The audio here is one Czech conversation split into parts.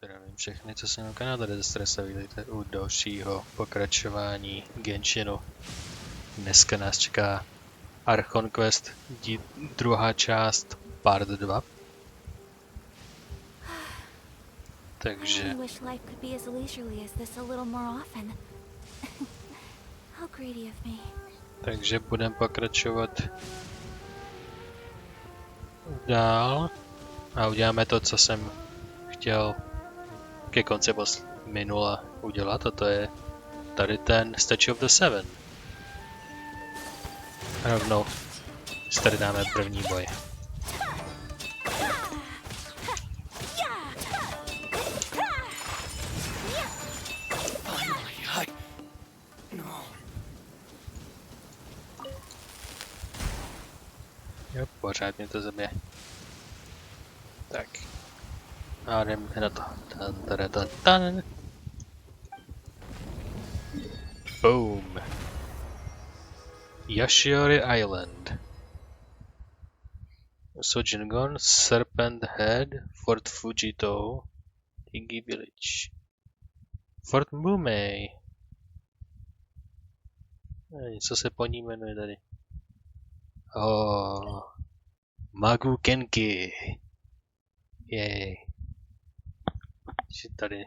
Zdravím všechny, co se na kanále Destresa, vítejte u dalšího pokračování Genshinu. Dneska nás čeká Archon Quest, druhá část, part 2. Takže... Takže budeme pokračovat dál a uděláme to, co jsem chtěl ke konci minula udělat, a to je tady ten Statue of the Seven. Rovnou si tady dáme první boj. Jo, pořád mě to zabije. Tak. A jdeme na to. Tan. Boom. Yashiori Island. Sojingon, Serpent Head, Fort Fujito, Tingy Village. Fort Mumei. Co se po ní jmenuje tady? Oh, Magu Kenki. Jej. Že tady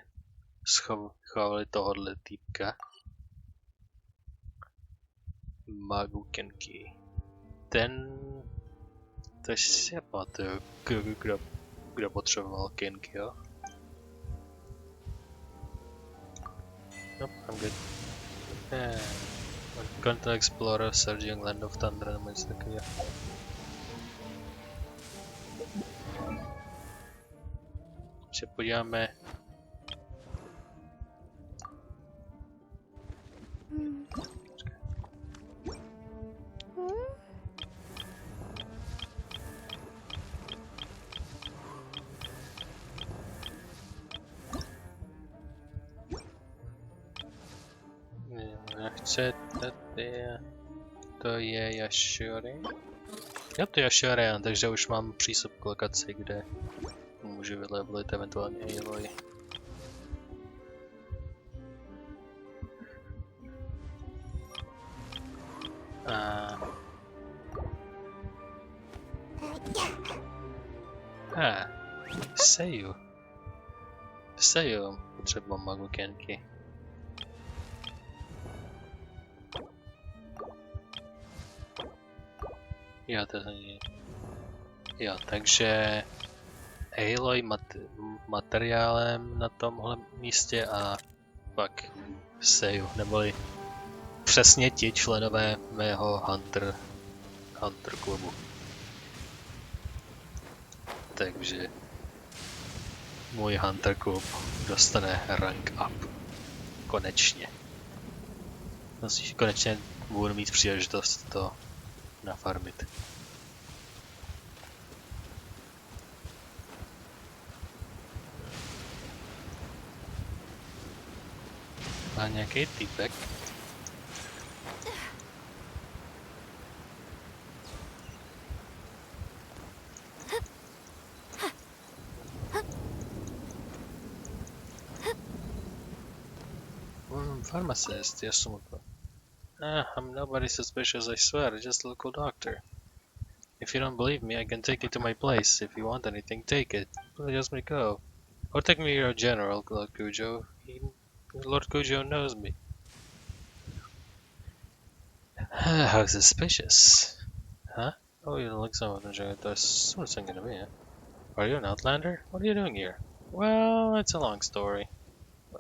schovali tohohle týpka. Magu Kenki. Ten... To si pamatuju, kdo potřeboval Kenki, jo? Nope, I'm good. Content Explorer, Surging Land of Thunder, nebo něco takového. Se podíváme. Nechce tady, to je Yashiori. Jo, to je Yashiori, takže už mám přístup k lokaci, kde můžu vylevelit eventuálně Aloy. Seju, potřeba Magu Kenki. Jo, to není. Jo, takže Aloy materiálem na tomhle místě a pak Seju, neboli přesně ti členové mého Hunter klubu. Takže můj Hunter klub dostane rank up. Konečně. Konečně budu mít příležitost to nafarmit. Má nějaký typek? Pharmacist, yes, I'm nobody suspicious, I swear, just a local doctor. If you don't believe me, I can take you to my place. If you want anything, take it. Please just me go. Or take me to your general, Lord Kujo. Lord Kujo knows me. How suspicious. Huh? Oh, you don't look someone enjoying it. That's what's thinking of me, huh? Are you an outlander? What are you doing here? Well, it's a long story.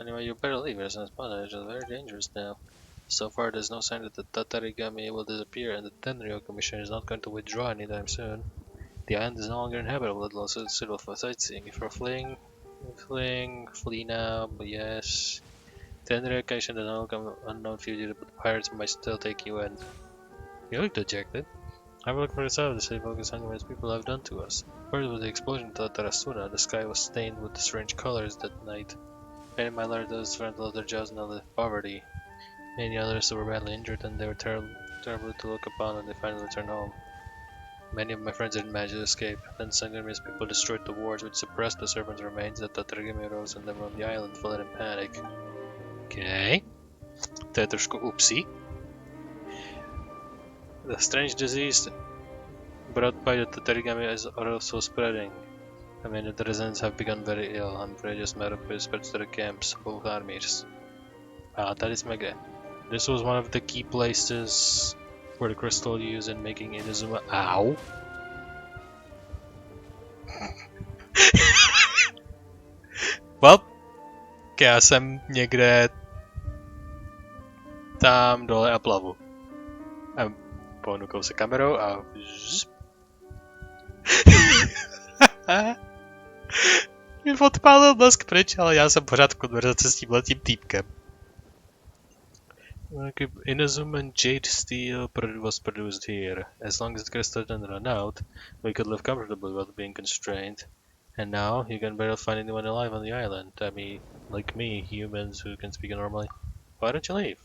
Anyway, you better leave it as soon as possible. It's very dangerous now. So far, there's no sign that the Tatarigami will disappear, and the Tenryo Commission is not going to withdraw anytime soon. The island is no longer inhabitable, let alone suitable for sightseeing. If you're fleeing, flee now, but yes. Tenryo Commission is no unknown fugitive, but the pirates might still take you in. You look dejected. Have a look for yourself to see focus on what people have done to us. First was the explosion to Tarasuna. The sky was stained with strange colors that night. Many of my relatives found their jobs in the poverty. Many others were badly injured, and they were terrible to look upon when they finally returned home. Many of my friends didn't manage to escape. Then Sanguinari's people destroyed the wards which suppressed the serpent's remains. The Tatarigami rose and everyone on the island fled in panic. Okay. To je trošku upsí. The strange disease brought by the Tatarigami is also spreading. I mean, the residents have begun very ill. I'm afraid just matter of it spreads to the camps, both armies. Tady jsme kde. This was one of the key places for the crystal used in making Inazuma. Ow! Well, já jsem někde tam dole a plavu. A pohnu kousek kamerou a... Mi odpálil mozk pryč, ale já jsem pořád v konverzaci s tímhletím týpkem. Inazuma jade steel was produced here. As long as the crystal didn't run out, we could live comfortably without being constrained. And now, you can barely find anyone alive on the island. I mean, like me, humans who can speak normally. Why don't you leave?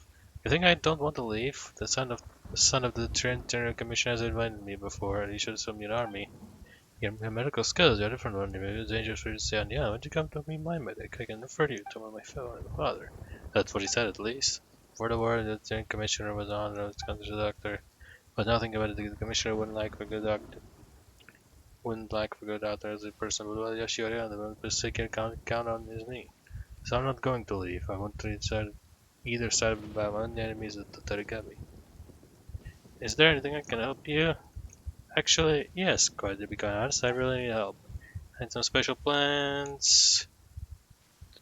You think I don't want to leave? The son of the General Commissioner has invited me before. He should assume your army. Your medical skills are different one. Maybe it's dangerous for you to say on the island. Why don't you come to me, my medic? I can refer to you to my father. That's what he said, at least. For the war, the General Commissioner was on. I was considered a doctor. But nothing about it. The Commissioner wouldn't like for a good doctor. As a person would. Well, Yoshiori on the moon, but sick and count on his knee. So I'm not going to leave. I want to inside either side of the battle. The enemies of the Tatarigami. Is there anything I can help you? Actually, yes, quite to be quite honest, I really need help. I had some special plans.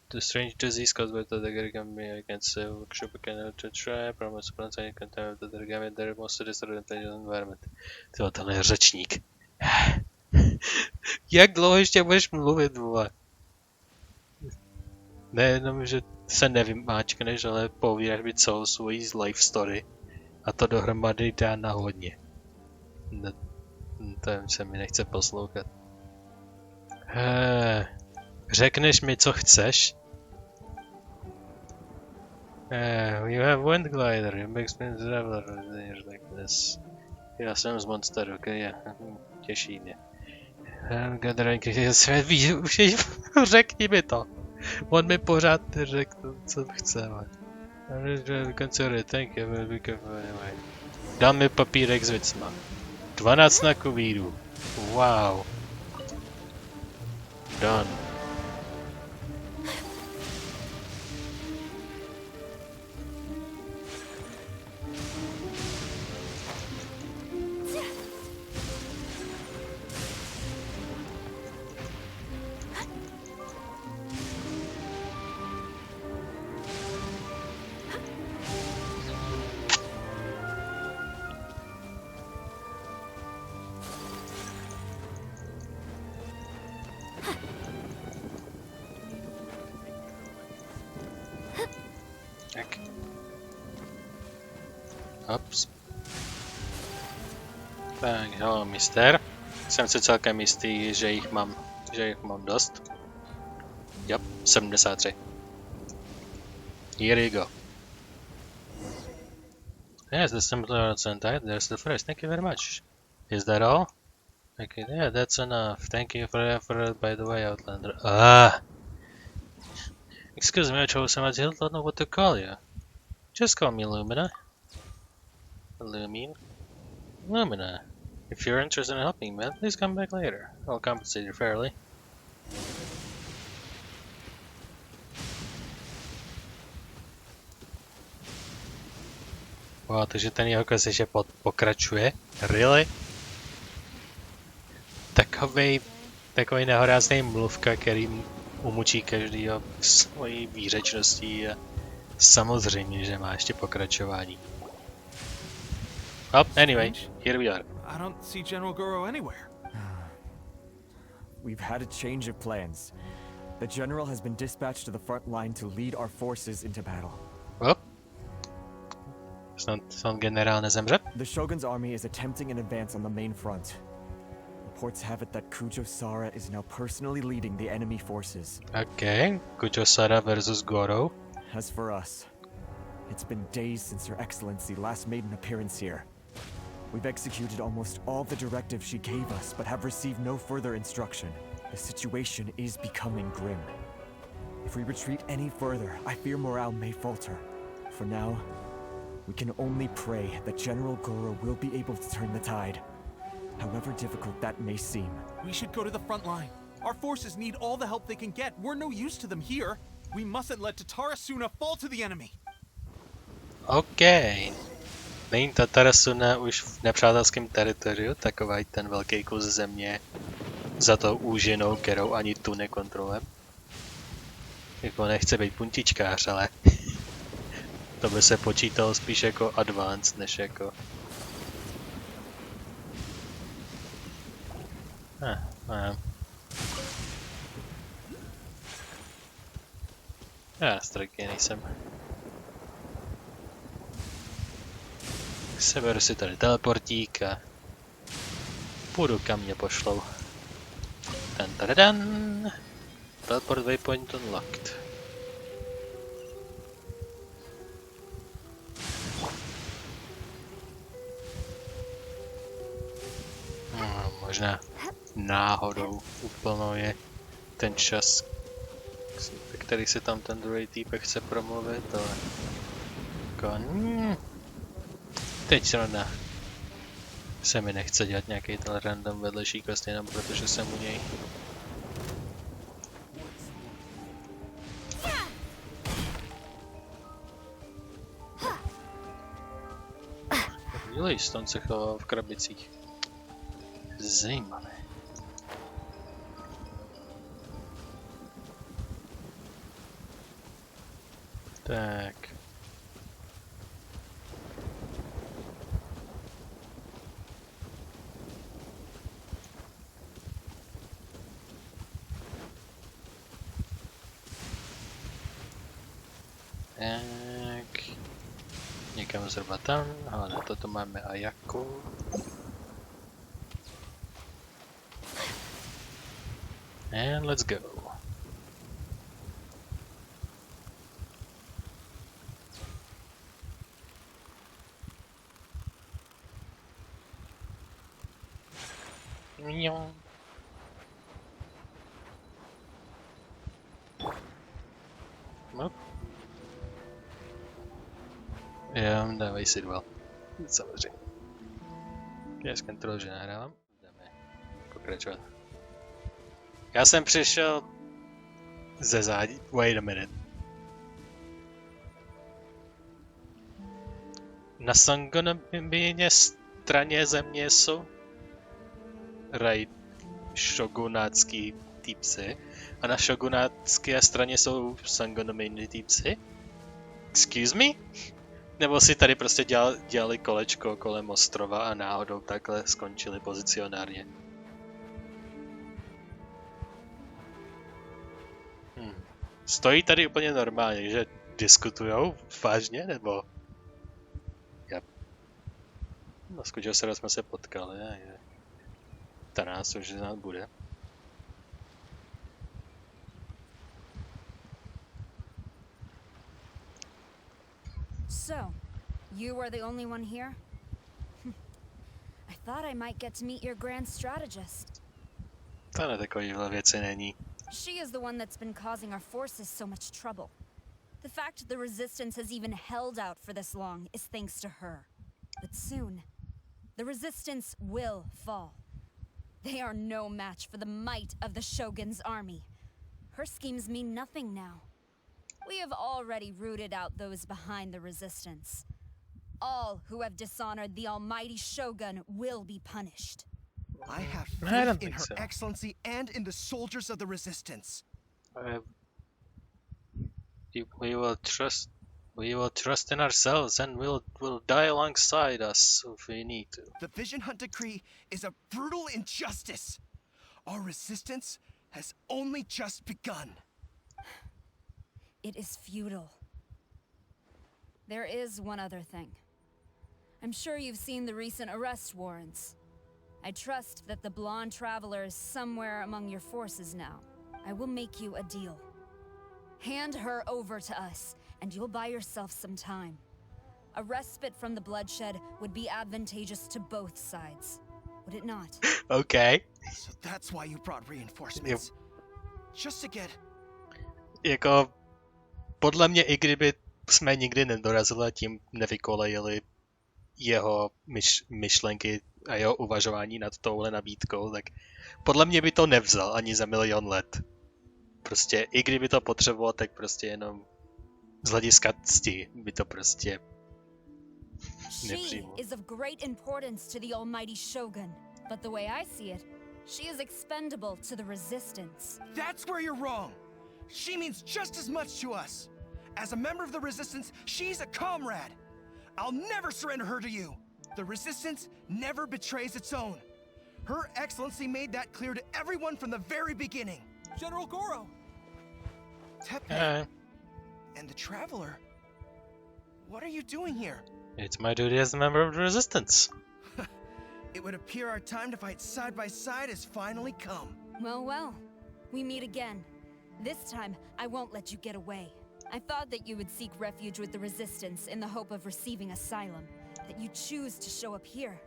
The strange disease caused by the Tatarigami against the workshop again to try. Promise plans I contain the Tatarigami and their most disturbing environment. Tyjo, tenhle řečník. Jak dlouho ještě budeš mluvit, vole? Nejenom, že se nevymáčkneš, ale povídáš mi celou svoji life story. A to dohromady dá na hodně. No, to se mi nechce poslouchat. Řekneš mi, co chceš? You have wind glider, you make me traveler like this. Já jsem z Monsteru, okay? Těší mě. Řekni mi to. On mi pořád neřekl, co chce. Consider it, thank you, will be careful anyway. Dal mi papírek s věcma. 12 znaků víru. Wow. Done. Ups. Tak, hello mister. Jsem si celkem jistý, že jich mám dost. Yep, 73. Here you go. Yes, the simpler tight. There's the first. Thank you very much. Is that all? Okay, yeah, that's enough. Thank you for the effort, by the way, Outlander. Excuse me, I chose so much. I don't know what to call you. Just call me Lumina. Lumina. If you're interested in helping, man, please come back later. I'll compensate you fairly. Wow, takže ten jeho quest ještě pokračuje? Really? Takovej nehoráznej mluvka, který umučí každýho svojí výřečností a samozřejmě, že má ještě pokračování. Well, anyway, here we are. I don't see General Goro anywhere. We've had a change of plans. The general has been dispatched to the front line to lead our forces into battle. Well, snad generál nezemře? The Shogun's army is attempting an advance on the main front. Reports have it that Kujo-Sara is now personally leading the enemy forces. Okay, Kujo-Sara versus Goro. As for us, it's been days since Your Excellency last made an appearance here. We've executed almost all the directives she gave us, but have received no further instruction. The situation is becoming grim. If we retreat any further, I fear morale may falter. For now, we can only pray that General Goro will be able to turn the tide, however difficult that may seem. We should go to the front line. Our forces need all the help they can get. We're no use to them here. We mustn't let Tatarasuna fall to the enemy. OK. Není Tatarasuna už v nepřátelském teritoriu, takový ten velký kus země za tou úžinou, kterou ani tu nekontrolujeme. Jako nechce být puntičkář, ale to by se počítalo spíš jako advanced, než jako... Já strojky nejsem. Seberu si tady teleportík a půjdu kam mě pošlou. Tadadán. Teleport waypoint unlocked. Možná náhodou úplnou je ten čas, který si tam ten druhý týpek chce promluvit, ale jako, teď zrovna se mi nechce dělat nějaký ten random vedlejší quest jenom protože jsem u něj. Dělej, on se choval v krabicích. Zajímavé. Tak. Tak. Někam zhruba tam, ale na toto máme Ayaku. And let's go. No. Jo, dávej si duel. Samozřejmě. Já zkontroluji, že nahrávám. Jdeme pokračovat. Já jsem přišel ze zádí. Wait a minute. Na Sangonomině straně země jsou šogunátský týpsy a na šogunátské straně jsou Sangonomini týpsy? Excuse me? Nebo si tady prostě dělali kolečko kolem ostrova a náhodou takhle skončili pozicionárně? Stojí tady úplně normálně, že diskutujou vážně, nebo... No, skutečně jsme se potkali, a je... Ta nás už znát bude. So, you are the only one here? I thought I might get to meet your grand strategist. To na takovýhle věci není. She is the one that's been causing our forces so much trouble. The fact the resistance has even held out for this long is thanks to her. But soon, the resistance will fall. They are no match for the might of the Shogun's army. Her schemes mean nothing now. We have already rooted out those behind the resistance. All who have dishonored the almighty Shogun will be punished. I have faith in her excellency and in the soldiers of the resistance. We will trust in ourselves and will die alongside us if we need to. The Vision Hunt decree is a brutal injustice. Our resistance has only just begun. It is futile. There is one other thing. I'm sure you've seen the recent arrest warrants. I trust that the blonde traveler is somewhere among your forces now. I will make you a deal. Hand her over to us, and you'll buy yourself some time. A respite from the bloodshed would be advantageous to both sides, would it not? OK. So that's why you brought reinforcements. Just to get... Jako, podle mě, i kdyby jsme nikdy nedorazili a tím nevykolejili jeho myšlenky a jeho uvažování nad touhle nabídkou, tak podle mě by to nevzal ani za 1 000 000 let. Prostě, i kdyby to potřeboval, tak prostě jenom z hlediska cti by to prostě nepřijmul. She is of great importance to the almighty Shogun, but the way I see it, she is expendable to the resistance. That's where you're wrong. She means just as much to us. As a member of the resistance, she's a comrade. I'll never surrender her to you. The resistance never betrays its own. Her Excellency made that clear to everyone from the very beginning. General Goro! Tepe and the Traveler. What are you doing here? It's my duty as a member of the resistance. It would appear our time to fight side by side has finally come. Well, we meet again. This time, I won't let you get away. I thought that you would seek refuge with the Resistance in the hope of receiving asylum. That you choose to show up here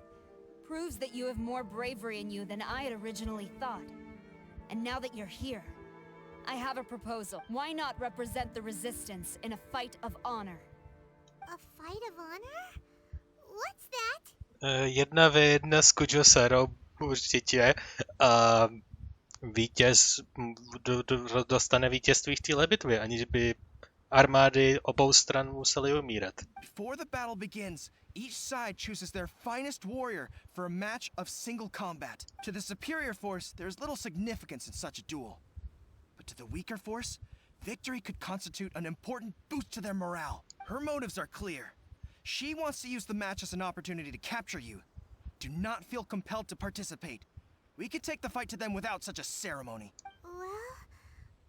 proves that you have more bravery in you than I had originally thought. And now that you're here, I have a proposal. Why not represent the Resistance in a fight of honor? A fight of honor? What's that? 1v1 s Kujosarou určitě a vítěz dostane vítězství v téhle bitvě, aniž by armády obou stran musely umírat. Before the battle begins, each side chooses their finest warrior for a match of single combat. To the superior force, there's little significance in such a duel. But to the weaker force, victory could constitute an important boost to their morale. Her motives are clear. She wants to use the match as an opportunity to capture you. Do not feel compelled to participate. We could take the fight to them without such a ceremony. Well,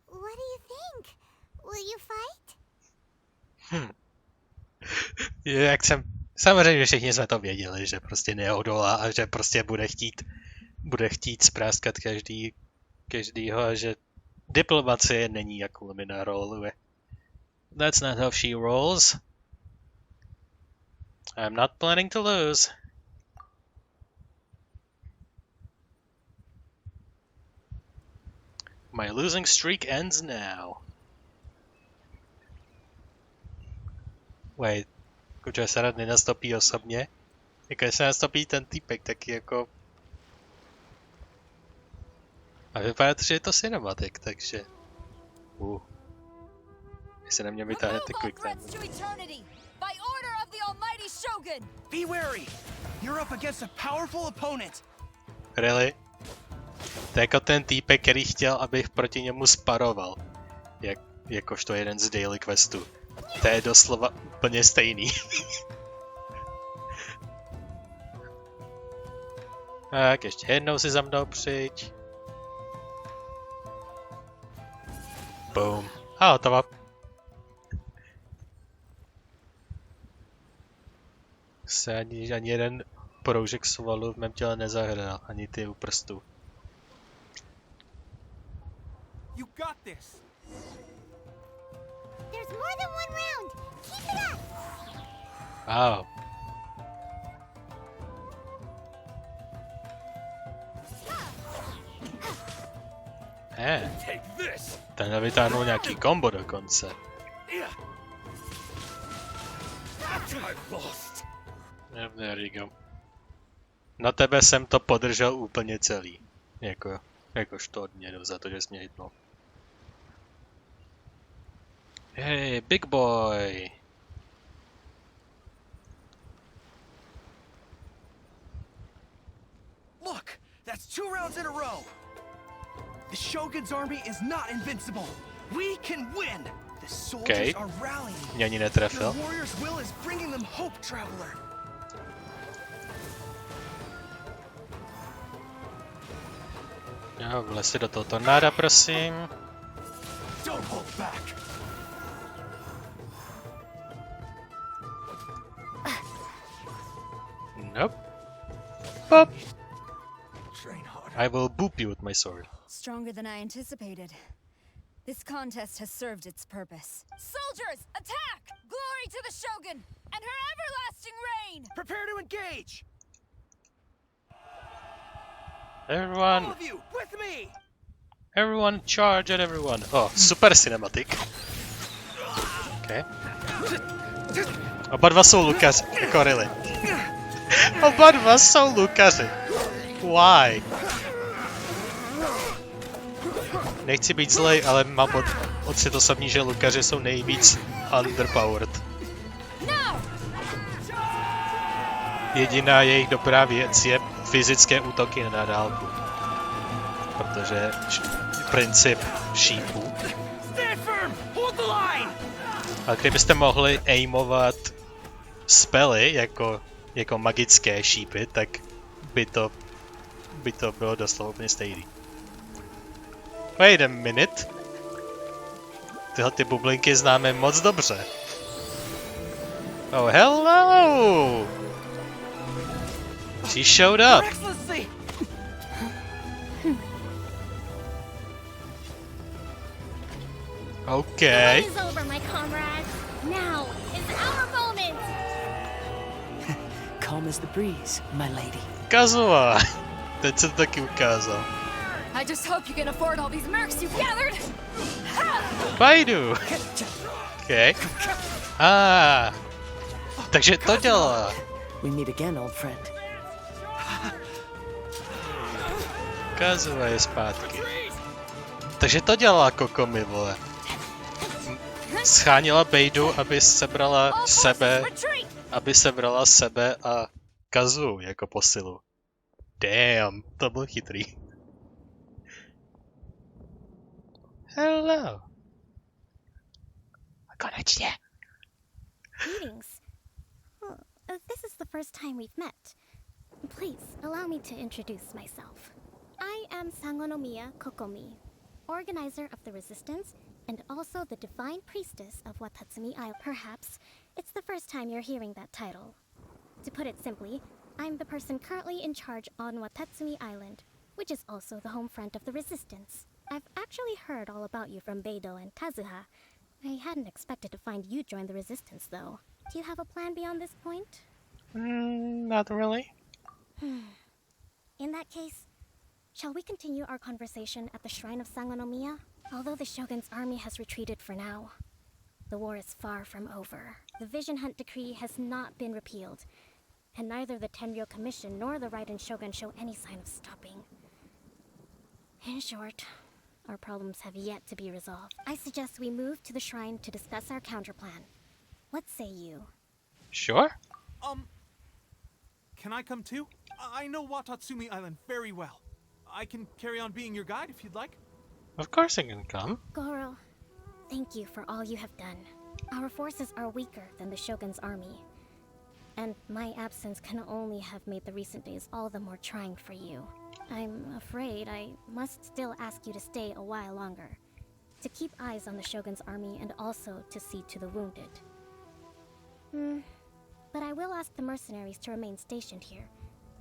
what do you think? Will you fight? Jak samozřejmě všichni jsme to věděli, že prostě neodolá a že prostě bude chtít spráskat každýho a že diplomacie není, jak Lumina roluje. That's not how she rolls. I'm not planning to lose. My losing streak ends now. Wait, Kuča se rád nenastopí osobně? Jako se nastopí ten týpek, taky jako... A vypadá to, že je to cinematic, takže... Jestli na mě vytáhnete quick time. Be wary! You're up against a powerful opponent. Really? To je jako ten týpek, který chtěl, abych proti němu sparoval. Jakožto jeden z daily questů. To je doslova úplně stejný. Tak, ještě jednou si za mnou přijď. Boom. A hotovo. Se ani jeden proužek svalu v mém těle nezahrál, ani ty u prstů. You got this! There's more than one round. Keep it up. Wow. Take this! Ten vytáhnul nějaký kombo dokonce. I've lost. Yep, there you go. Na tebe jsem to podržel úplně celý. Jakožto odměnu za to, že jsi mě hitnul. Hey, big boy! Look, that's 2 rounds in a row. The Shogun's army is not invincible. We can win. The soldiers are rallying. Mě ani netrefil. Your warrior's will is bringing them hope, Traveler. Jo, vlez si do toho tornáda, prosím. Don't hold back. Nope. Boop. Train hard. I will boop you with my sword. Stronger than I anticipated. This contest has served its purpose. Soldiers, attack! Glory to the Shogun! and her everlasting reign! Prepare to engage! All Everyone, of you, with me! everyone, charge at everyone. Oh, super cinematic. Okay. Oba dva jsou lukaři, jako really. Oba dva jsou lukaři. Why? Nechci být zlej, ale mám pocit osobní, že lukaři jsou nejvíc underpowered. Jediná jejich dobrá věc je fyzické útoky na dálku. Protože princip šípů. A kdybyste mohli aimovat spely jako magické šípy, tak by to bylo doslova úplně stejný. Wait a minute. Tyhle ty bublinky známe moc dobře. Oh, hello! She showed up. Okay. The run is over, my comrades. Now is our moment. Calm as the breeze, my lady. Kazuha! Teď se to taky ukázal. I just hope you can afford all these mercs you've gathered! Baidu! Okay. Takže to dělá. We meet again, old friend. Kazuha je zpátky. Takže to dělá Kokomi, vole. Schánila Bejdu, aby sebrala sebe a Kazu jako posilu. Damn, to byl chytrý. Hello. Konečně. Greetings. Well, this is the first time we've met. Please, allow me to introduce myself. I am Sangonomiya Kokomi, organizer of the Resistance and also the Divine Priestess of Watatsumi Isle. Perhaps it's the first time you're hearing that title. To put it simply, I'm the person currently in charge on Watatsumi Island, which is also the home front of the Resistance. I've actually heard all about you from Beidou and Kazuha. I hadn't expected to find you join the Resistance, though. Do you have a plan beyond this point? Not really. In that case, shall we continue our conversation at the Shrine of Sangonomiya? Although the Shogun's army has retreated for now, the war is far from over. The Vision Hunt Decree has not been repealed, and neither the Tenryo Commission nor the Raiden Shogun show any sign of stopping. In short, our problems have yet to be resolved. I suggest we move to the shrine to discuss our counterplan. What say you? Sure. Can I come too? I know Watatsumi Island very well. I can carry on being your guide if you'd like. Of course I can come. Goro, thank you for all you have done. Our forces are weaker than the Shogun's army, and my absence can only have made the recent days all the more trying for you. I'm afraid I must still ask you to stay a while longer, to keep eyes on the Shogun's army and also to see to the wounded. But I will ask the mercenaries to remain stationed here,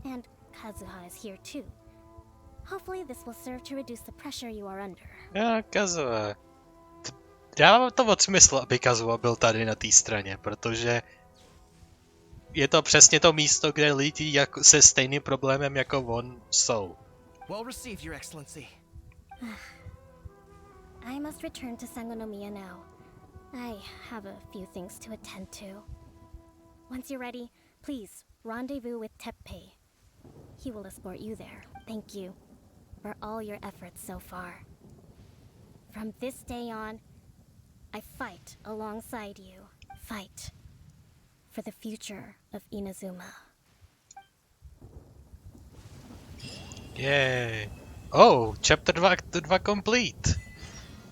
and Kazuha is here too. Hopefully this will serve to reduce the pressure you are under. Já, Kazuha. Dává to moc smysl, aby Kazuha byl tady na té straně, protože je to přesně to místo, kde lidi se stejným problémem jako on jsou. Well received, Your Excellency. I must return to Sangonomiya now. I have a few things to attend to. Once you're ready, please rendezvous with Teppei. He will escort you there. Thank you for all your efforts so far. From this day on, I fight alongside you. Fight for the future of Inazuma. Yay. Oh, chapter 2, Act 2 complete.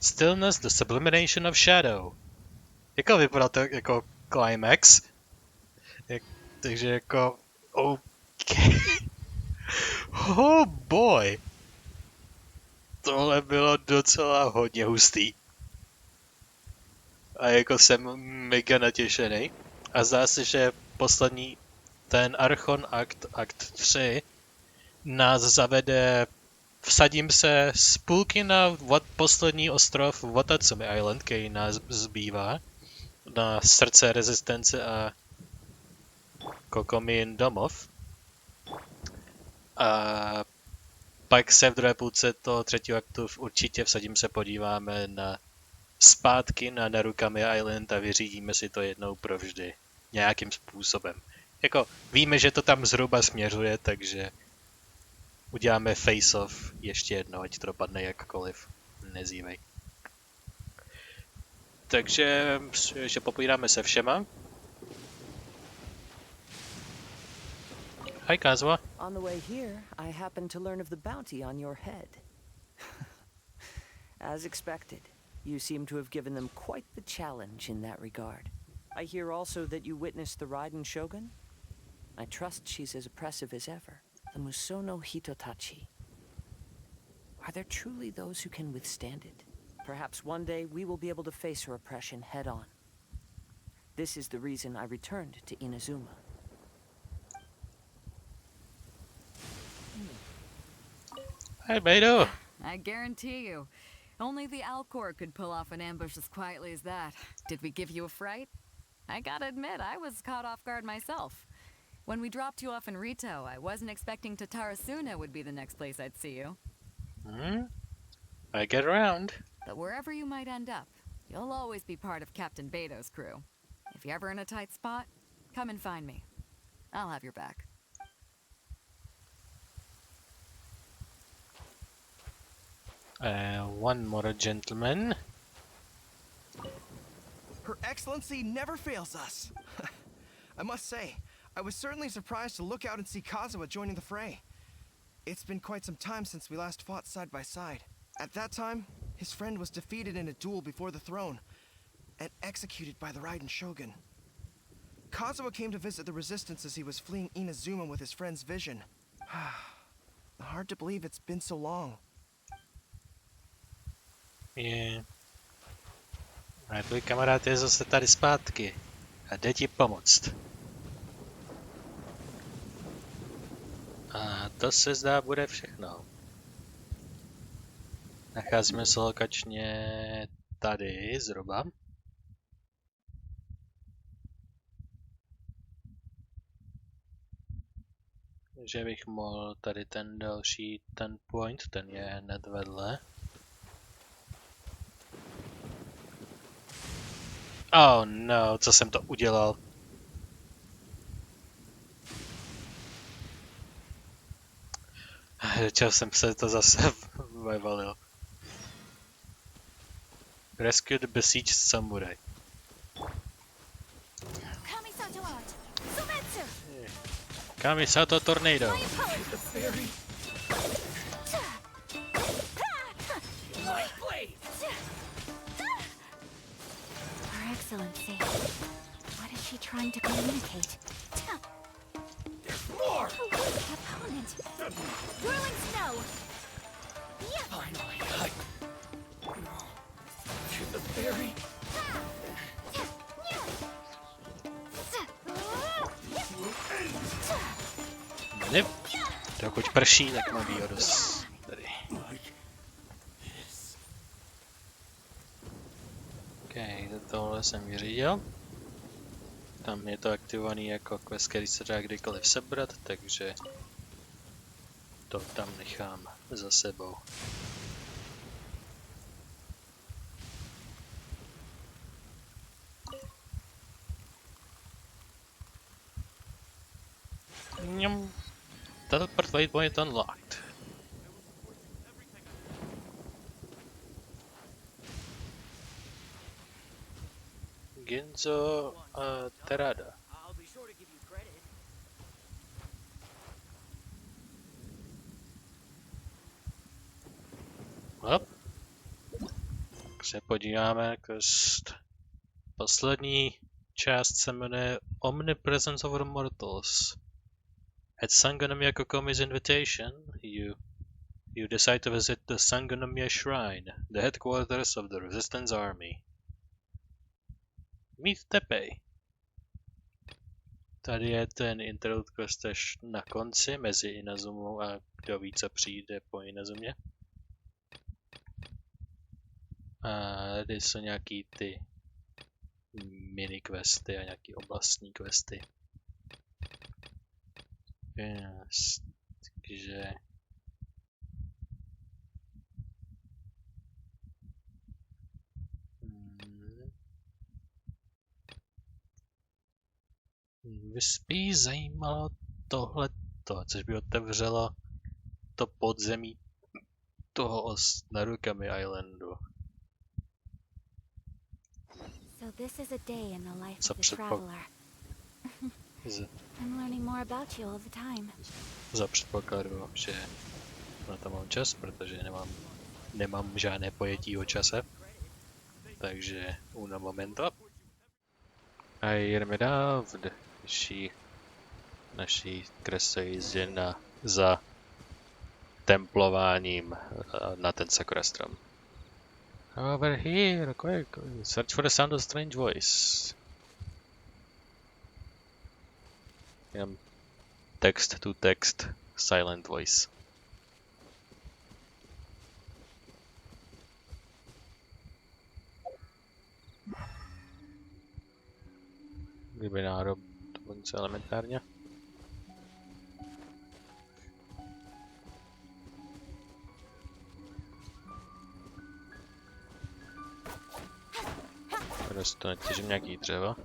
Stillness, the sublimation of shadow. Jako vypadá to jako climax. Takže jako... Okay. Oh boy. Tohle bylo docela hodně hustý. A jako jsem mega natěšený. A zdá se, že poslední ten Archon Akt 3 nás zavede, vsadím se z půlky na poslední ostrov Watatsumi Island, který nás zbývá, na srdce rezistence a Kokomin domov. A pak se v druhé půlce toho třetího aktu určitě vsadím se podíváme zpátky na Narukami Island a vyřídíme si to jednou provždy. Nějakým způsobem. Jako, víme, že to tam zhruba směřuje, takže uděláme face-off ještě jednou, ať to dopadne jakkoliv. Nezívej. Takže že popovídáme se všema. Hi, Kazuha. On the way here, I happened to learn of the bounty on your head. As expected, you seem to have given them quite the challenge in that regard. I hear also that you witnessed the Raiden Shogun. I trust she's as oppressive as ever. The Musono Hitotachi. Are there truly those who can withstand it? Perhaps one day we will be able to face her oppression head on. This is the reason I returned to Inazuma. Hi, Beidou. I guarantee you, only the Alcor could pull off an ambush as quietly as that. Did we give you a fright? I gotta admit, I was caught off guard myself. When we dropped you off in Rito, I wasn't expecting Tatarasuna would be the next place I'd see you. I get around. But wherever you might end up, you'll always be part of Captain Beto's crew. If you're ever in a tight spot, come and find me. I'll have your back. One more gentleman. Her Excellency never fails us. I must say, I was certainly surprised to look out and see Kazuha joining the fray. It's been quite some time since we last fought side by side. At that time, his friend was defeated in a duel before the throne and executed by the Raiden Shogun. Kazuha came to visit the resistance as he was fleeing Inazuma with his friend's vision. Hard to believe it's been so long. Yeah. A tvůj kamarád je zase tady zpátky a jde ti pomoct. A to se zdá bude všechno. Nacházíme se lokačně tady zhruba. Že bych mohl tady ten další, ten point, ten je hned vedle. Oh no, co jsem to udělal? Čeho jsem se to zase vyvalil. Rescue the besieged samurai. Kamisato tornado. Her Excellency, what is she trying to communicate? There's more! Opponent! Whirling snow! Finally, to the ferry. Ne, dokud prší, tak má dost tady. Ok, tohle jsem vyřídil. Tam je to aktivovaný jako quest, který se dá kdykoliv sebrat, takže to tam nechám za sebou. Teleport waypoint unlocked. Ginzo Terada. Hop. Se podíváme, poslední část se jmenuje Omnipresence of the Mortals. At Sangonomiya Kokomi's invitation, you decide to visit the Sangonomiya Shrine, the headquarters of the Resistance Army. Meet Teppei. Tady je ten interlude quest až na konci, mezi Inazumou a kdo ví, co přijde po Inazumě. A tady jsou nějaký ty mini questy a nějaký oblastní questy. Yes. Takže... Mě spíš zajímalo tohleto, což by otevřelo to podzemí toho Narukami Islandu. So this is a day in the life Co of the traveler. I'm learning more about you all the time. Za předpokladu, že na to mám čas, protože nemám žádné pojetí o čase. Takže uno momento. A jdeme dál v naší kresojízdě za templováním na ten sakura strom. Over here, quick, search for the sound of strange voice. Jenom text to text, silent voice. Kdyby náhodou to bylo něco elementárně. Dost netěžím nějaký dřeva.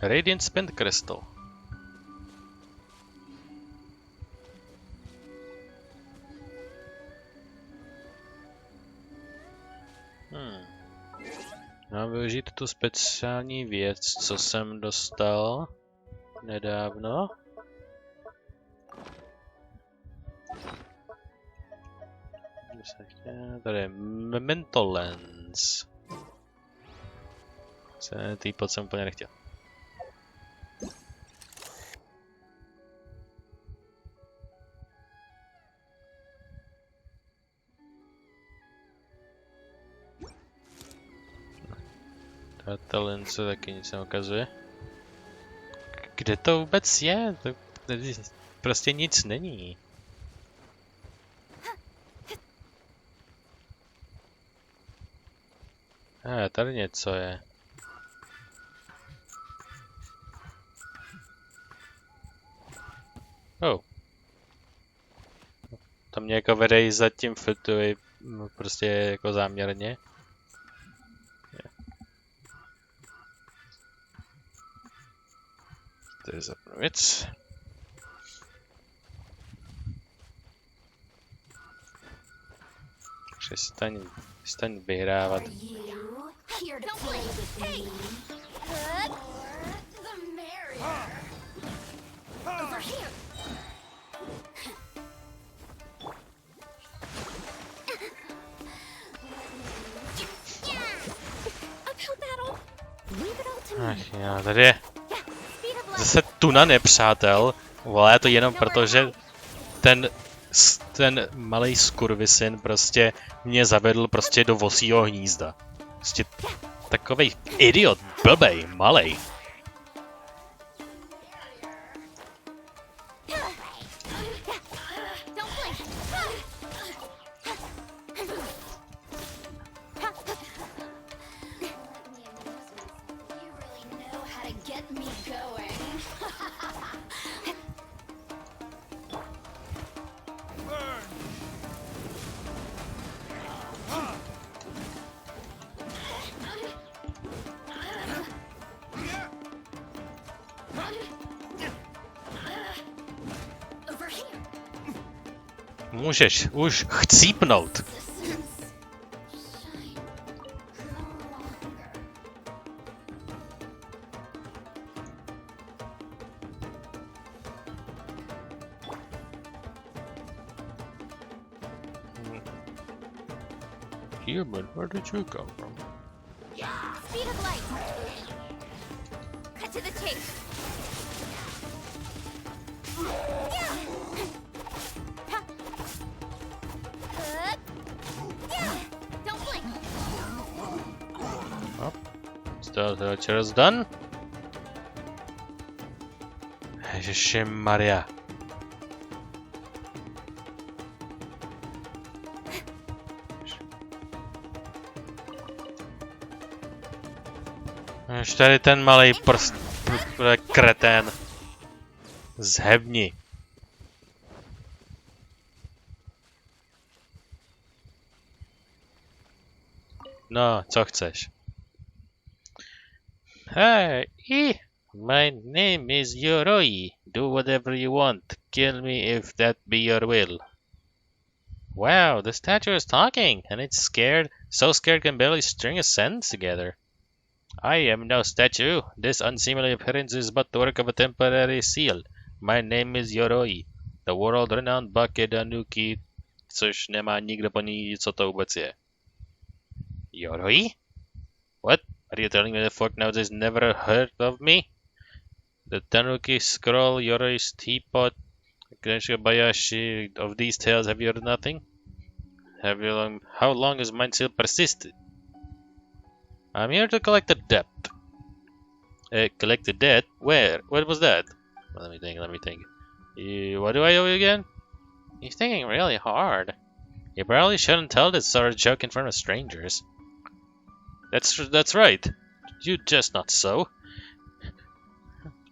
Radiant Spent Crystal. Mám využít tu speciální věc, co jsem dostal nedávno. Tady je Memento Lens. Týpot jsem úplně nechtěl. Ta lens taky nic neukazuje. Kde to vůbec je? To prostě nic není. Tady něco je. Oh. To mě jako vede za tím filtuji prostě jako záměrně. To je za věc. Přestaň vyhrávat. Ach jo, tady je zase tuna nepřátel. Vole, je to jenom proto, že ten malej skurvisyn prostě mě zavedl prostě do vosího hnízda. Prostě takovej idiot, blbej, malej. Můžeš už chcípnout. Human, where did you come from? Speed of light. Cut to the chase. Don't blink. Oh, still the chair is done. Ježišmarja. Až tady ten malý prst, kretén. Zhebni. No, co chceš? Hey, my name is Yoroi. Do whatever you want. Kill me if that be your will. Wow, the statue is talking, and it's scared. So scared can barely string a sentence together. I am no statue. This unseemly appearance is but the work of a temporary seal. My name is Yoroi, the world-renowned Bakedanuki, což nemá nikdo poní, co to vůbec je. Yoroi? What? Are you telling me the folk nowadays never heard of me? The Tanuki scroll, Yoroi's teapot, Bayashi, of these tales have you heard nothing? How long has mine still persisted? I'm here to collect the debt. Collect the debt? Where? What was that? Let me think. What do I owe you again? You're thinking really hard. You probably shouldn't tell this sort of joke in front of strangers. That's right. You just not so.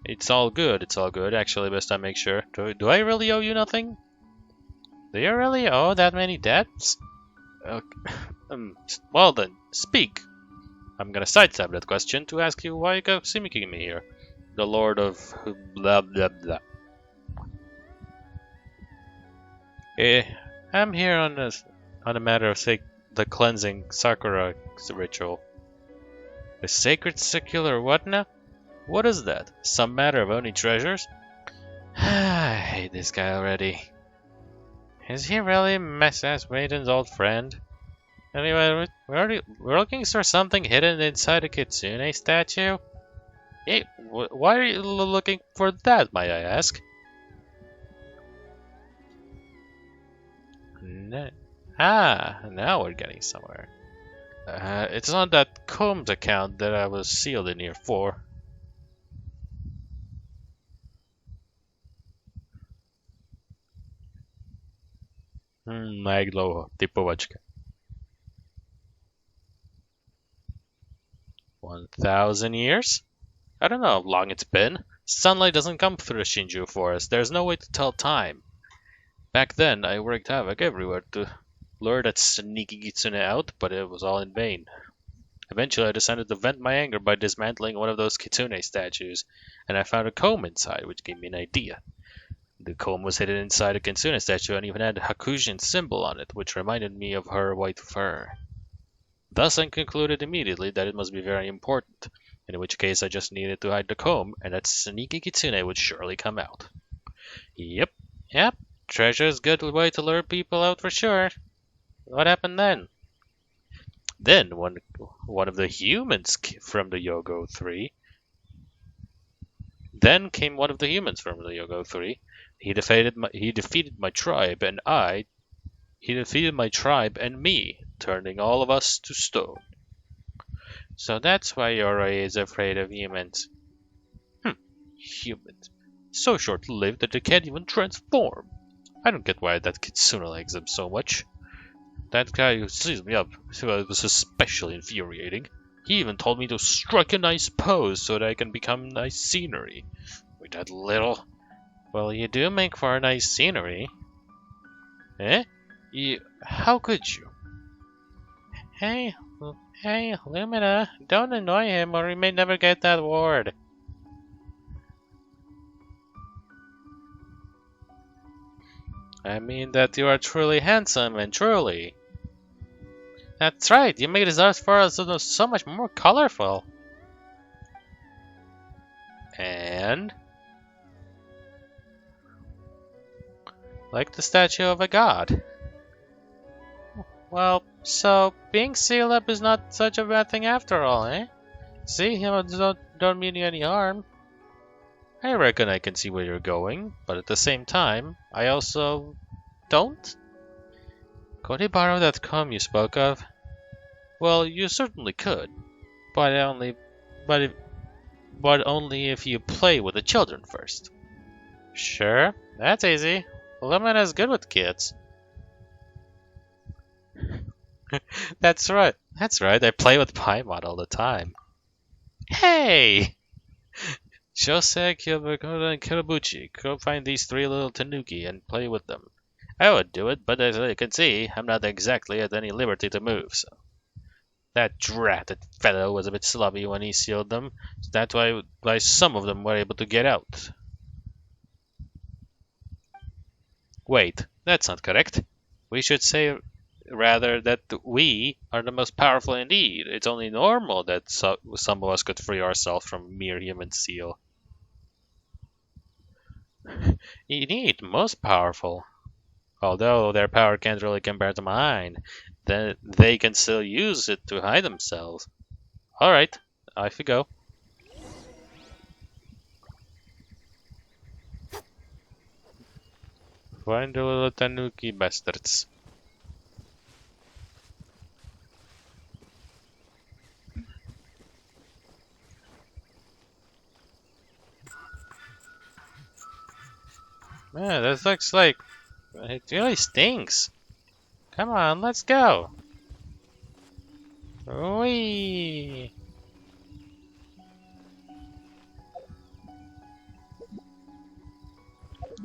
It's all good. Actually, best I make sure. Do I really owe you nothing? Do you really owe that many debts? Well then, speak. I'm gonna sidestep that question to ask you why you got mimicking me here. The Lord of blah blah blah. I'm here on a matter of the cleansing Sakura ritual. A sacred secular what now? What is that? Some matter of owning treasures? I hate this guy already. Is he really Mess-ass Maiden's old friend? Anyway, we're looking for something hidden inside a Kitsune statue? Hey, why are you looking for that, may I ask? Now we're getting somewhere. It's on that Combs account that I was sealed in here for. Jak dlouho? Typovačka. 1,000 years? I don't know how long it's been. Sunlight doesn't come through the Shinju forest. There's no way to tell time. Back then, I worked havoc everywhere to lure that sneaky Kitsune out, but it was all in vain. Eventually, I decided to vent my anger by dismantling one of those Kitsune statues, and I found a comb inside, which gave me an idea. The comb was hidden inside a Kitsune statue and even had a Hakushin symbol on it, which reminded me of her white fur. Thus I concluded immediately that it must be very important, in which case I just needed to hide the comb, and that sneaky Kitsune would surely come out. Yep, treasure's a good way to lure people out for sure. What happened then? Then one of the humans from the Yogo 3. Then came one of the humans from the Yogo 3. He defeated my tribe and me, turning all of us to stone. So that's why Yoroi is afraid of humans. Humans. So short-lived that they can't even transform. I don't get why that Kitsune likes them so much. That guy who sees me up was especially infuriating. He even told me to strike a nice pose so that I can become nice scenery. With that little... Well, you do make for a nice scenery. Eh? How could you? Hey, Lumina, don't annoy him or he may never get that award. I mean that you are truly handsome and truly. That's right, you make his art for us so much more colorful. And... like the statue of a god. Well, so being sealed up is not such a bad thing after all, eh? See, humans don't mean you any harm. I reckon I can see where you're going, but at the same time, I also don't. Could he borrow that comb you spoke of? Well, you certainly could, but only if you play with the children first. Sure, that's easy. Lumina's good with kids. That's right. That's right. I play with Paimon all the time. Hey! Shosei, Kyobakoda, and Kirabuchi, go find these 3 little tanuki and play with them. I would do it, but as you can see, I'm not exactly at any liberty to move, so. That dratted fellow was a bit sloppy when he sealed them, so that's why some of them were able to get out. Wait, that's not correct. We should say rather that we are the most powerful indeed. It's only normal that some of us could free ourselves from mere human seal. Indeed, most powerful. Although their power can't really compare to mine, then they can still use it to hide themselves. Alright, off you go. Find the little tanuki bastards. Man, this looks like it really stinks. Come on, let's go. Whee!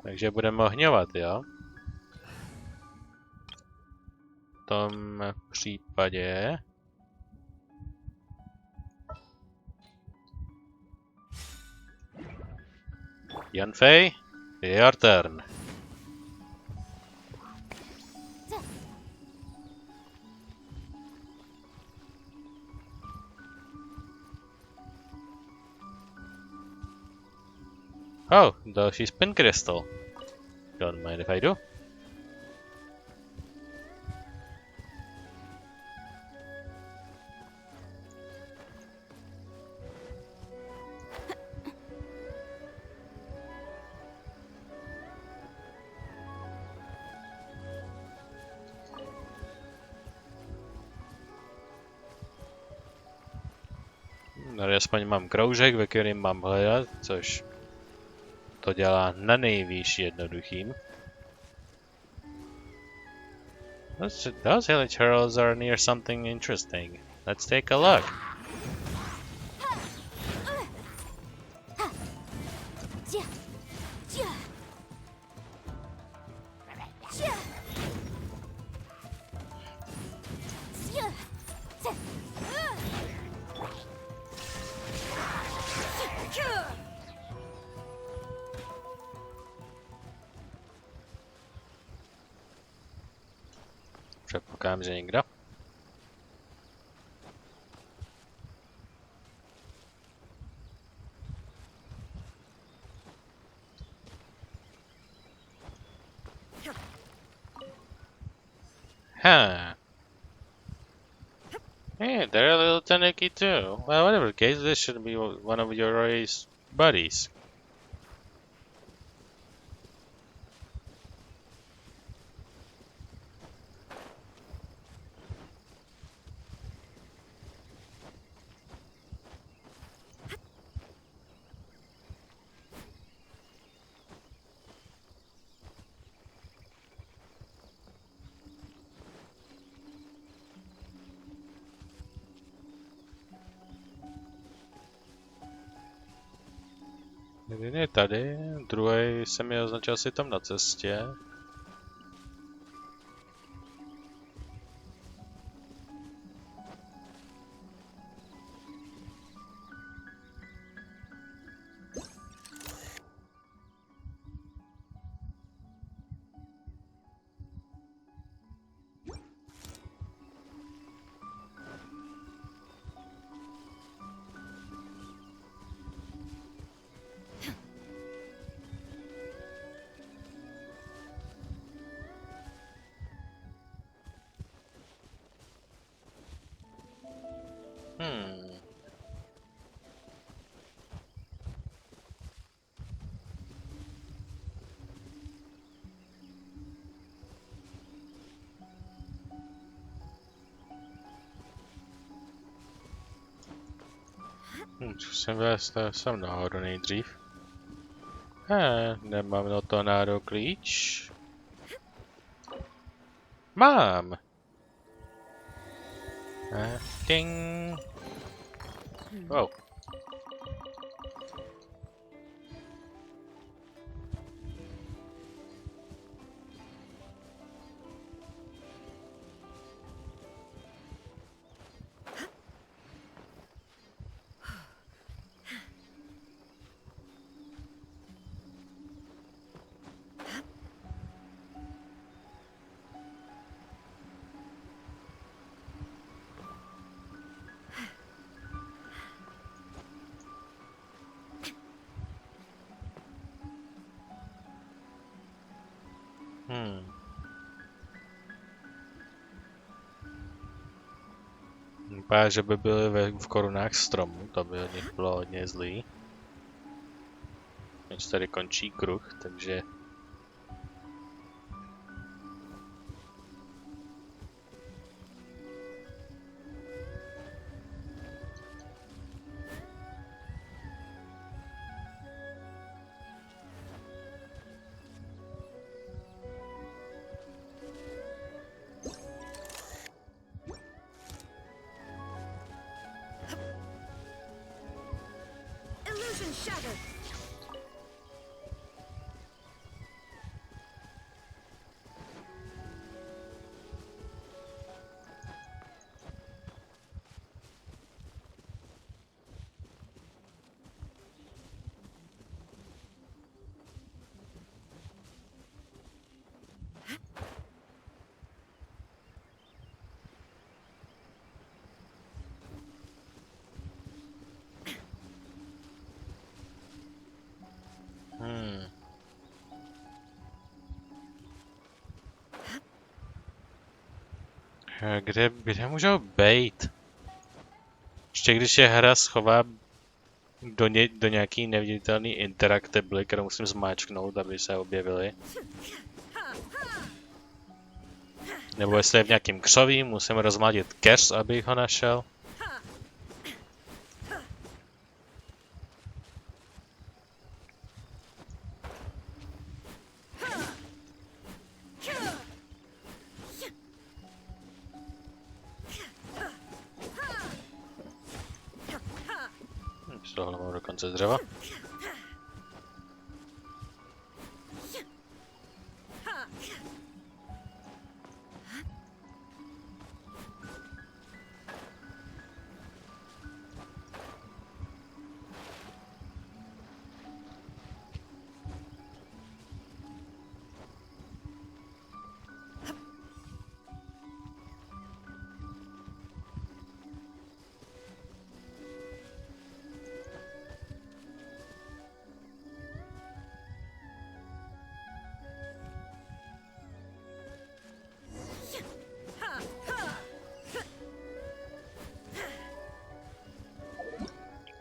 Takže budeme ohňovat, jo? V tom případě... Yanfei, your turn. Oh, další spin crystal. Don't mind if I do. Tady aspoň mám kroužek, ve kterém mám hledat, což to dělá na nejvýš jednoduchým. Those village heralds are near something interesting. Let's take a look. Předpokládám, že nikdo. Huh. Hey, they're a little tanuki too. Well, whatever the case, this should be one of your race buddies. Jeden je tady, druhý se mi označil si tam na cestě. Zkusím vést sem nahoru nejdřív. Nemám na to nárok klíč. Mám! Ding! Wow. Vypadá, že by byly v korunách stromů, to by od nich bylo hodně zlý. Teď tady končí kruh, takže... Kde můžou být? Ještě když je hra schová do nějaký neviditelný interactable, kterou musím zmáčknout, aby se objevily. Nebo jestli je v nějakým křoví, musím rozmladit keř, abych ho našel. Tohle mám dokonce z dřeva.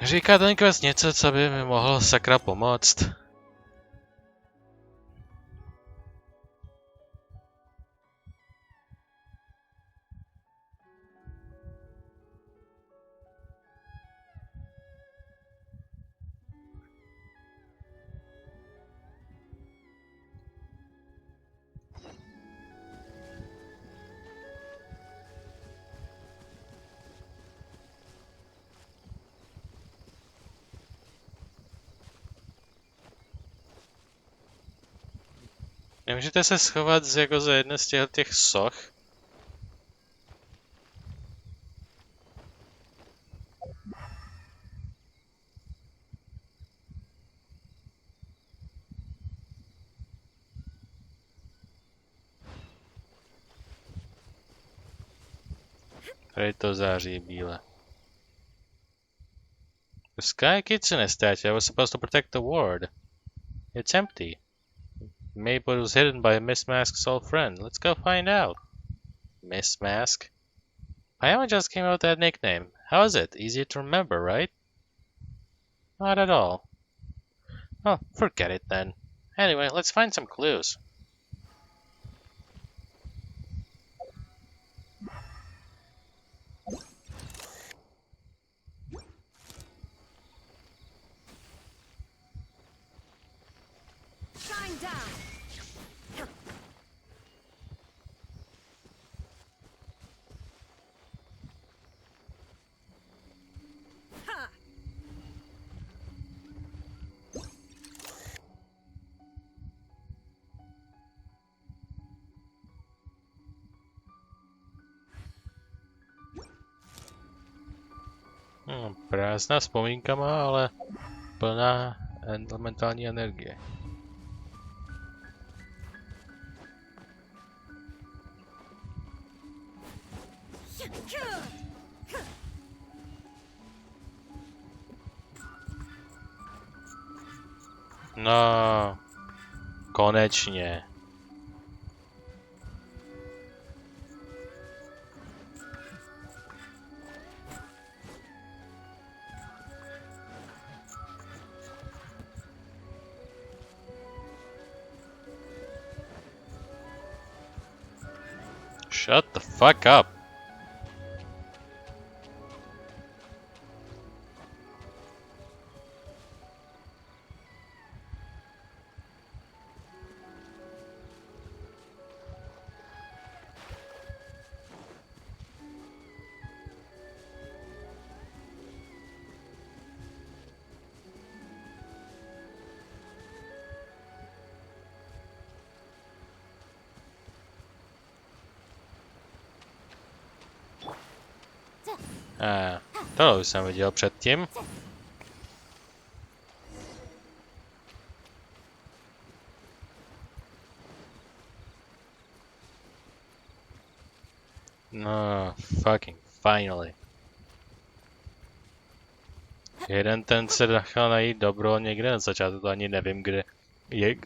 Říká ten quest něco, co by mi mohlo sakra pomoct. Nemůžete se schovat jako za jedné z těch soch? Tady to září bíle. The Sky Kitsune statue. I was supposed to protect the ward. It's empty. Maybe it was hidden by Miss Mask's old friend. Let's go find out. Miss Mask? Paimon just came out with that nickname. How is it? Easy to remember, right? Not at all. Oh, forget it then. Anyway, let's find some clues. Prázdná vzpomínkama, ale plná elementální energie. No, konečně. Shut the fuck up. To už jsem viděl předtím. No, fucking finally. Jeden ten se nechal najít dobro někde na začátku, to ani nevím kde.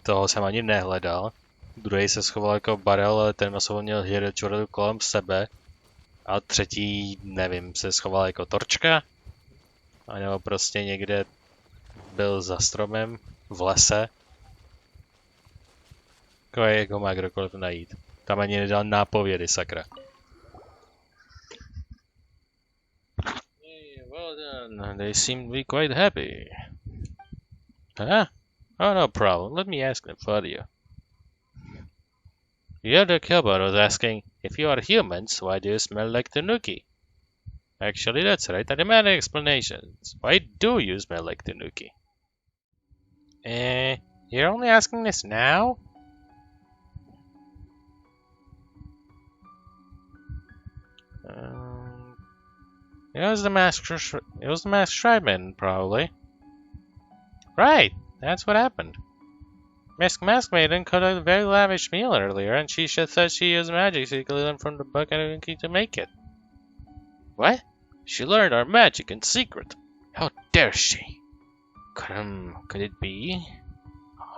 Toho jsem ani nehledal. Druhý se schoval jako barel, ale ten masovo měl čuradu kolem sebe. A třetí, nevím, se schoval jako torčka. A nebo prostě někde byl za stromem v lese. Jako má kdokoliv najít. Tam ani nedal nápovědy, sakra. Hey, well done. They seem to be quite happy. Huh? Oh, no problem. Let me ask them for you. The other Killbot was asking, if you are humans, why do you smell like Tanuki? Actually, that's right. I demand explanations. Why do you smell like Tanuki? You're only asking this now? It was the masked tribesman, probably. Right, that's what happened. Mask Maiden cooked a very lavish meal earlier, and she said she used magic so you could learn from the book and to make it. What? She learned our magic in secret. How dare she? Could it be?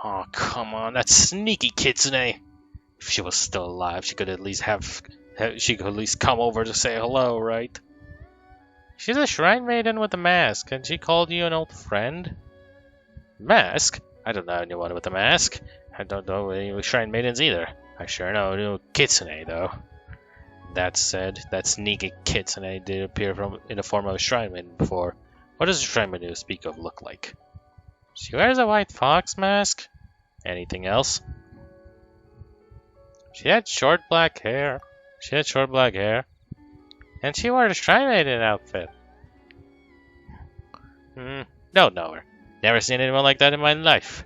Oh, come on, that sneaky kitsune. If she was still alive, she could at least come over to say hello, right? She's a shrine maiden with a mask, and she called you an old friend? Mask? I don't know anyone with a mask. I don't know any shrine maidens either. I sure know no kitsune, though. That said, that sneaky kitsune did appear in the form of a shrine maiden before. What does a shrine maiden you speak of look like? She wears a white fox mask. Anything else? She had short black hair. And she wore a shrine maiden outfit. Don't know her. Never seen anyone like that in my life.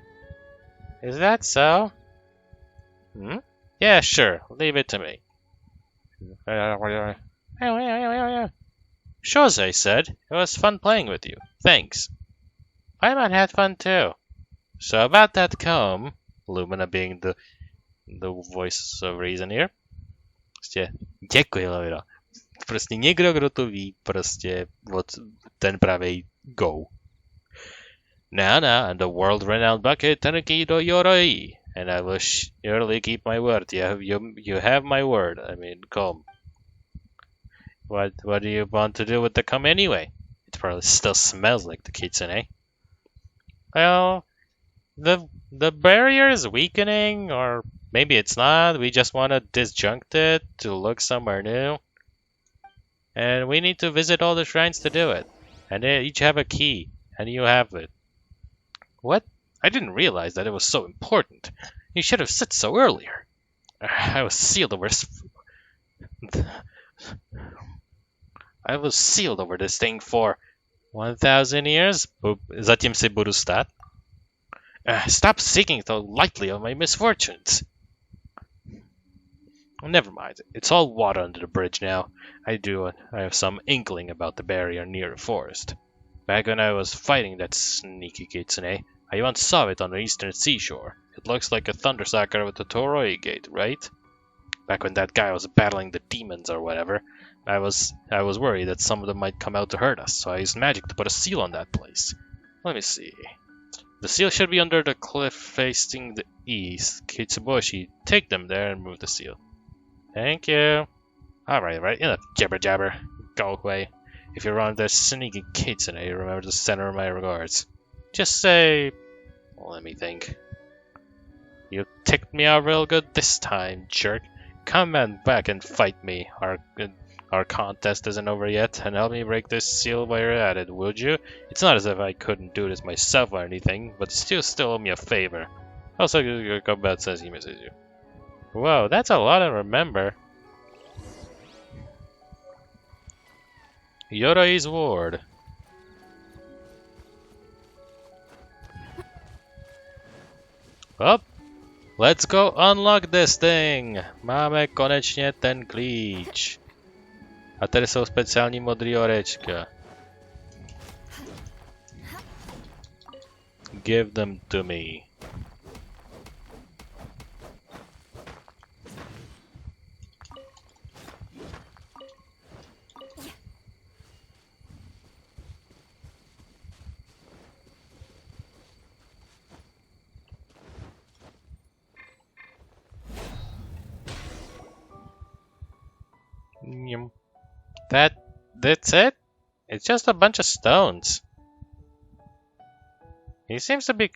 Is that so? Yeah, sure. Leave it to me. Shose said, it was fun playing with you. Thanks. Paimon had fun too. So about that comb, Lumina being the voice of reason here. Prostě děkuji, Lumina. Prostě někdo, kdo to ví, prostě ten pravej go. Now, and the world-renowned bucket Tanuki do Yoroi, and I will surely keep my word. You have my word. I mean, comb. What do you want to do with the comb anyway? It probably still smells like the kitsune. Well, the barrier is weakening, or maybe it's not. We just want to disjunct it to look somewhere new, and we need to visit all the shrines to do it. And they each have a key, and you have it. What? I didn't realize that it was so important. You should have said so earlier. I was sealed over this thing for 1,000 years. Zatím si budu stát. Stop seeking so lightly of my misfortunes. Never mind. It's all water under the bridge now. I have some inkling about the barrier near the forest. Back when I was fighting that sneaky kitsune, I once saw it on the eastern seashore. It looks like a thundersucker with a Toroi gate, right? Back when that guy was battling the demons or whatever, I was worried that some of them might come out to hurt us, so I used magic to put a seal on that place. Let me see. The seal should be under the cliff facing the east. Kitsuboshi, take them there and move the seal. Thank you. Alright, enough jabber jabber. Go away. If you run that sneaky kitsune, remember to send her my regards. Just say... let me think. You ticked me out real good this time, jerk. Come on back and fight me. Our contest isn't over yet, and help me break this seal while you're at it, would you? It's not as if I couldn't do this myself or anything, but still owe me a favor. Also, your combat says he misses you. Whoa, that's a lot to remember. Yorai's ward. Well, let's go unlock this thing. Máme konečně ten klíč. A tady jsou speciální modrý orečka. Give them to me. That's it? It's just a bunch of stones. He seems to be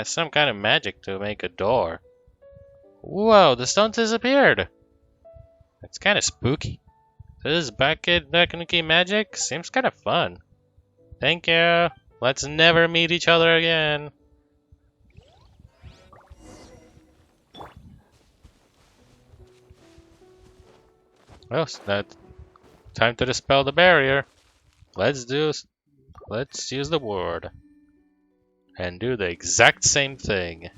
some kind of magic to make a door. Whoa, the stones disappeared. That's kind of spooky. This Bakunuki magic seems kind of fun. Thank you. Let's never meet each other again. Well, that's time to dispel the barrier. Let's use the ward and do the exact same thing.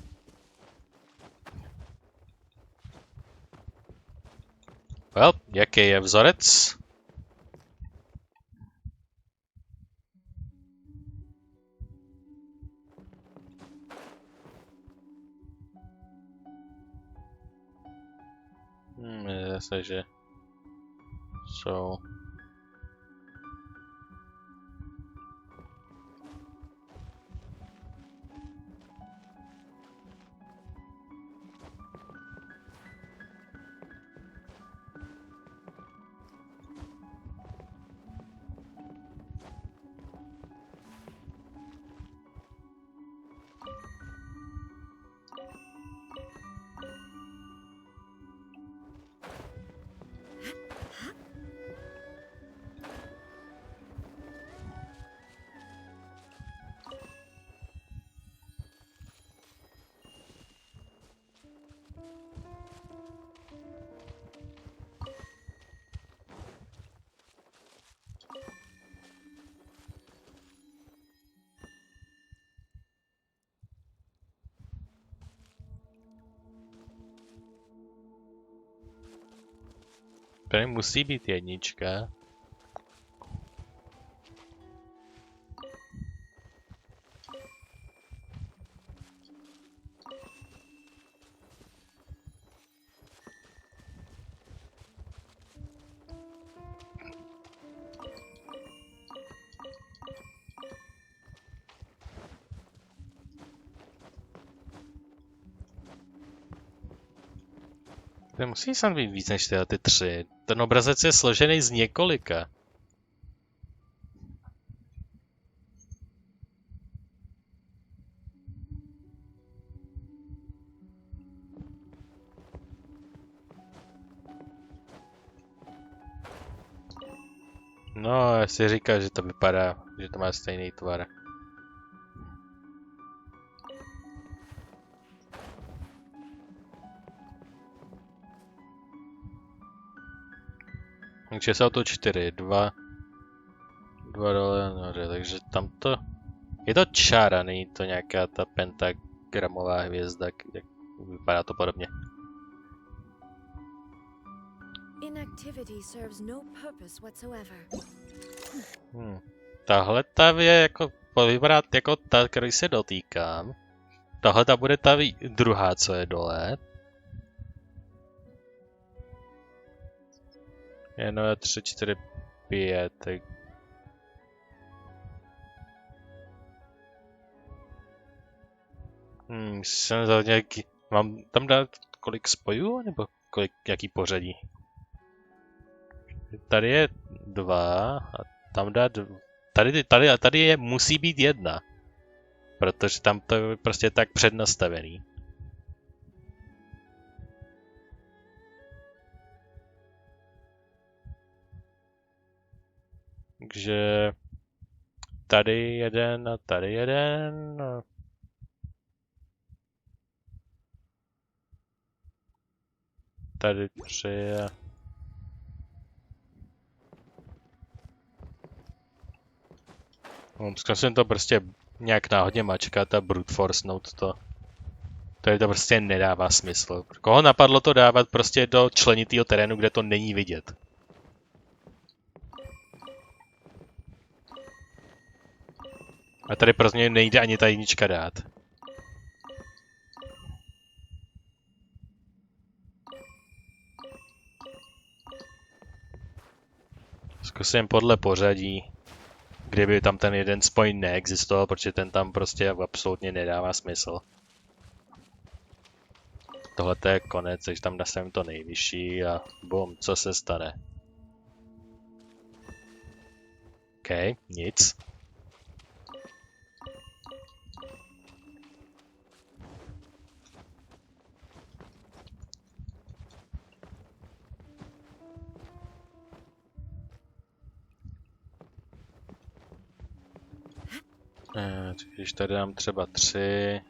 Well, jaký je vzorec? Zase, že so tady musí být jednička. To musí snad být víc než ty tři. Ten obrazec je složený z několika. No, já si říkal, že to vypadá, že to má stejný tvar. Takže jsou to 4, 2 dole nahoře, takže tam to... Je to čára, není to nějaká ta pentagramová hvězda, jak vypadá to podobně. Inactivity serves no purpose whatsoever. Tahle ta je jako, vypadá jako ta, který se dotýkám. Tahle ta bude ta druhá, co je dole. 1, 2, 3, 4, 5. Jsem za nějaký... Mám tam dát kolik spojů, nebo kolik, jaký pořadí? Tady je 2 a tam dát... Tady je, musí být 1. Protože tam to je prostě tak přednastavený. Takže... Tady jeden a tady jeden. Tady 3 a... Zkusím to prostě nějak náhodně mačkat a brute forcenout to. Tady to prostě nedává smysl. Koho napadlo to dávat prostě do členitého terénu, kde to není vidět? A tady pro mě nejde ani ta jednička dát. Zkusím podle pořadí, kdyby tam ten jeden spoj neexistoval, protože ten tam prostě absolutně nedává smysl. Tohle je konec, takže tam nastavím to nejvyšší a bum, co se stane? OK, nic. Když tady dám třeba 3.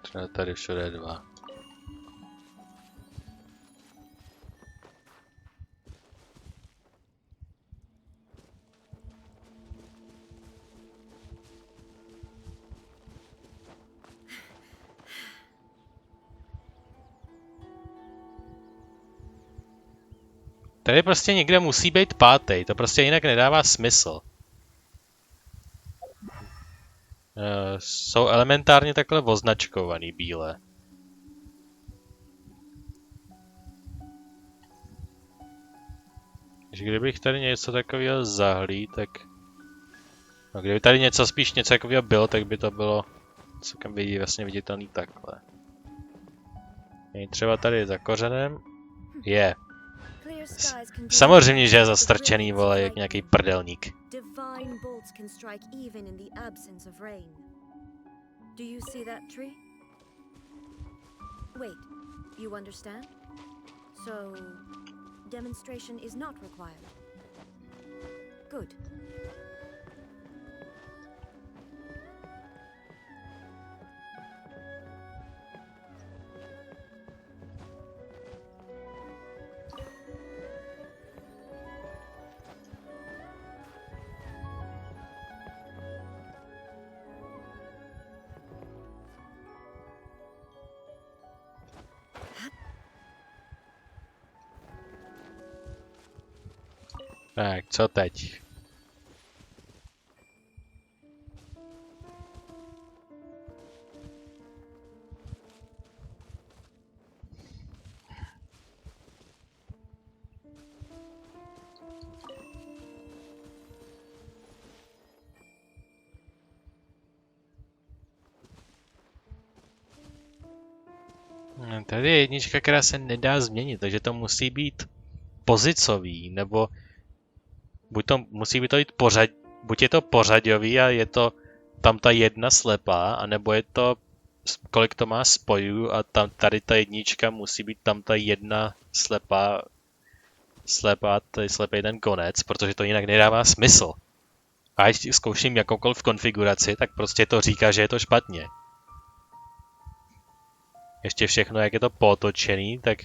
Třeba tady všude 2. Tady prostě někde musí být 5. To prostě jinak nedává smysl. Jsou elementárně takhle označkovaný bílé. Takže kdybych tady něco takového zahlí, tak... No, kdyby tady něco spíš něco takového bylo, tak by to bylo celkem vlastně viditelný takhle. Je třeba tady za kořenem. Je. Samozřejmě, že je zastrčený, vole, jak nějaký prdelník. Divine bolts can strike even in the absence of rain. Do you see that tree? Wait, you understand? So, demonstration is not required. Good. Tak, co teď? Tady je jednička, která se nedá změnit, takže to musí být pozicový, nebo buď to musí být to jít buď je to pořadový a je to tam ta jedna slepá, anebo je to kolik to má spojů a tam, tady ta jednička musí být tam ta jedna slepý ten konec, protože to jinak nedává smysl. A ať zkouším jakoukoliv konfiguraci, tak prostě to říká, že je to špatně. Ještě všechno, jak je to potočený, tak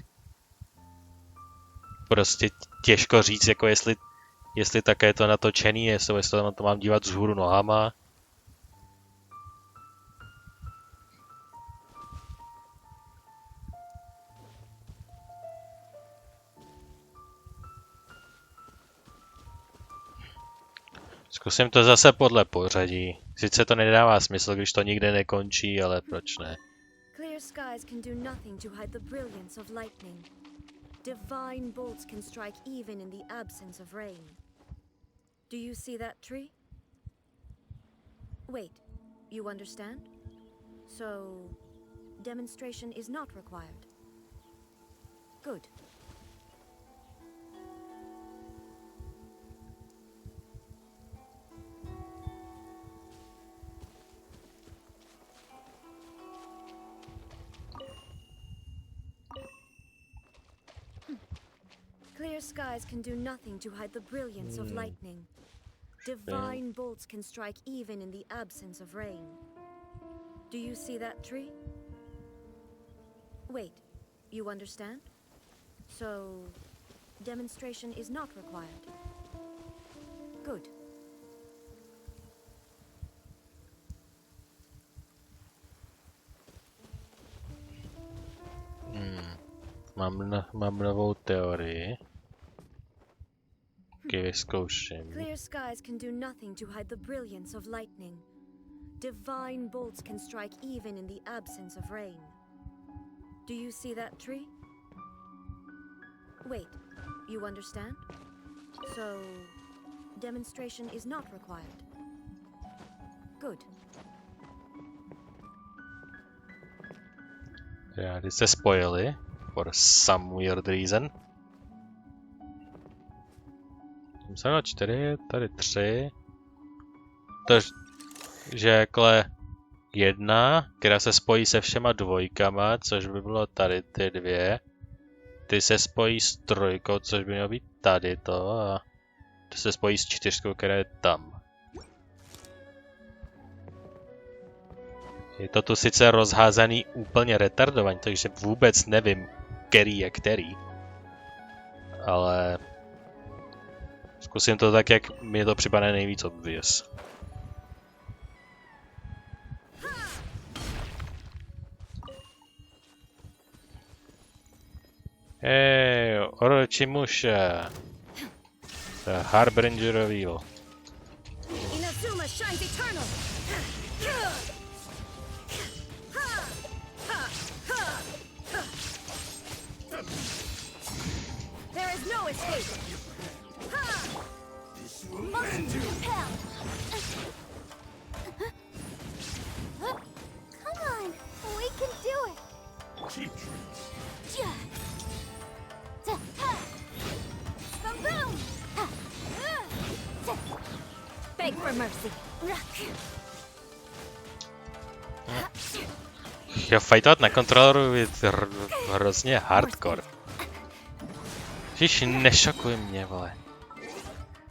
prostě těžko říct, jako jestli také je to natočený, jestli to mám dívat vzhůru nohama. Zkusím to zase podle pořadí. Sice to nedává smysl, když to nikde nekončí, ale proč ne? Clear skies can do nothing to hide the brilliance of lightning. Divine bolts can strike even in the absence of rain. Do you see that tree? Wait, you understand? So, demonstration is not required. Good. Clear skies can do nothing to hide the brilliance of lightning. Divine bolts can strike even in the absence of rain. Do you see that tree? Wait, you understand? So, demonstration is not required. Good. Mám novou teorii. Vyzkouším. Clear skies can do nothing to hide the brilliance of lightning. Divine bolts can strike even in the absence of rain. Do you see that tree? Wait, you understand? So, demonstration is not required. Good. Já, když se spojili, for some weird reason. Tam jsem na 4, tady 3. Takže jakhle 1, která se spojí se všema dvojkama, což by bylo tady ty 2. Ty se spojí s 3, což by mělo být tady to, a to se spojí s 4, která je tam. Je to tu sice rozházaný úplně retardovaně, takže vůbec nevím, který je který. Ale zkusím to tak, jak mi to připadne nejvíc obvious. Hey, Orochimusha. The Harbinger of Evil. Inazuma shines eternal. There is no escape. Come on, we can do it. Boom! Beg for mercy. Jo, fightovat na kontroleru je hrozně hardcore. Ježiš, nešokuj mě, vole.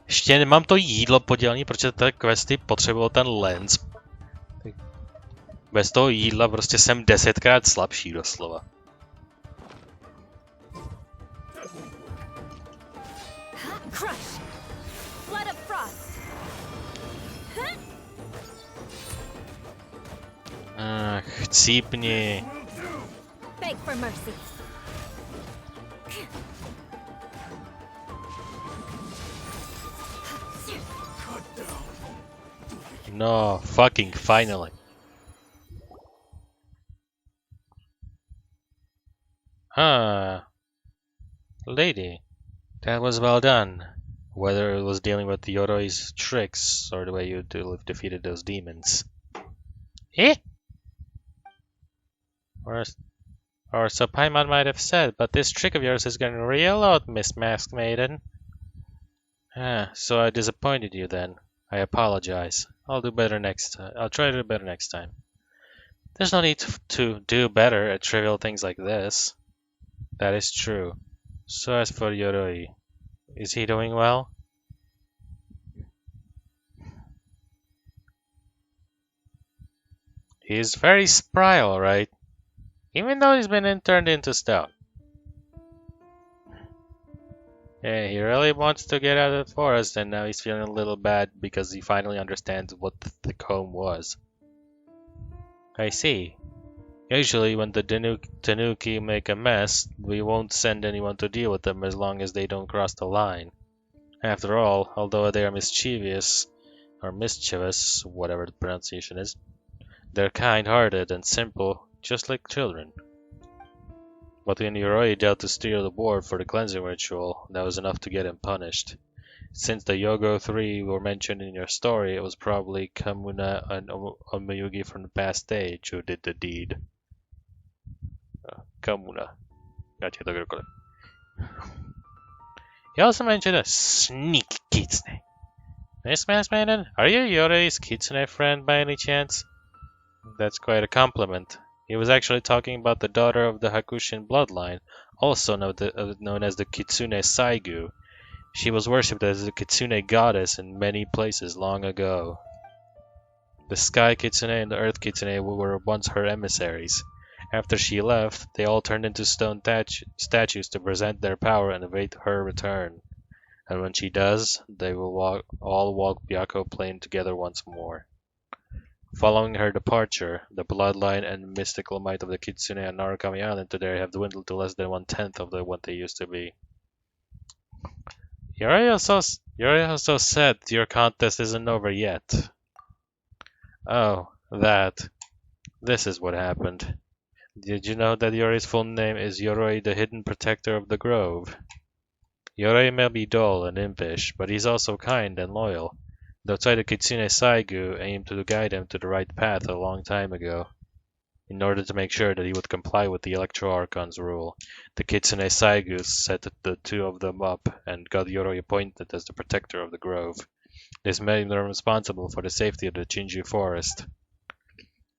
Ještě nemám to jídlo podělané, protože ty questy potřeboval ten lens. Bez toho jídla prostě jsem 10krát slabší doslova. Ach, chcípni. Beg for mercy. No, fucking finally. Ah, lady, that was well done. Whether it was dealing with Yoroi's tricks or the way you defeated those demons. Eh? Or so Paimon might have said, but this trick of yours is getting real old, Miss Masked Maiden. Ah, so I disappointed you then. I apologize. I'll do better next time. I'll try to do better next time. There's no need to do better at trivial things like this. That is true. So as for Yoroi, is he doing well? He's very spry, alright. Even though he's been turned into stone. Yeah, he really wants to get out of the forest, and now he's feeling a little bad because he finally understands what the comb was. I see. Usually when the Tanuki make a mess, we won't send anyone to deal with them as long as they don't cross the line. After all, although they are mischievous, whatever the pronunciation is, they're kind-hearted and simple, just like children. But when Yoroi dealt to steer the board for the cleansing ritual, that was enough to get him punished. Since the Yogo 3 were mentioned in your story, it was probably Kamuna and Omayugi from the past age who did the deed. Kamuna. He also mentioned a sneaky kitsune. Miss Maskmaiden, are you Yoroi's kitsune friend by any chance? That's quite a compliment. He was actually talking about the daughter of the Hakushin bloodline, also known as the Kitsune Saigu. She was worshipped as the Kitsune goddess in many places long ago. The Sky Kitsune and the Earth Kitsune were once her emissaries. After she left, they all turned into stone statues to present their power and await her return. And when she does, they will all walk Byakko Plain together once more. Following her departure, the bloodline and mystical might of the Kitsune on Narukami Island today have dwindled to less than 1/10 of what they used to be. Yoroi also said your contest isn't over yet. Oh, that. This is what happened. Did you know that Yoroi's full name is Yoroi, the Hidden Protector of the Grove? Yoroi may be dull and impish, but he's also kind and loyal. The outsider Kitsune Saigu aimed to guide him to the right path a long time ago. In order to make sure that he would comply with the Electro Archon's rule, the Kitsune Saigu set the two of them up and got Yoroi appointed as the protector of the grove. This made them responsible for the safety of the Chinju forest.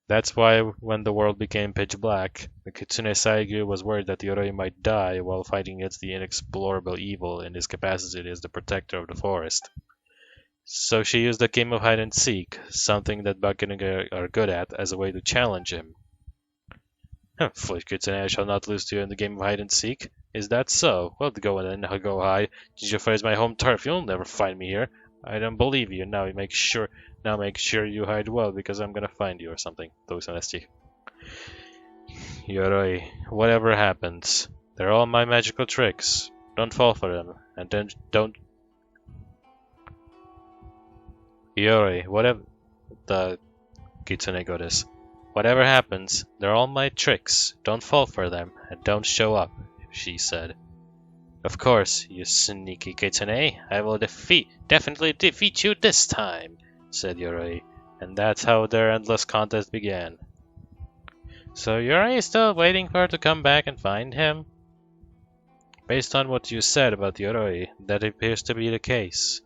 That's why when the world became pitch black, the Kitsune Saigu was worried that Yoroi might die while fighting against the inexplorable evil in his capacity as the protector of the forest. So she used the game of hide and seek, something that Bakunin are good at, as a way to challenge him. Foolish Kitsune, I shall not lose to you in the game of hide and seek. Is that so? Well, go in and go hide. Jinjufa is my home turf. You'll never find me here. I don't believe you. Now make sure you hide well, because I'm gonna find you or something. Yoroi, whatever happens, they're all my magical tricks. Don't fall for them, and then don't. Yoroi, whatever the Kitsune goddess. Whatever happens, they're all my tricks. Don't fall for them, and don't show up, she said. Of course, you sneaky Kitsune. I will definitely defeat you this time, said Yoroi, and that's how their endless contest began. So Yoroi is still waiting for her to come back and find him? Based on what you said about Yoroi, that appears to be the case.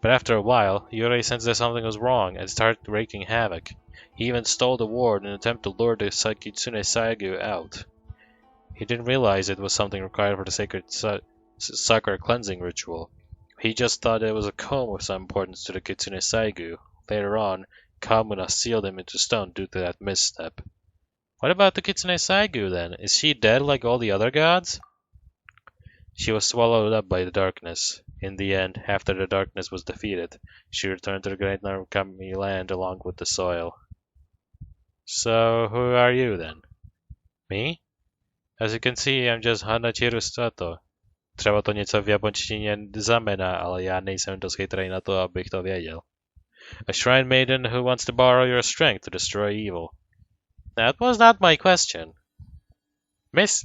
But after a while, Yoroi sensed that something was wrong and started wreaking havoc. He even stole the ward in an attempt to lure the Kitsune Saigu out. He didn't realize it was something required for the sacred sakura cleansing ritual. He just thought it was a comb of some importance to the Kitsune Saigu. Later on, Kamuna sealed him into stone due to that misstep. What about the Kitsune Saigu then? Is she dead like all the other gods? She was swallowed up by the darkness. In the end, after the darkness was defeated, she returned to the Great Narukami land along with the soil. So, who are you then? Me? As you can see, I'm just Hanachiru Sato. Trzeba to nieco w japończyźnie znamena, ale ja nie jestem dosyć chytrej na to, abych to wiedział. A shrine maiden who wants to borrow your strength to destroy evil. That was not my question. Miss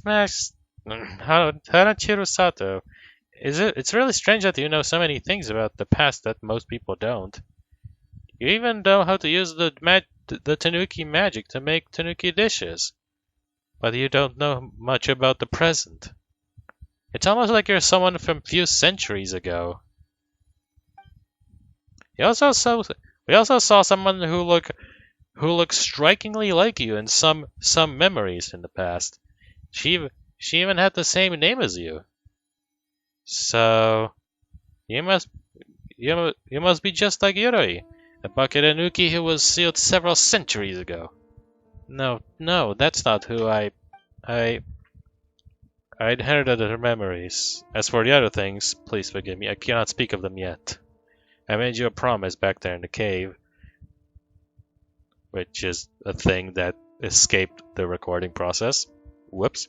Hanachiru Sato, it's really strange that you know so many things about the past that most people don't. You even know how to use the Tanuki magic to make Tanuki dishes. But you don't know much about the present. It's almost like you're someone from a few centuries ago. We also saw someone who looked who looks strikingly like you in some memories in the past. She even had the same name as you. So you must be just like Yoroi, a Bakurenuki who was sealed several centuries ago. No, that's not who I inherited her memories. As for the other things, please forgive me, I cannot speak of them yet. I made you a promise back there in the cave, which is a thing that escaped the recording process. Whoops.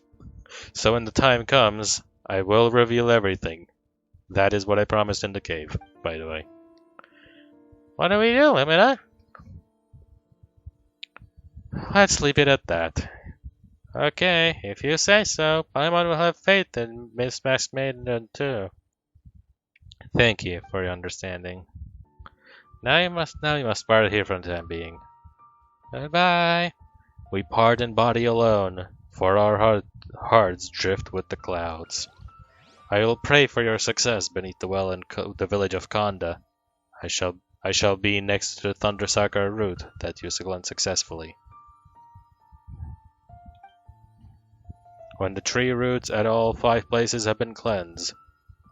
So when the time comes, I will reveal everything. That is what I promised in the cave, by the way. What do we do, Limita? Let's leave it at that. Okay, if you say so, Paimon will have faith in Miss Masked Maiden too. Thank you for your understanding. Now you must part here for the time being. Goodbye. We part in body alone, for our hearts drift with the clouds. I will pray for your success beneath the well in the village of Konda. I shall be next to the Thundersakura route that you cleanse successfully. When the tree roots at all 5 places have been cleansed,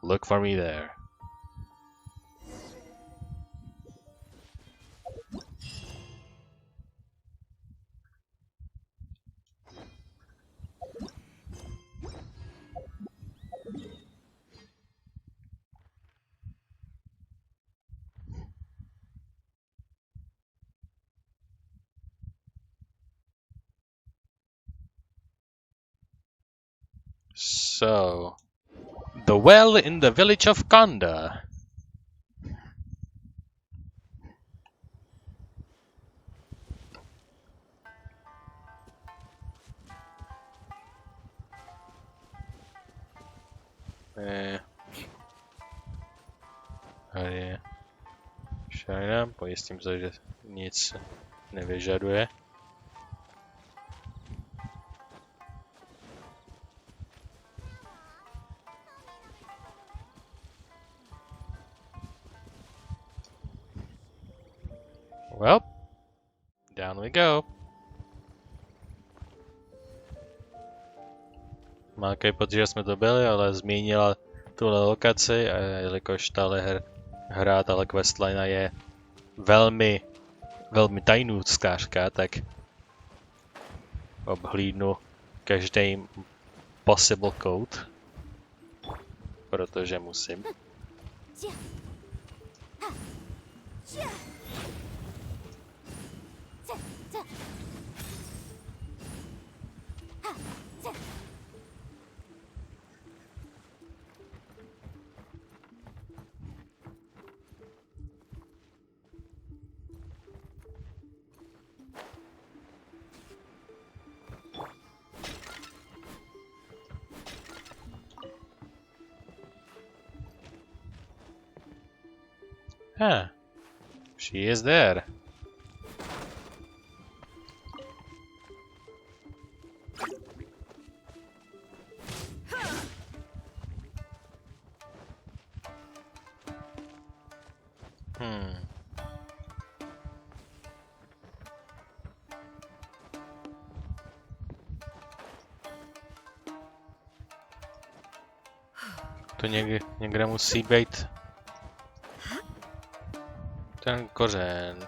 look for me there. So, the well in the village of Konda. Tady šajnám, pojistím se, že nic nevyžaduje. Well, down we go. Mám takový pocit, že jsme to byli, ale zmínila tuhle lokaci a jelikož tahle tahle questline je velmi tajnůskářka, tak obhlídnu každý possible code, protože musím. Huh. She is there. To někde musí být ten kořen.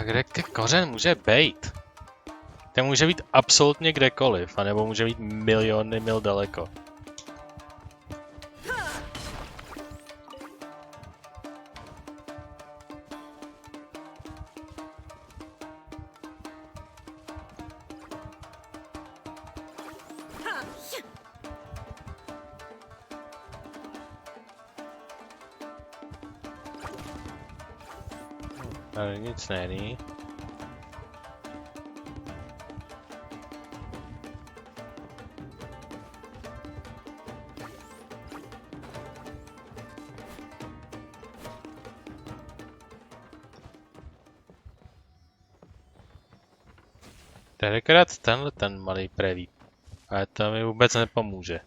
Kde kořen může být? Ten může být absolutně kdekoliv, anebo může být miliony mil daleko. Tady nic není. Tentokrát tenhle ten malý preví Ale to mi vůbec nepomůže.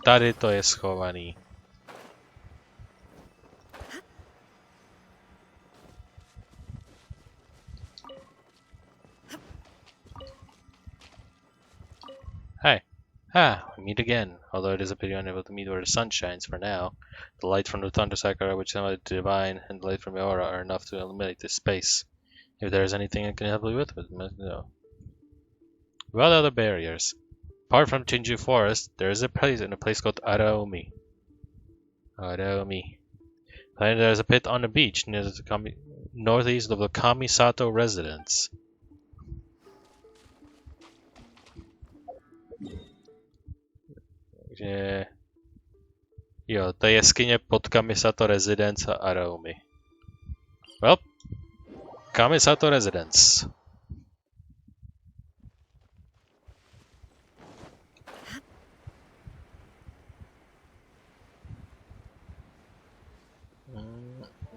Tady to je schovaný. Hey. We meet again. Although it is a pity I'm unable to meet where the sun shines for now. The light from the thunder sakura, which is divine, and the light from your aura are enough to illuminate this space. If there is anything I can help you with, let me know. What are the barriers? Apart from Chinju Forest, there is a place called Araomi. And there is a pit on the beach near the northeast of the Kamisato residence. Takže... Jo, to je jeskyně pod Kamisato Residence a Araomi. Well, Kamisato Residence.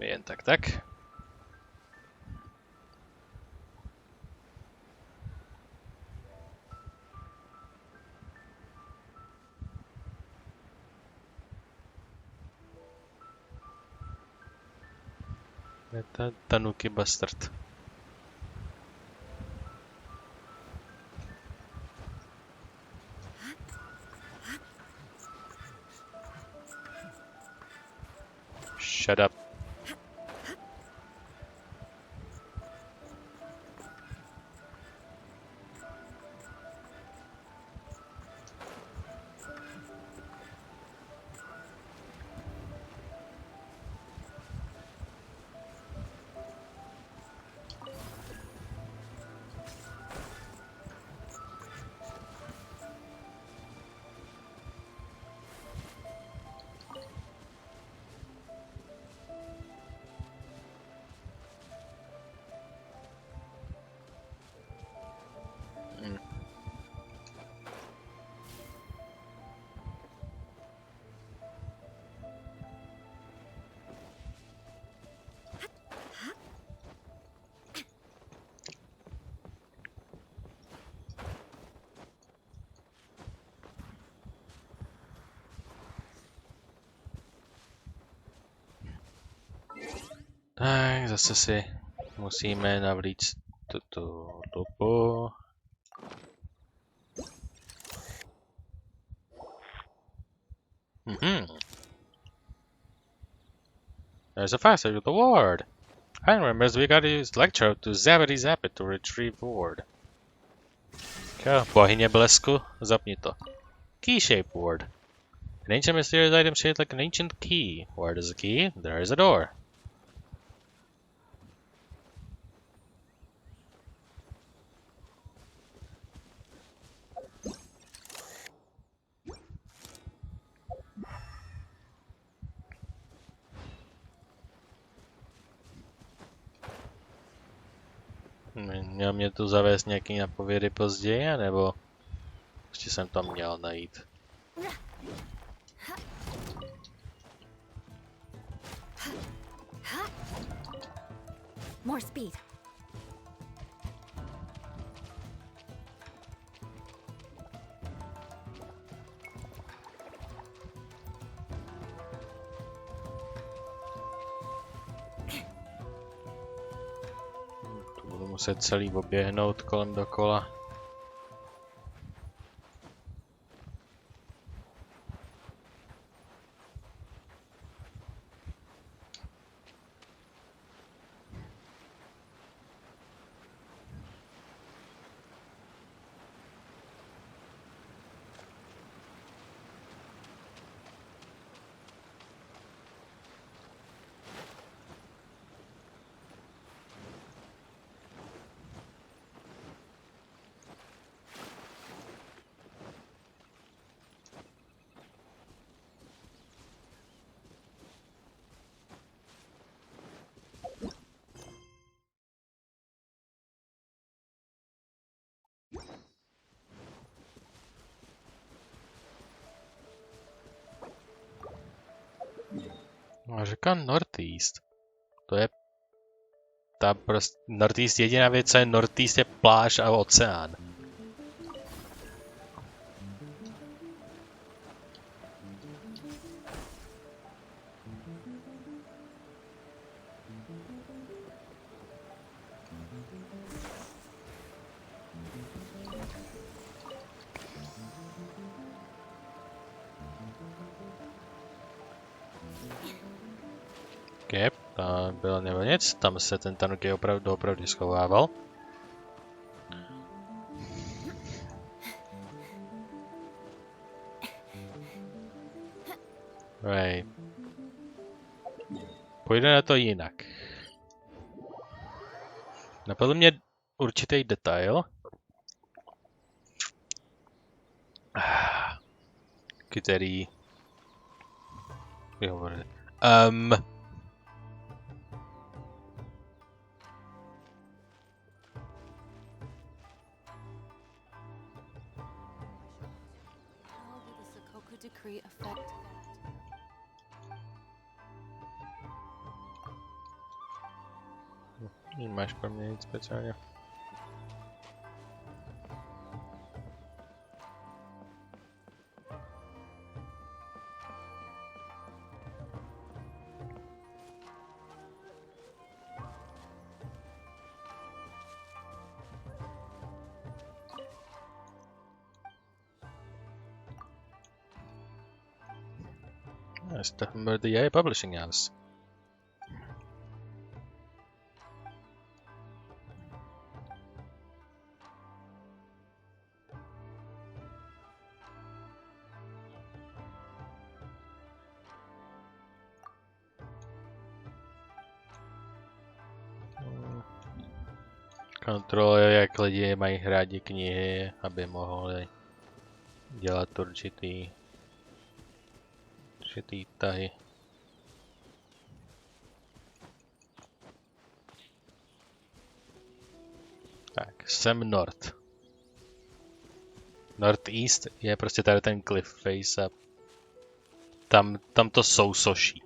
Jen tak. Je to Tanuki Bastard. Shut up. Tak, zase si musíme navlíct tuto dobu. There's a faster to the ward. I remember we gotta use lecture to zappity zap it to retrieve ward. Bohyně blesku, zapni to. Key-shaped ward. An ancient mysterious item shaped like an ancient key. Where is the key? There is a door. Měl mě tu zavést nějaký napovědy později, nebo ještě jsem tam měl najít? More speed. Budu muset celý oběhnout kolem dokola. A říká Northeast. To je ta prostě Northeast, jediná věc, co je Northeast, je pláž a oceán. Tam bylo nebo nic, tam se ten tanuki opravdu schovával. Right. Pojde na to jinak. Napadl mě určitý detail, který... Máš pro mě nic speciálně? The Publishing House. Kontroluje, jak lidi mají rádi knihy, aby mohli dělat určitý tahy. Tak, jsem North. Northeast je prostě tady ten cliff face a tam to sousoší.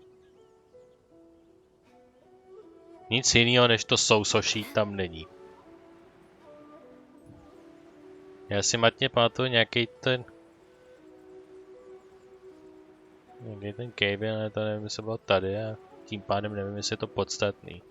Nic jiného než to sousoší tam není. Já si matně pamatuju nějaký ten cave, ale to nevím, jestli bylo tady a tím pádem nevím, jestli je to podstatný.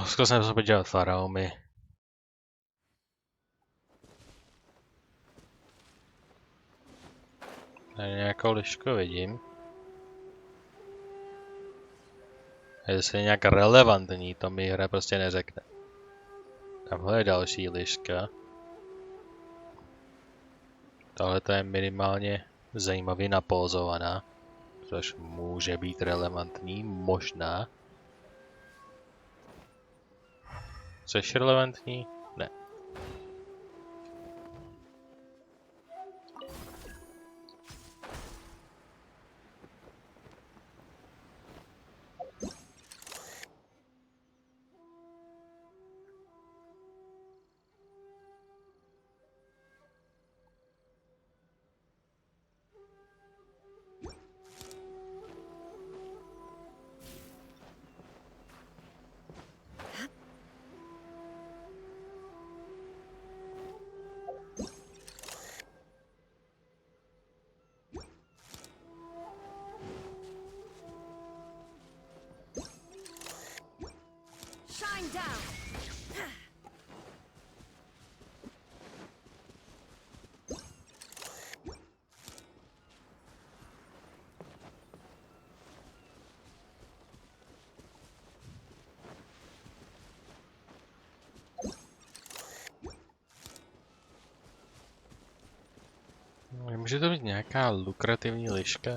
Zkusím se podívat faraomy. Tady nějakou lišku vidím. Jestli je nějak relevantní, to mi hra prostě neřekne. Tamhle je další liška. Tohle je minimálně zajímavě napózovaná, což může být relevantní, možná. Což je relevantní? Ne. Může to být nějaká lukrativní liška?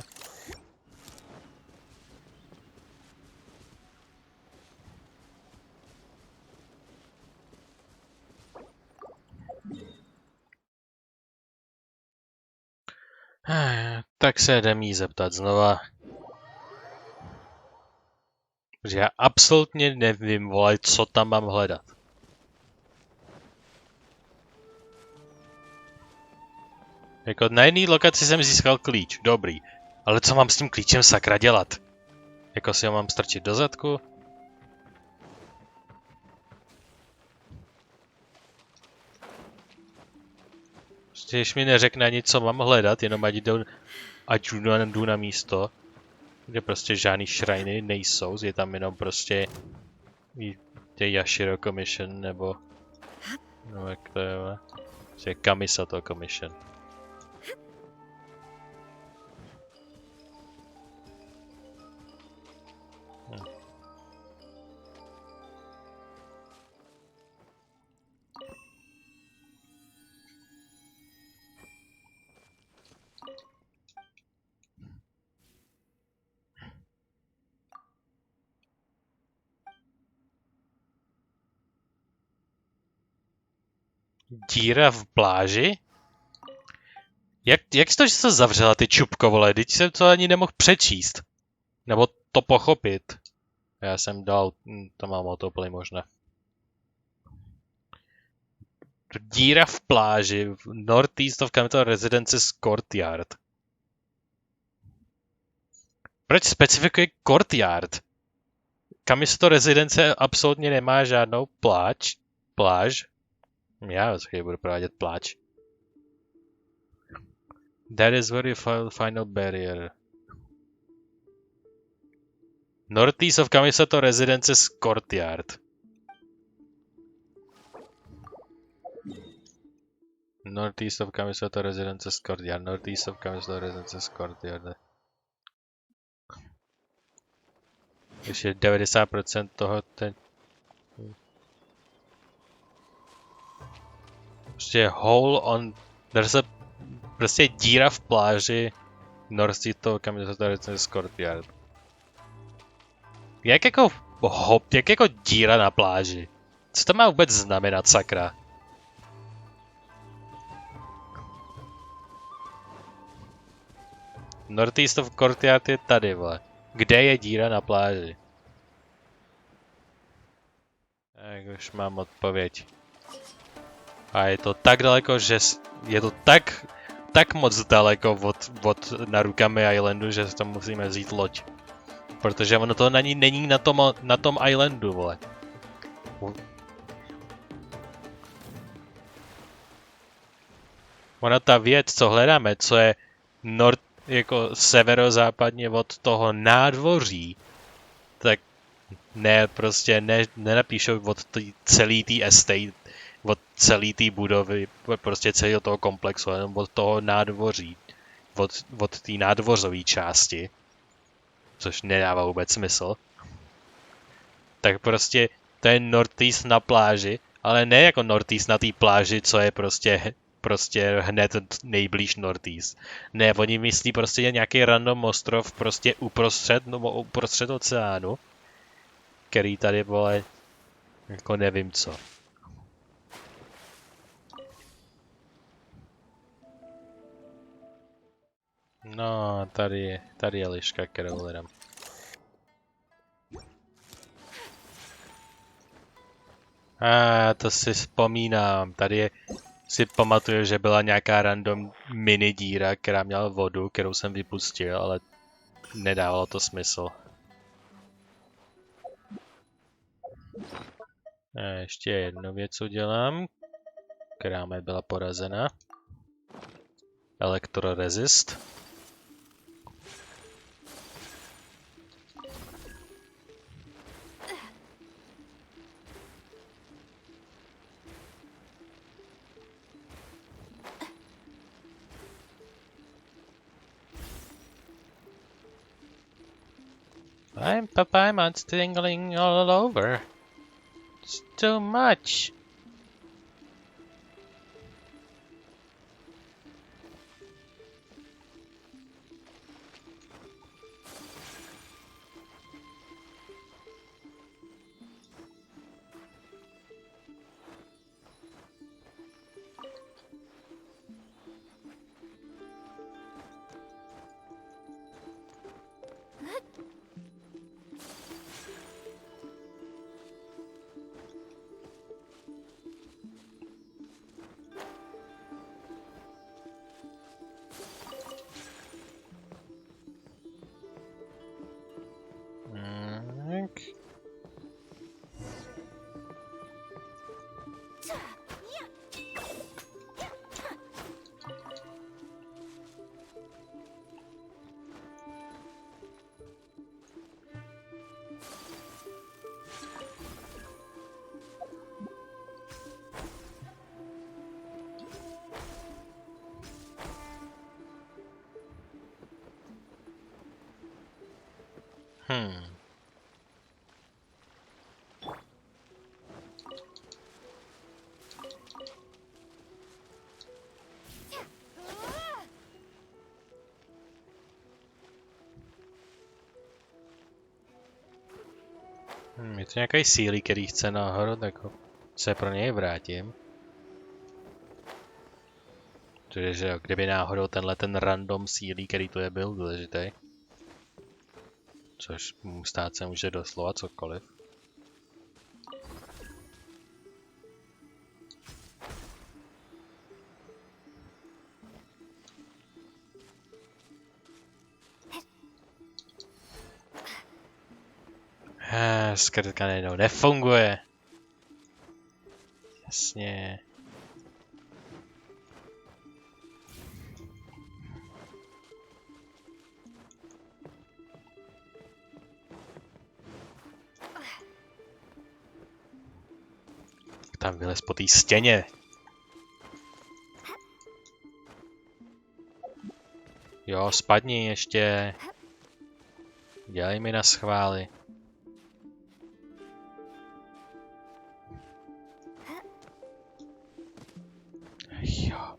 Tak se jdem jí zeptat znova. Protože já absolutně nevím, vole, co tam mám hledat. Jako na jedné lokaci jsem získal klíč, dobrý. Ale co mám s tím klíčem sakra dělat? Jako si ho mám strčit do zadku? Prostě když mi neřekne ani co mám hledat, jenom ať jdu na místo, kde prostě žádný shriny nejsou, je tam jenom prostě Yashiro Commission nebo jak to je, prostě Kamisato Commission. Díra v pláži? Jak to, že se zavřela ty čupko, vole? Teď jsem to ani nemohl přečíst. Nebo to pochopit. Já jsem dal, to mám autoplay možná. Díra v pláži, v Northeast of Capital Residences Courtyard. Proč specifikuje Courtyard? Kamisto rezidence absolutně nemá žádnou pláž. Já budu provádět pláč. That is where you final barrier. Northeast of Kamisato Residences Courtyard. Northeast of Kamisato Residences Courtyard. Northeast of Kamisato Residences Courtyard. Když je 90% toho ten... Prostě hole on... Prostě díra v pláži Northeast of Kamisato Residences Courtyard. Jak jako díra na pláži? Co to má vůbec znamenat, sakra? Northeast of Courtyard je tady, vole. Kde je díra na pláži? Tak už mám odpověď. A je to tak daleko, že je to tak moc daleko od Narukami Islandu, že to musíme vzít loď. Protože ono to není na tom islandu, vole. Ona ta věc, co hledáme, co je jako severozápadně od toho nádvoří, tak ne, prostě nenapíšou od celý té estate, od celé té budovy, prostě celého toho komplexu, jenom od toho nádvoří, od té nádvořové části, což nedává vůbec smysl. Tak prostě to je Northeast na pláži, ale ne jako Northeast na té pláži, co je prostě hned nejblíž Northeast. Ne, oni myslí prostě nějaký random ostrov prostě uprostřed oceánu, který tady, vole, jako nevím co. No, tady je liška, kterou hledám. To si vzpomínám. Tady si pamatuju, že byla nějaká random mini díra, která měla vodu, kterou jsem vypustil, ale nedávalo to smysl. A ještě jednu věc udělám, která mi byla porazena. Elektroresist. I'm tingling all over. It's too much. Je to nějaký síly, který chce nahoru, tak se pro něj vrátím. Protože kdyby náhodou ten random sílí, který tu je, byl důležitý. Což stát se může doslova cokoliv. Zkrátka najednou nefunguje. Jasně. Tam vylez po té stěně. Jo, spadni ještě. Dělej mi na schvály. Jo.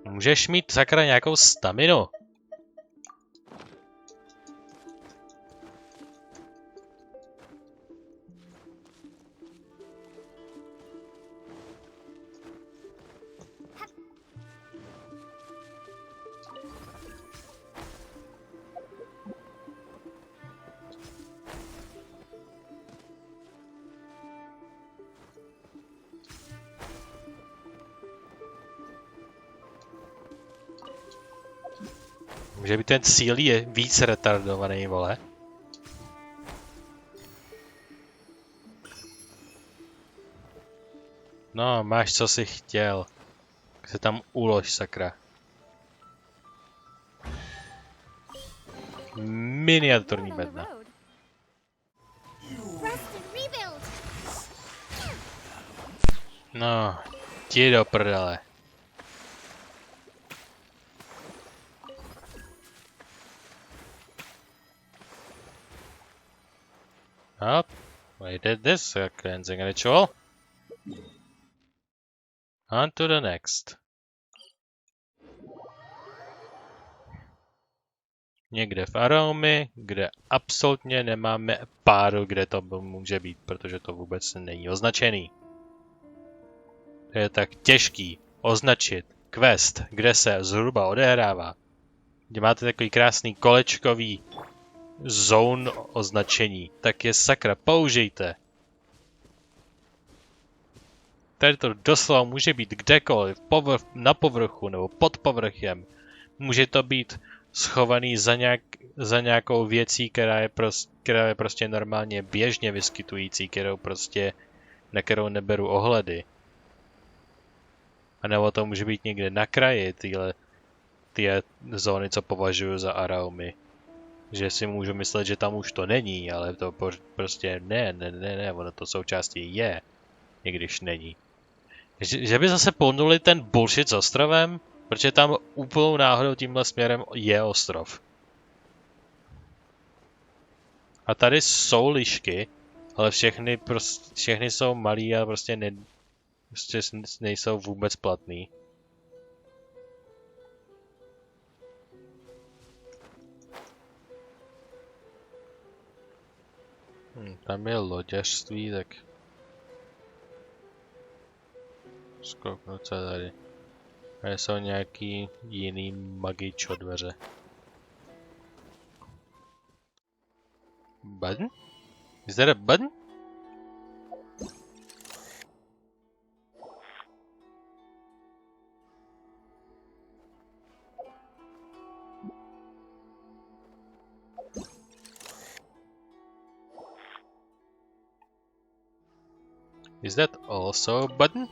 Můžeš mít sakra nějakou staminu. Může být ten cíl je víc retardovaný, vole. No, máš co jsi chtěl. Tak se tam ulož, sakra. Miniaturní bedna. No, ti do prdele. Oh, we did this cleansing ritual. On to the next. Někde v Aromy, kde absolutně nemáme páru, kde to může být, protože to vůbec není označený. To je tak těžký označit quest, kde se zhruba odehrává. Kde máte takový krásný kolečkový zone označení, tak je sakra použijte. Tady to doslova může být kdekoliv, na povrchu nebo pod povrchem. Může to být schovaný za nějakou věcí, která je prostě normálně běžně vyskytující, na kterou neberu ohledy. A nebo to může být někde na kraji ty zóny, co považuji za Araumy. Že si můžu myslet, že tam už to není, ale to prostě ne, ono to součástí je, i když není. Že by zase pohnuli ten bullshit s ostrovem, protože tam úplnou náhodou tímhle směrem je ostrov. A tady jsou lišky, ale všechny jsou malý a prostě nejsou vůbec platný. Tam je loďařství, tak zkouknu, co je tady. Tady jsou nějaký jiný magičo dveře. Button? Is that a button? Is that also a button?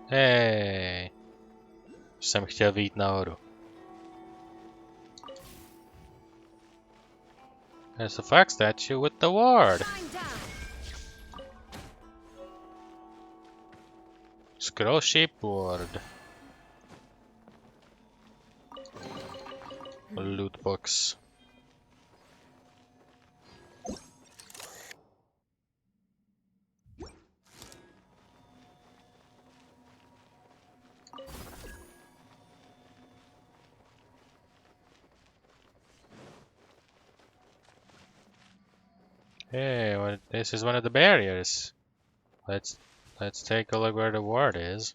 Hej, jsem chtěl vyjít nahoru. There's a fox statue with the ward. Scroll shaped ward. Loot box. Hey, well, this is one of the barriers. Let's take a look where the ward is.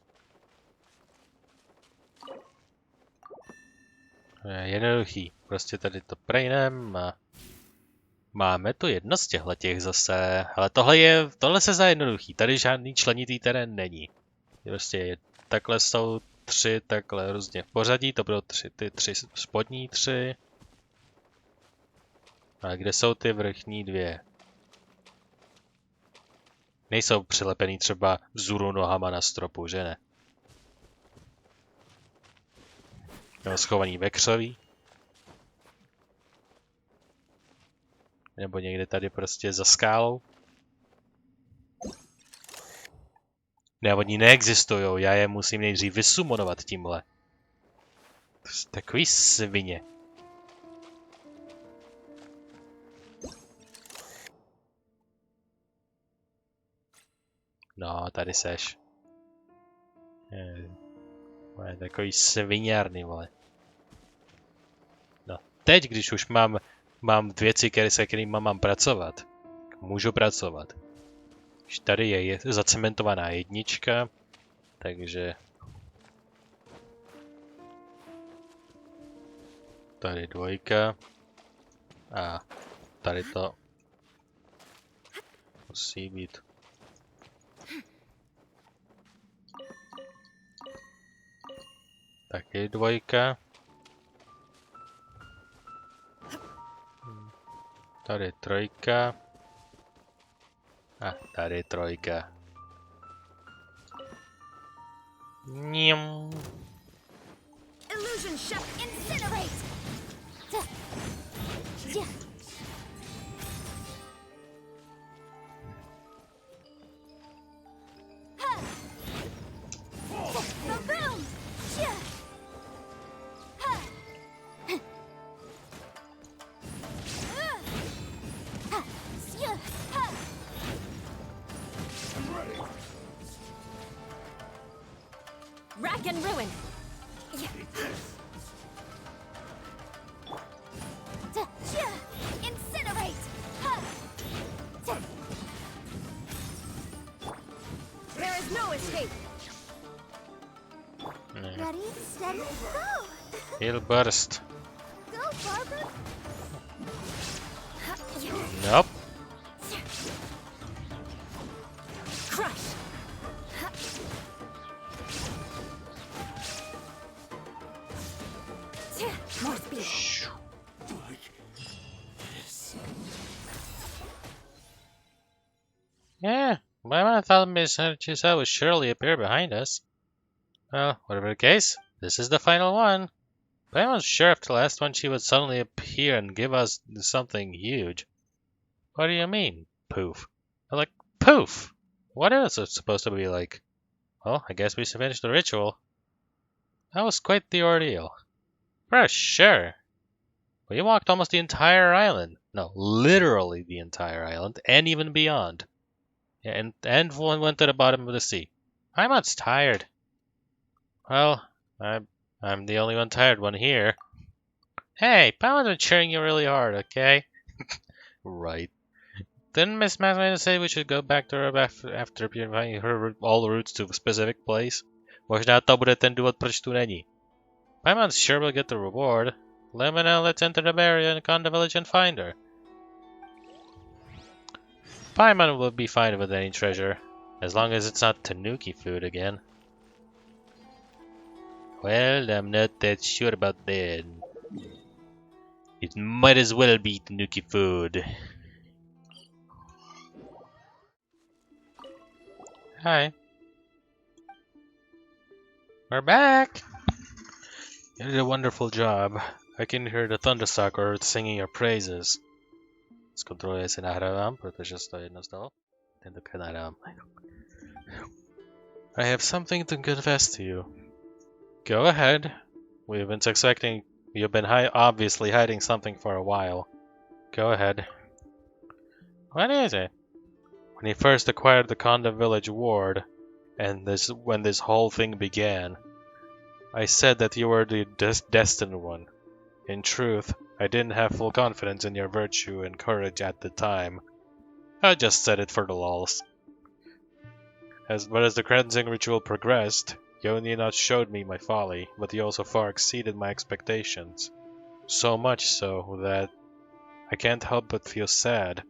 Jednoduchý. Prostě tady to prejnem a máme tu jedno z těch zase. Ale tohle se zdá jednoduchý. Tady žádný členitý terén není. Prostě takhle jsou 3 takhle různě v pořadí. To budou ty 3 spodní 3. A kde jsou ty vrchní 2? Nejsou přilepený třeba vzhůru nohama na stropu, že ne? Nebo schovaný ve křoví? Nebo někde tady prostě za skálou? Ne, oni neexistujou, já je musím nejdřív vysumonovat tímhle. To jsou takový svině. No, tady seš. Je takový sviňárny, vole. No, teď, když už mám věci, se kterými mám pracovat, můžu pracovat. Už tady je zacementovaná 1, takže... Tady 2. A tady to musí být. Taky 2. Tady 3. A tady 3. Niam. Illusion shot incinerate. Rack and ruin. Incinerate. There is no escape. Ready, steady, go! He'll burst. Go, Barbara! Nope. Crush. More speed. Yeah, my thought Miss Giselle would surely appear behind us. Well, whatever the case, this is the final one. But I wasn't sure if the last one she would suddenly appear and give us something huge. What do you mean, poof? Like, poof! What else is it supposed to be like? Well, I guess we finished the ritual. That was quite the ordeal. For sure. We walked almost the entire island. No, literally the entire island, and even beyond. Yeah, and went to the bottom of the sea. I'm not tired. Well, I'm the only one tired one here. Hey, Paladin's been cheering you really hard, okay? Right. Didn't Miss Mathematica say we should go back to her after purifying her all the routes to a specific place? Možná to bude ten důvod, proč tu není. Paimon sure will get the reward. Let me know, let's enter the barrier and con the village and find her. Paimon will be fine with any treasure, as long as it's not Tanuki food again. Well, I'm not that sure about that. It might as well be Tanuki food. Hi. We're back! You did a wonderful job. I can hear the Thunderstalker singing your praises. Zkontroluji, jestli nahrávám, protože to jedno stalo. Tentokrát nahrávám. I have something to confess to you. Go ahead. We've been suspecting you've been obviously hiding something for a while. Go ahead. What is it? When he first acquired the Konda village ward, and when this whole thing began, I said that you were the destined one. In truth, I didn't have full confidence in your virtue and courage at the time. I just said it for the lulz. But as the cleansing ritual progressed, you only not showed me my folly, but you also far exceeded my expectations. So much so that I can't help but feel sad.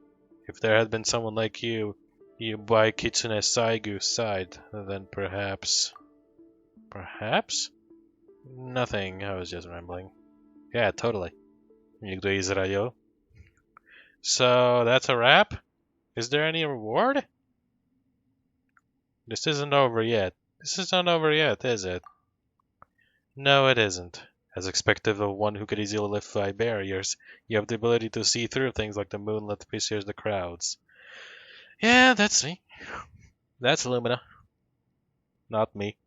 If there had been someone like you by Kitsune Saigu's side, then perhaps... Perhaps? Nothing, I was just rambling. Yeah, totally. Nikdo jí zradil. So, that's a wrap? Is there any reward? This isn't over yet. This isn't over yet, is it? No, it isn't. As expected of one who could easily lift by barriers, you have the ability to see through things like the moonlight that pierces the crowds. Yeah, that's me. That's Lumina. Not me.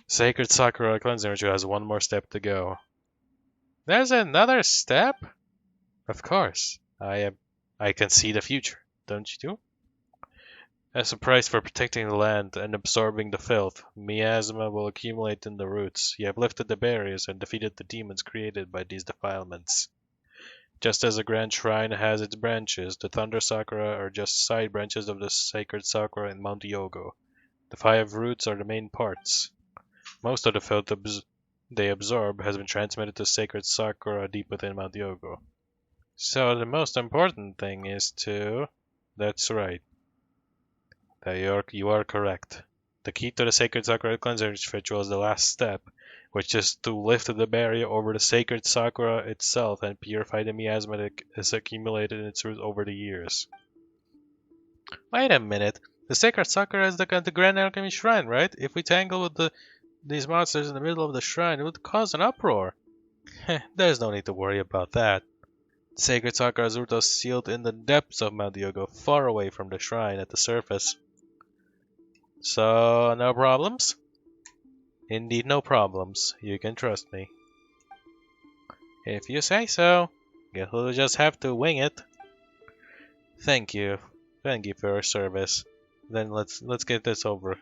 Sacred Sakura Cleansing Ritual has one more step to go. There's another step? Of course. I can see the future, don't you too? As a price for protecting the land and absorbing the filth, miasma will accumulate in the roots. You have lifted the barriers and defeated the demons created by these defilements. Just as a grand shrine has its branches, the Thunder Sakura are just side branches of the Sacred Sakura in Mount Yogo. The 5 roots are the main parts. Most of the filth they absorb has been transmitted to Sacred Sakura deep within Mount Yogo. So the most important thing is to... That's right. You are correct. The key to the Sacred Sakura Cleansing Ritual is the last step, which is to lift the barrier over the Sacred Sakura itself and purify the miasma that has accumulated in its roots over the years. Wait a minute. The Sacred Sakura is the Grand Alchemy Shrine, right? If we tangle with these monsters in the middle of the shrine, it would cause an uproar. There's no need to worry about that. The Sacred Sakura's root are sealed in the depths of Mount Yogo, far away from the shrine at the surface. So, no problems? Indeed, no problems. You can trust me. If you say so. Guess we'll just have to wing it. Thank you. Thank you for your service. Then let's get this over.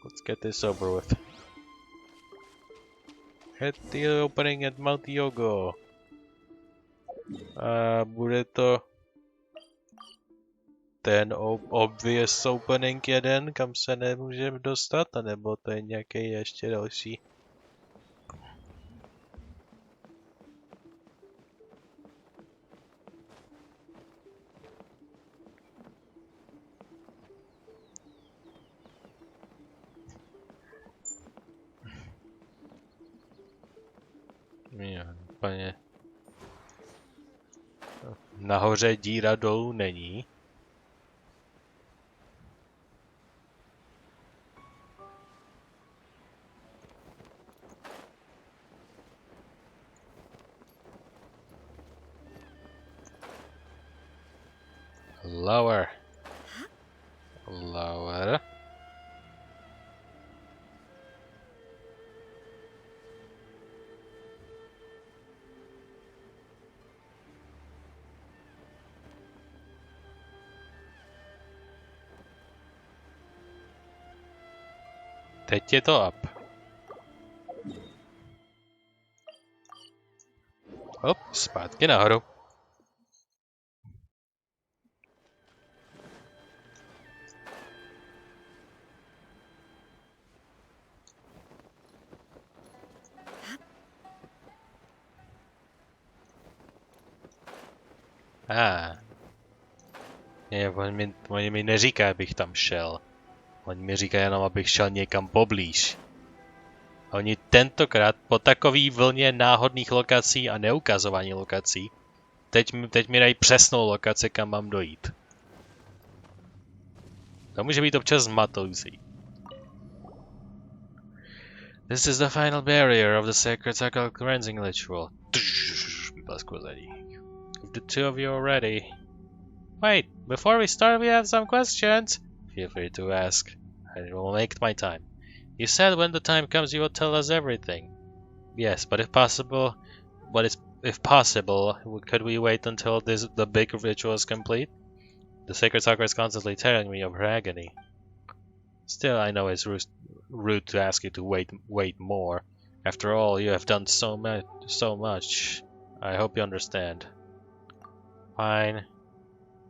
Let's get this over with. At the opening at Mount Yogo. Bude to ten obvious opening jeden, kam se nemůžeme dostat, nebo to je nějaký ještě další? Jo, úplně. Nahoře díra, dolů není. Lower. Lower. Teď je to up. Hop, zpátky nahoru. Oni mi neříkají, abych tam šel. Oni mi říkají jenom, abych šel někam poblíž. Oni tentokrát po takový vlně náhodných lokací a neukazování lokací, teď mi dají přesnou lokaci, kam mám dojít. To může být občas matoucí. This is the final barrier of the sacred circle cleansing ritual. If the two of you are ready. Wait, before we start we have some questions. Feel free to ask. I will make my time. You said when the time comes you will tell us everything. Yes, but if possible, could we wait until the big ritual is complete? The sacred chakra is constantly telling me of her agony. Still, I know it's rude to ask you to wait more. After all, you have done so much. I hope you understand. Fine.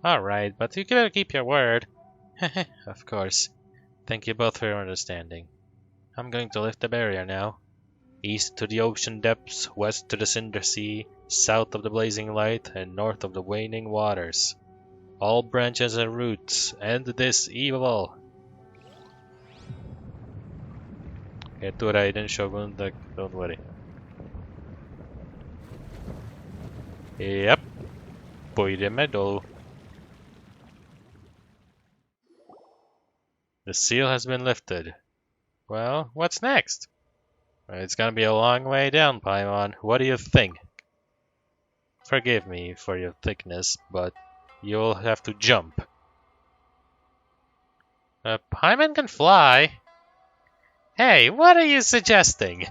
Alright, but you gotta keep your word. Of course. Thank you both for your understanding. I'm going to lift the barrier now. East to the ocean depths, west to the cinder sea, south of the blazing light, and north of the waning waters. All branches and roots, end this evil! Je tu Raiden Shogun, tak don't worry. Yep. Půjdeme dolů. The seal has been lifted. Well, what's next? It's gonna be a long way down, Paimon. What do you think? Forgive me for your thickness, but you'll have to jump. Paimon can fly. Hey, what are you suggesting?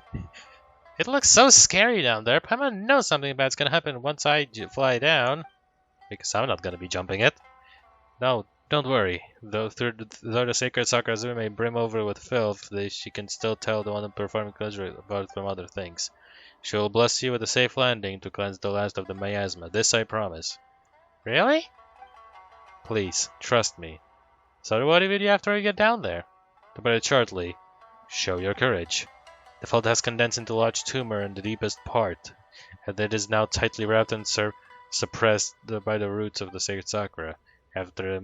It looks so scary down there. Paimon knows something bad's gonna happen once I fly down. Because I'm not gonna be jumping it. No, don't worry. Though the sacred Sakurazume may brim over with filth, she can still tell the one performing cleansing apart from other things. She will bless you with a safe landing to cleanse the last of the miasma. This I promise. Really? Please, trust me. So what do you do after we get down there? To put it shortly, show your courage. The filth has condensed into a large tumor in the deepest part, and it is now tightly wrapped and suppressed by the roots of the sacred sakura. After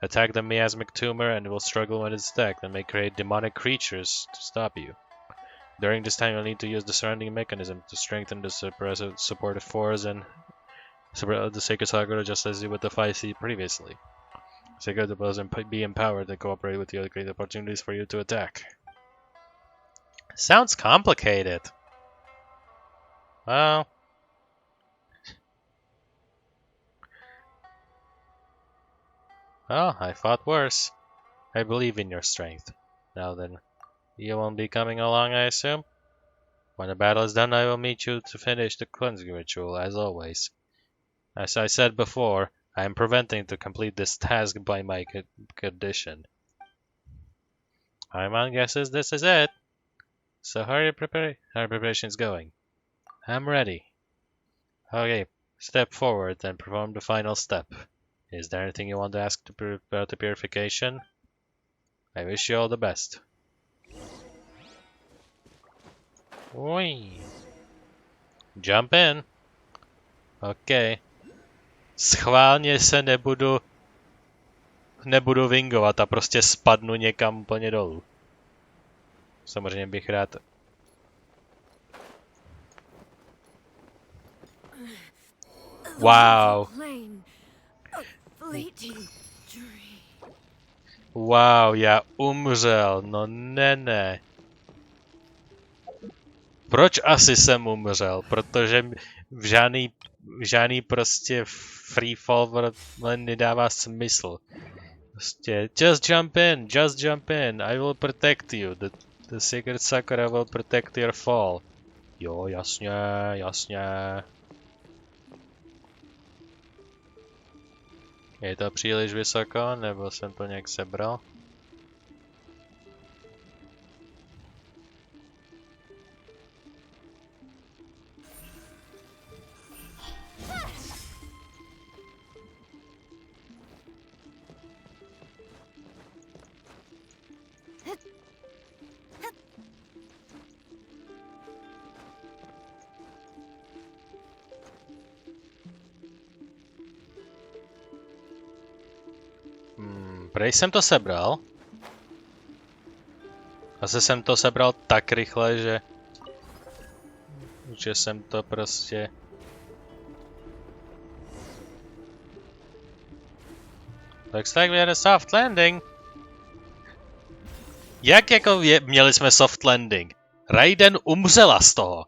attack the miasmic tumor and it will struggle when it's attacked and may create demonic creatures to stop you. During this time you'll need to use the surrounding mechanism to strengthen the supportive force and the sacred sakura just as you with the 5C previously. Sacred will be empowered and cooperate with you to create opportunities for you to attack. Sounds complicated. Well... Well, I fought worse. I believe in your strength. Now then, you won't be coming along, I assume? When the battle is done, I will meet you to finish the cleansing ritual, as always. As I said before, I am preventing to complete this task by my condition. Paimon guesses this is it. So how are your preparations going? I'm ready. Okay, step forward and perform the final step. Is there anything you want to ask about the purification? I wish you all the best. Oi. Jump in. Okay. Schválně se nebudu wingovat a prostě spadnu někam úplně dolů. Samozřejmě bych rád. Wow. Wow, já umřel, no ne. Proč asi jsem umřel? Protože žádný prostě free fall nedává smysl. Prostě just jump in, I will protect you, the sacred sakura will protect your fall. Jo, jasně. Je to příliš vysoko, nebo jsem to nějak sebral? Prej jsem to sebral. Asi jsem to sebral tak rychle, že jsem to prostě... Looks like we had a soft landing. Jak jako měli jsme soft landing? Raiden umřela z toho.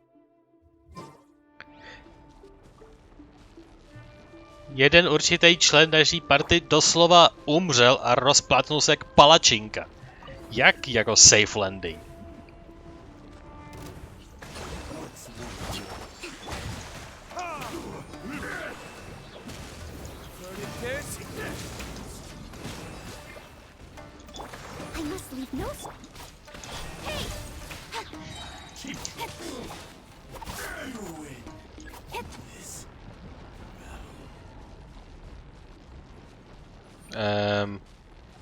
Jeden určitý člen naší party doslova umřel a rozplátnul se jak palačinka. Jak jako safe landing?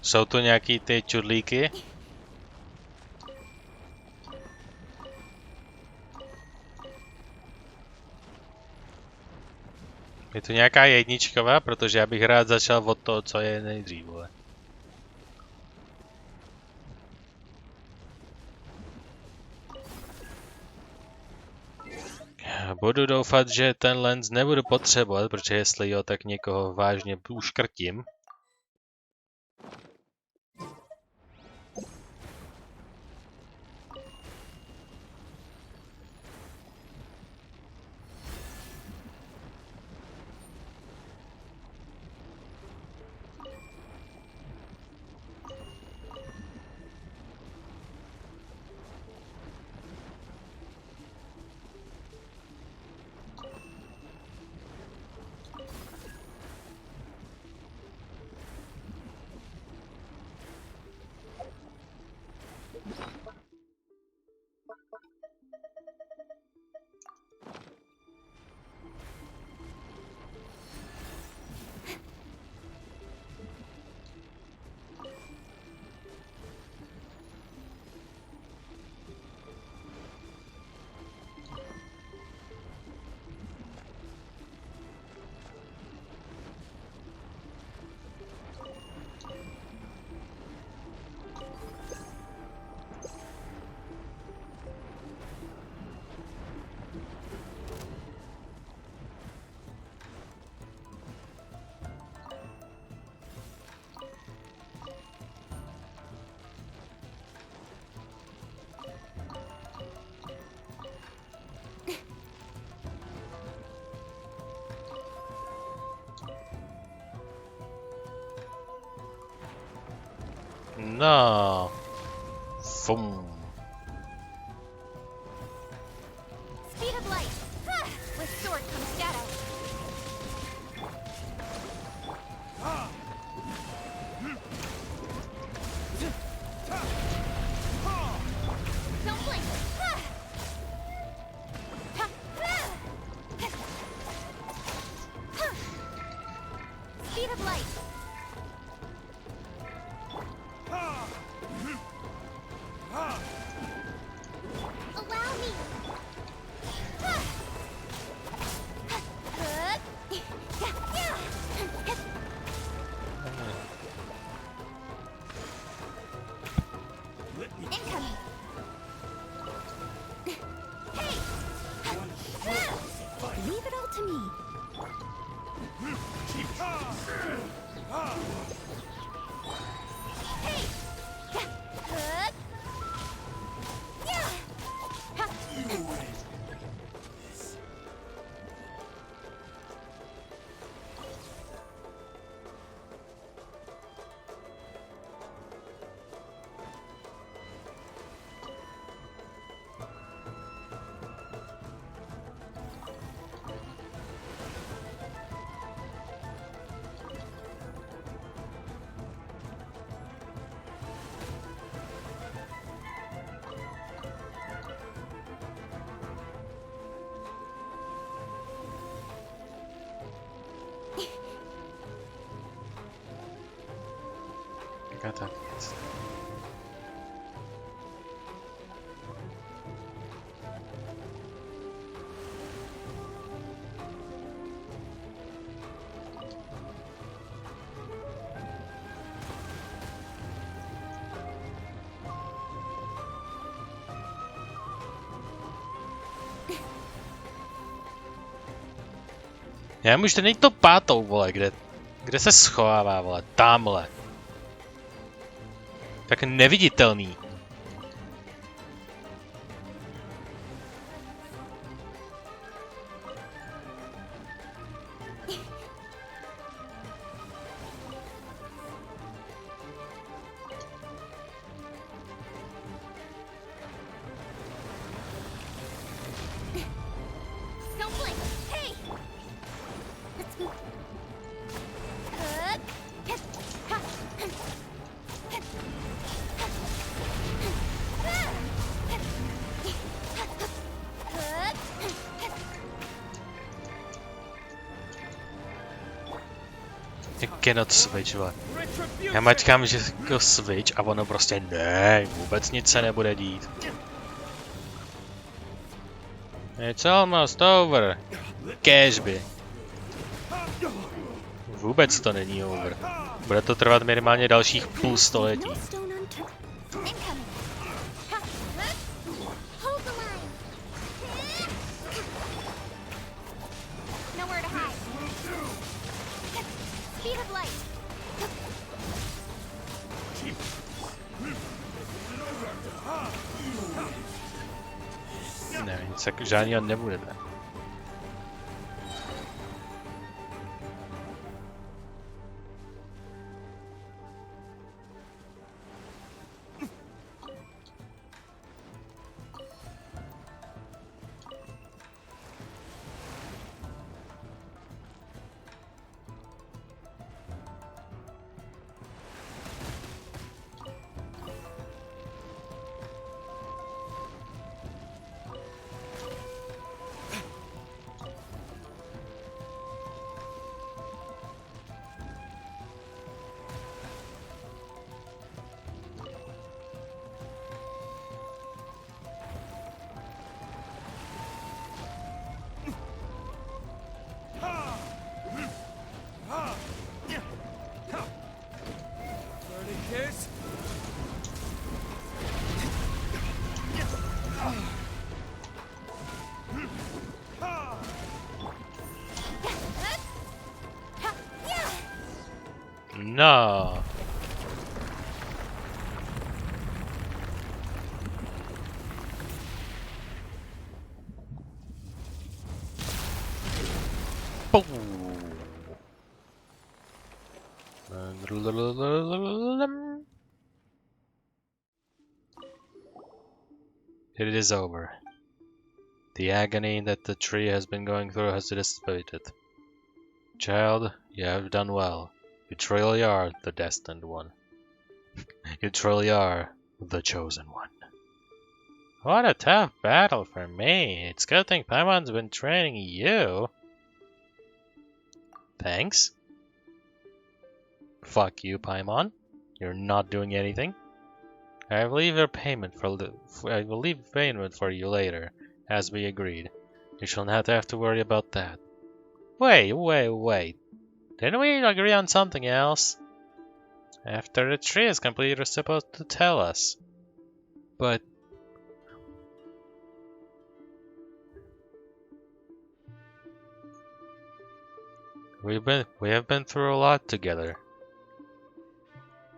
Jsou tu nějaký ty čudlíky? Je tu nějaká jedničková, protože já bych rád začal od toho, co je nejdřív, vole. Budu doufat, že ten lens nebudu potřebovat, protože jestli jo, tak někoho vážně uškrtím. No. Fum. Speed of light. With sword comes shadow. Don't blink. Speed of light. Allow me. Incoming. Hey. Leave it all to me. Hey. Got that. Já mu už teď to pátou, vole, kde se schovává, vole, tamhle. Tak neviditelný. Snowflake, hey! Let's move. Cannot switch, vole. Já mačkám, že jako switch a ono prostě ne, vůbec nic se nebude dít. It's almost over. Cashby. Vůbec to není over. Bude to trvat minimálně dalších půl století. Ne, nic tak žádného nebude. No. It is over. The agony that the tree has been going through has dissipated. Child, you have done well. You truly are the destined one. You truly are the chosen one. What a tough battle for me. It's good thing Paimon's been training you. Thanks. Fuck you, Paimon. You're not doing anything. I will leave payment for you later, as we agreed. You shall not have to worry about that. Wait. Didn't we agree on something else? After the tree is complete, you're supposed to tell us. But... we have been through a lot together.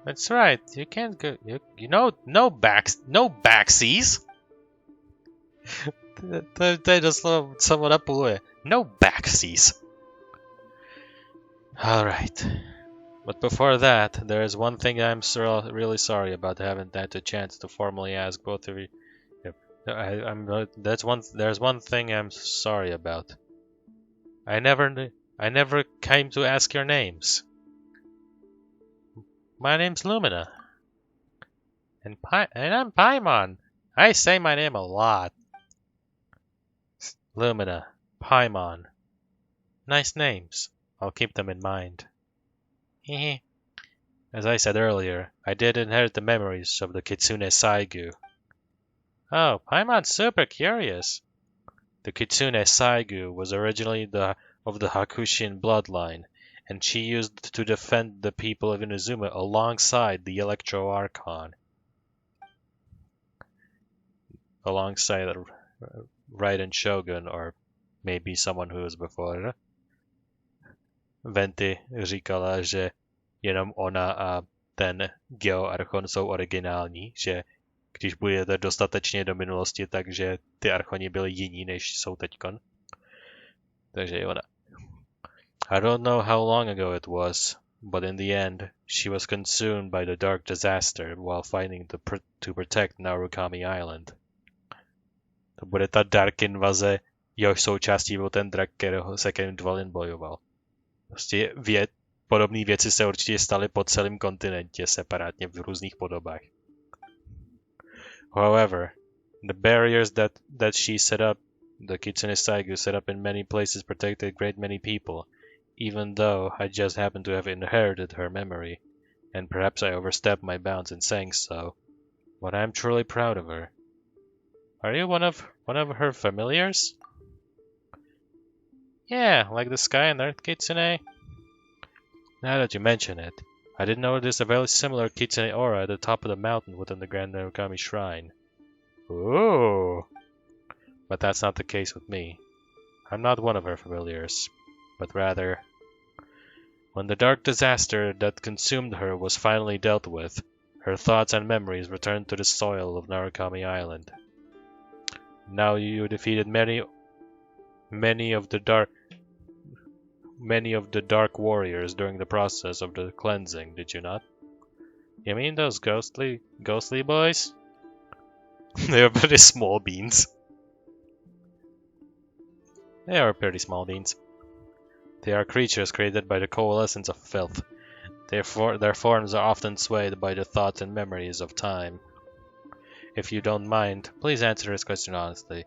That's right, you can't go... You know, no backsies! They just someone up away. No backsies! Alright. But before that, there is one thing I'm really sorry about. I haven't had the chance to formally ask both of you. There's one thing I'm sorry about. I never came to ask your names. My name's Lumina. And I'm Paimon. I say my name a lot. Lumina, Paimon. Nice names. I'll keep them in mind. As I said earlier, I did inherit the memories of the Kitsune Saigu. Oh, Paimon's super curious. The Kitsune Saigu was originally of the Hakushin bloodline, and she used to defend the people of Inazuma alongside the Electro Archon. Alongside Raiden Shogun, or maybe someone who was before her. Venti říkala, že jenom ona a ten Geoarchon jsou originální, že když budete dostatečně do minulosti, takže ty archoni byli jiní, než jsou teďkon. Takže i ona. I don't know how long ago it was, but in the end, she was consumed by the dark disaster while fighting to protect Narukami Island. To bude ta dark invaze, jehož součástí byl ten drak, se kterým Dvalin bojoval. Prostě podobné věci se určitě staly po celém kontinentě, separátně v různých podobách. However, the barriers that she set up, the Kitsune Saigu set up in many places protected a great many people, even though I just happened to have inherited her memory, and perhaps I overstepped my bounds in saying so, but I'm truly proud of her. Are you one of her familiars? Yeah, like the Sky and Earth Kitsune. Now that you mention it, I did notice a very similar Kitsune aura at the top of the mountain within the Grand Narukami Shrine. Ooh! But that's not the case with me. I'm not one of her familiars, but rather, when the dark disaster that consumed her was finally dealt with, her thoughts and memories returned to the soil of Narukami Island. Now you defeated many of the dark warriors during the process of the cleansing, did you not? You mean those ghostly boys? They are pretty small beans. They are pretty small beans. They are creatures created by the coalescence of filth. Therefore, their forms are often swayed by the thoughts and memories of time. If you don't mind, please answer this question honestly.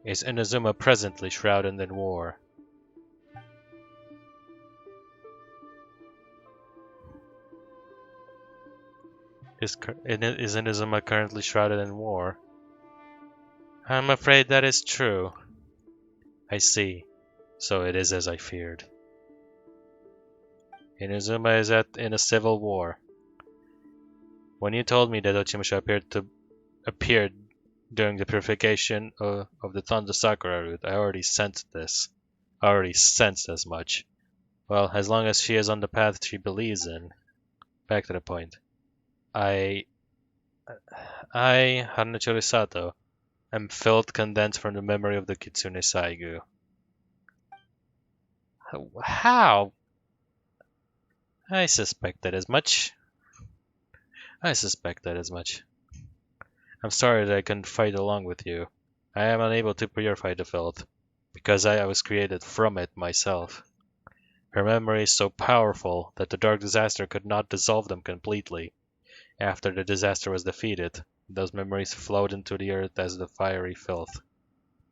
Is Inazuma presently shrouded in war? Is Inazuma currently shrouded in war? I'm afraid that is true. I see. So it is as I feared. Inazuma is in a civil war. When you told me that Ochimusha appeared during the purification of the Thunder Sakura root, I already sensed this. I already sensed as much. Well, as long as she is on the path she believes in. Back to the point. I, Hanachori Sato, am filth condensed from the memory of the Kitsune Saigu. How? I suspected as much. I'm sorry that I couldn't fight along with you. I am unable to purify the filth, because I was created from it myself. Her memory is so powerful that the dark disaster could not dissolve them completely. After the disaster was defeated, those memories flowed into the earth as the fiery filth.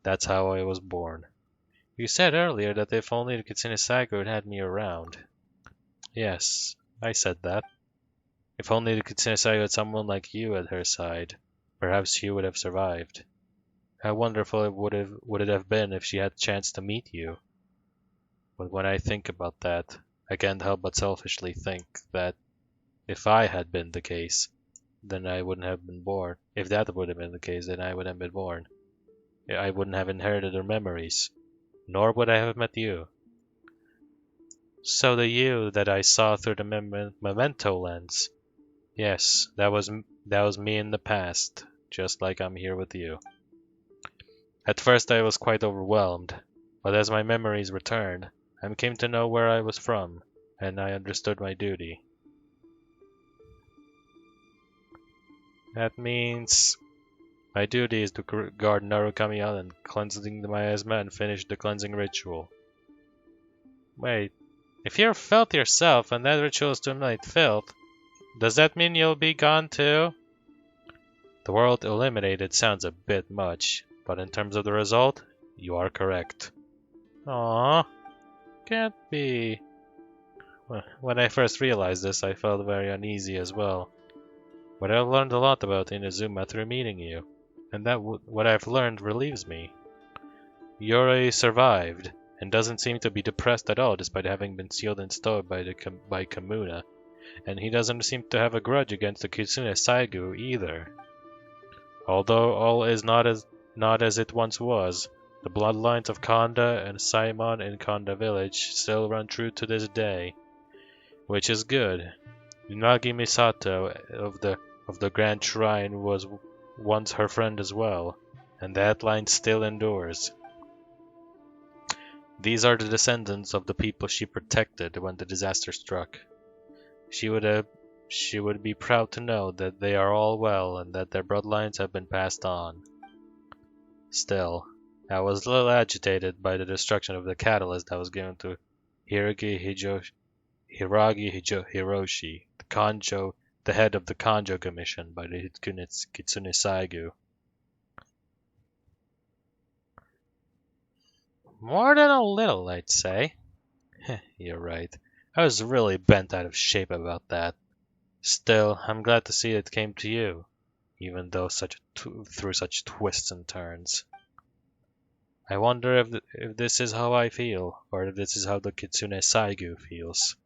That's how I was born. You said earlier that if only the Kitsune Saigu had me around. Yes, I said that. If only the Kitsune Saigu had someone like you at her side, perhaps she would have survived. How wonderful would it have been if she had a chance to meet you. But when I think about that, I can't help but selfishly think that if I had been the case, then I wouldn't have been born. If that would have been the case, then I wouldn't have been born. I wouldn't have inherited her memories, nor would I have met you. So the you that I saw through the memento lens, yes, that was me in the past, just like I'm here with you. At first I was quite overwhelmed, but as my memories returned, I came to know where I was from, and I understood my duty. That means my duty is to guard Narukami Island, cleansing the miasma and finish the cleansing ritual. Wait, if you're filth yourself and that ritual is to eliminate filth, does that mean you'll be gone too? The world eliminated sounds a bit much, but in terms of the result, you are correct. Aww, can't be. When I first realized this, I felt very uneasy as well. But I've learned a lot about Inazuma through meeting you, and that what I've learned relieves me. Yurei survived, and doesn't seem to be depressed at all despite having been sealed in stone by Kamuna, and he doesn't seem to have a grudge against the Kitsune Saigu either. Although all is not as it once was, The bloodlines of Konda and Simon in Konda village still run true to this day, which is good. Unagi Misato of the Grand Shrine was once her friend as well, and that line still endures. These are the descendants of the people she protected when the disaster struck. She would be proud to know that they are all well and that their bloodlines have been passed on. Still, I was a little agitated by the destruction of the catalyst that was given to Hiroshi, the head of the Kanjo Commission by the Kitsune Saigu. More than a little, I'd say. You're right. I was really bent out of shape about that. Still, I'm glad to see it came to you, even though through such twists and turns. I wonder if this is how I feel, or if this is how the Kitsune Saigu feels.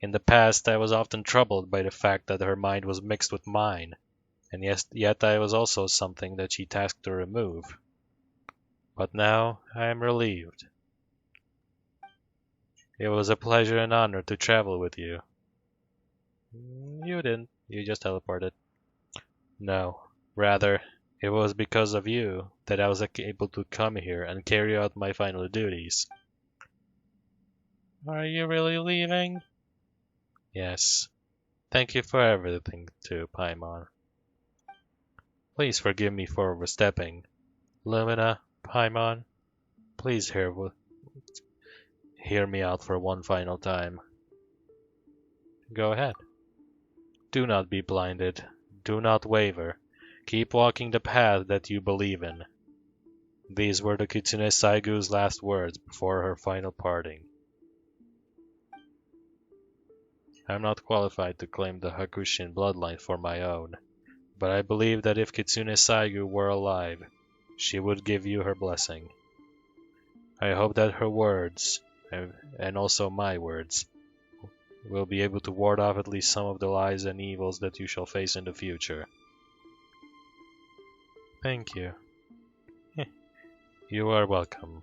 In the past, I was often troubled by the fact that her mind was mixed with mine, and yet I was also something that she tasked to remove. But now I am relieved. It was a pleasure and honor to travel with you. You didn't. You just teleported. No, rather, it was because of you that I was able to come here and carry out my final duties. Are you really leaving? Yes. Thank you for everything, too, Paimon. Please forgive me for overstepping. Lumina, Paimon, please hear me out for one final time. Go ahead. Do not be blinded. Do not waver. Keep walking the path that you believe in. These were the Kitsune Saigu's last words before her final parting. I am not qualified to claim the Hakushin bloodline for my own, but I believe that if Kitsune Saigu were alive, she would give you her blessing. I hope that her words, and also my words, will be able to ward off at least some of the lies and evils that you shall face in the future. Thank you. You are welcome.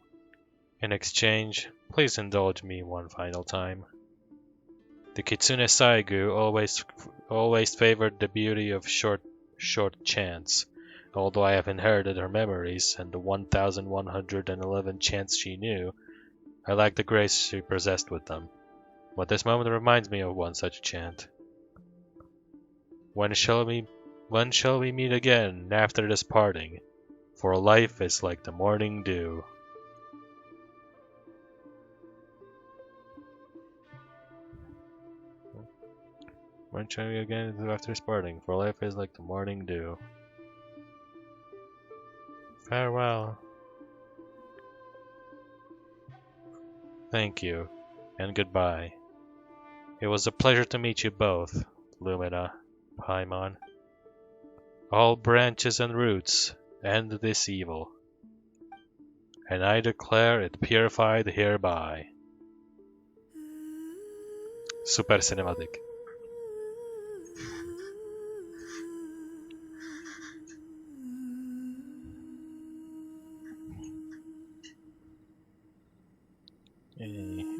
In exchange, please indulge me one final time. The Kitsune Saigu always favored the beauty of short chants. Although I have inherited her memories and the 1,111 chants she knew, I lack the grace she possessed with them. But this moment reminds me of one such chant. When shall we meet again after this parting? For life is like the morning dew. When shall we again after this parting? For life is like the morning dew. Farewell. Thank you, and goodbye. It was a pleasure to meet you both, Lumina, Paimon. All branches and roots end this evil, and I declare it purified hereby. Super cinematic.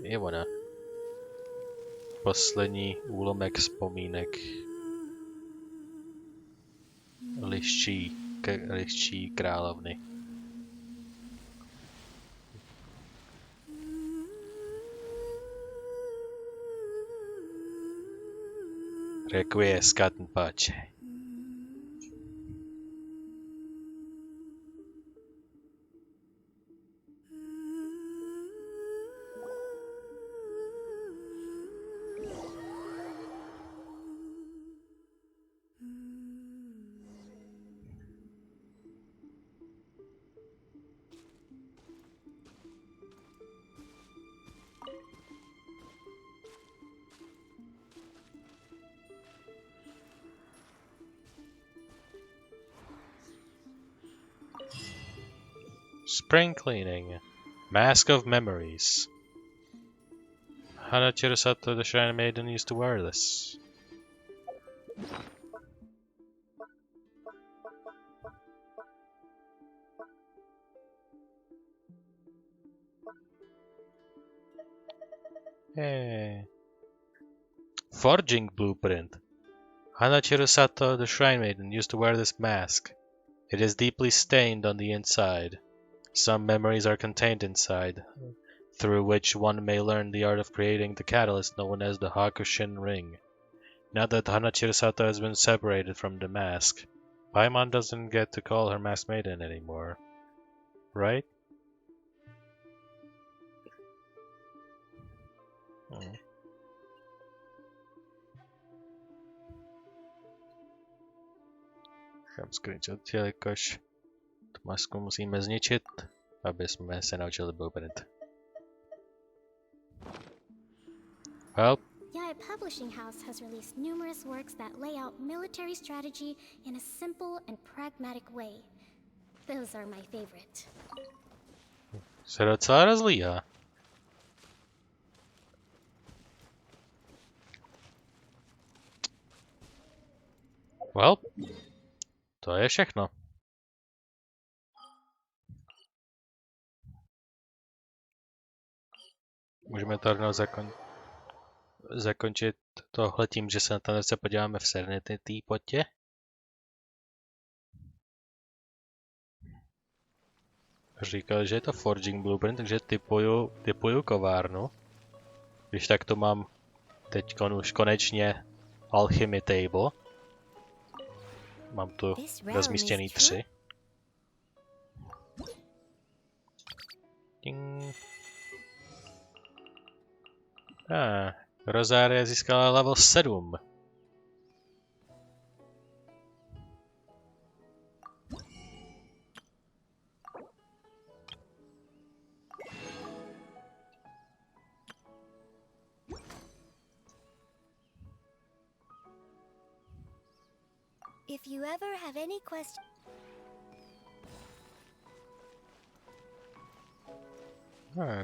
Je ona. Poslední úlomek vzpomínek liščí královny. Requiescat in pace. Spring cleaning. Mask of Memories. Hana Chirasato, the Shrine Maiden, used to wear this. Hey. Forging blueprint. Hanachiru Sato, the Shrine Maiden, used to wear this mask. It is deeply stained on the inside. Some memories are contained inside, through which one may learn the art of creating the catalyst known as the Hakushin Ring. Now that Hanachiru Sato has been separated from the mask, Paimon doesn't get to call her Masked Maiden anymore. Right? Dám screenshot, jelikož tu masku musíme zničit, aby jsme se naučili blueprint. Well, Yae Publishing House has released numerous works that lay out military strategy in a simple and pragmatic way. Those are my favorite. se docela rozlíhá. Well, to je všechno. Můžeme to rovnou zakončit tohle tím, že se na tanece podíváme v Serenity potě. Říkal, že je to Forging Blueprint, takže typuju kovárnu. Když tak to mám teď už konečně Alchemy Table. Mám tu rozmístěný 3. Rozária získala level 7. If you ever have any questions...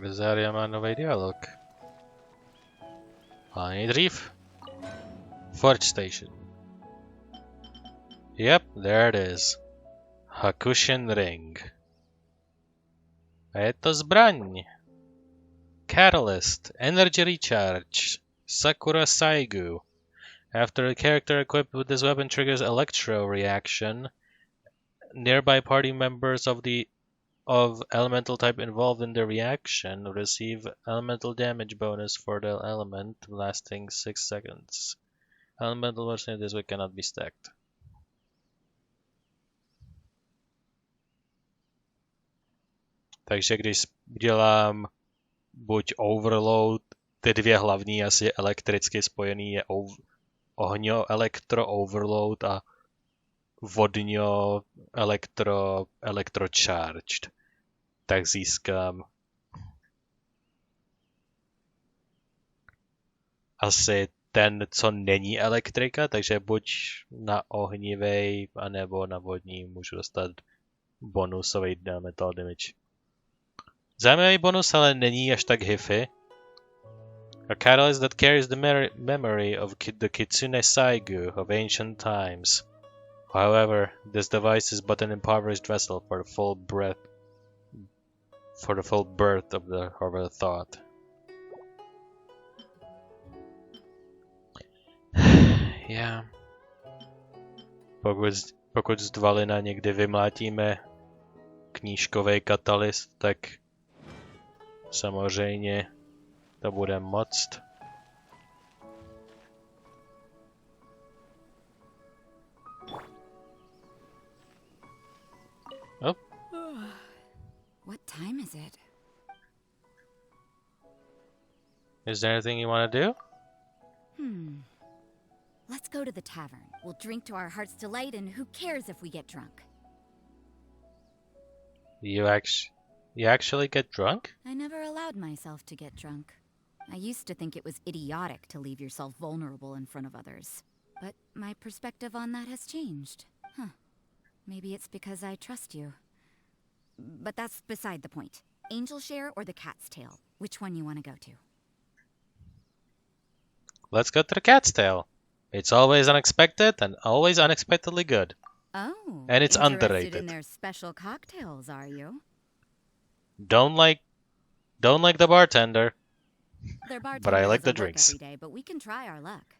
Rozária má nový dialog. A nejdřív Forge Station. Yep, there it is. Hakushin Ring. A je to zbraň. Catalyst, Energy Recharge, Sakura Saigu. After a character equipped with this weapon triggers electro reaction, nearby party members of elemental type involved in the reaction receive elemental damage bonus for the element lasting 6 seconds. Elemental version of this way cannot be stacked. Takže když udělám buď overload, ty dvě hlavní asi elektricky spojený je ohňo elektro overload a vodňo elektro charged, tak získám asi ten, co není elektrika, takže buď na ohnivej, anebo na vodní můžu dostat bonusový metal damage. Zajímavý bonus, ale není až tak hiffy. A catalyst that carries the memory of the Kitsune Saigu of ancient times. However, this device is but an impoverished vessel for the full birth of the thought. Yeah. Pokud z Dvalina někdy vymlátíme knížkový katalyst, tak samozřejmě to bude moct. Oh. What time is it? Is there anything you want to do? Let's go to the tavern. We'll drink to our heart's delight, and who cares if we get drunk? You actually get drunk? I never allowed myself to get drunk. I used to think it was idiotic to leave yourself vulnerable in front of others. But my perspective on that has changed. Huh. Maybe it's because I trust you. But that's beside the point. Angel Share or the Cat's Tail? Which one you want to go to? Let's go to the Cat's Tail. It's always unexpected and always unexpectedly good. Oh, and it's interested underrated. in their special cocktails, are you? Don't like the bartender. Their But I bartender like the doesn't work drinks. every day, but we can try our luck.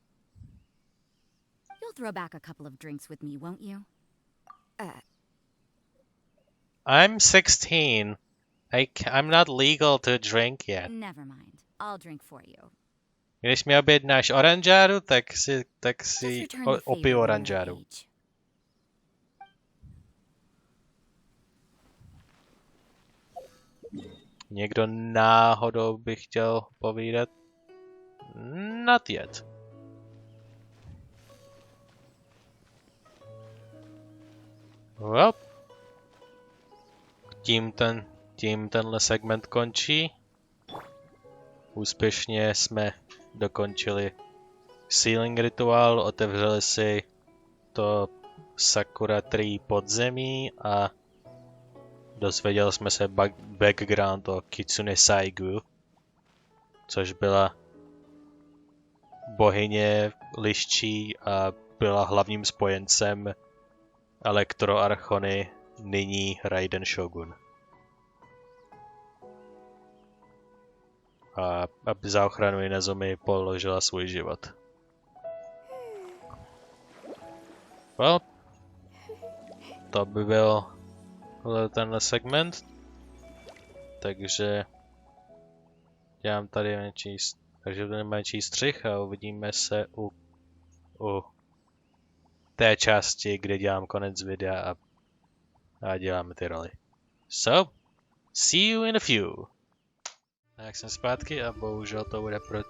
You'll throw back a couple of drinks with me, won't you? I'm 16. I'm not legal to drink yet. Never mind. I'll drink for you. Když mi objednáš oranžáru, tak si Just return the favor opiju when you're of oranžáru. age. Někdo náhodou by chtěl povídat? Not yet. Well, tím tenhle segment končí. Úspěšně jsme dokončili sealing rituál, otevřeli si to Sakura Tree podzemí a dozvěděli jsme se background o Kitsune Saigu, což byla bohyně liščí a byla hlavním spojencem elektroarchony, nyní Raiden Shogun. A aby za ochranu Inazumi položila svůj život. Well, to by byl tenhle segment. Takže dělám tady menší střih a uvidíme se u té části, kde dělám konec videa a děláme ty roli. So, see you in a few. Tak jsem zpátky a bohužel to bude pro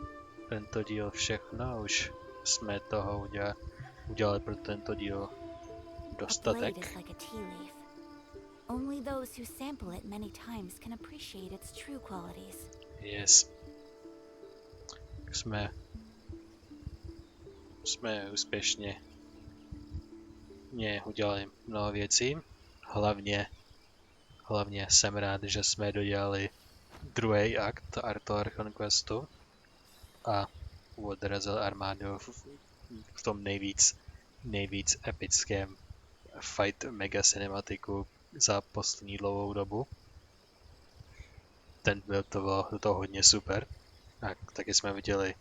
tento díl všechno. Už jsme toho udělali pro tento díl dostatek. Only those who sample it many times can appreciate its true qualities. Yes. Jsme úspěšně udělali mnoho věcí. Hlavně jsem rád, že jsme dodělali druhý akt Arthur Conquestu a odrazil armádu v tom nejvíc epickém fight mega cinematiku za poslední dlouhou dobu. To bylo hodně super. A taky jsme viděli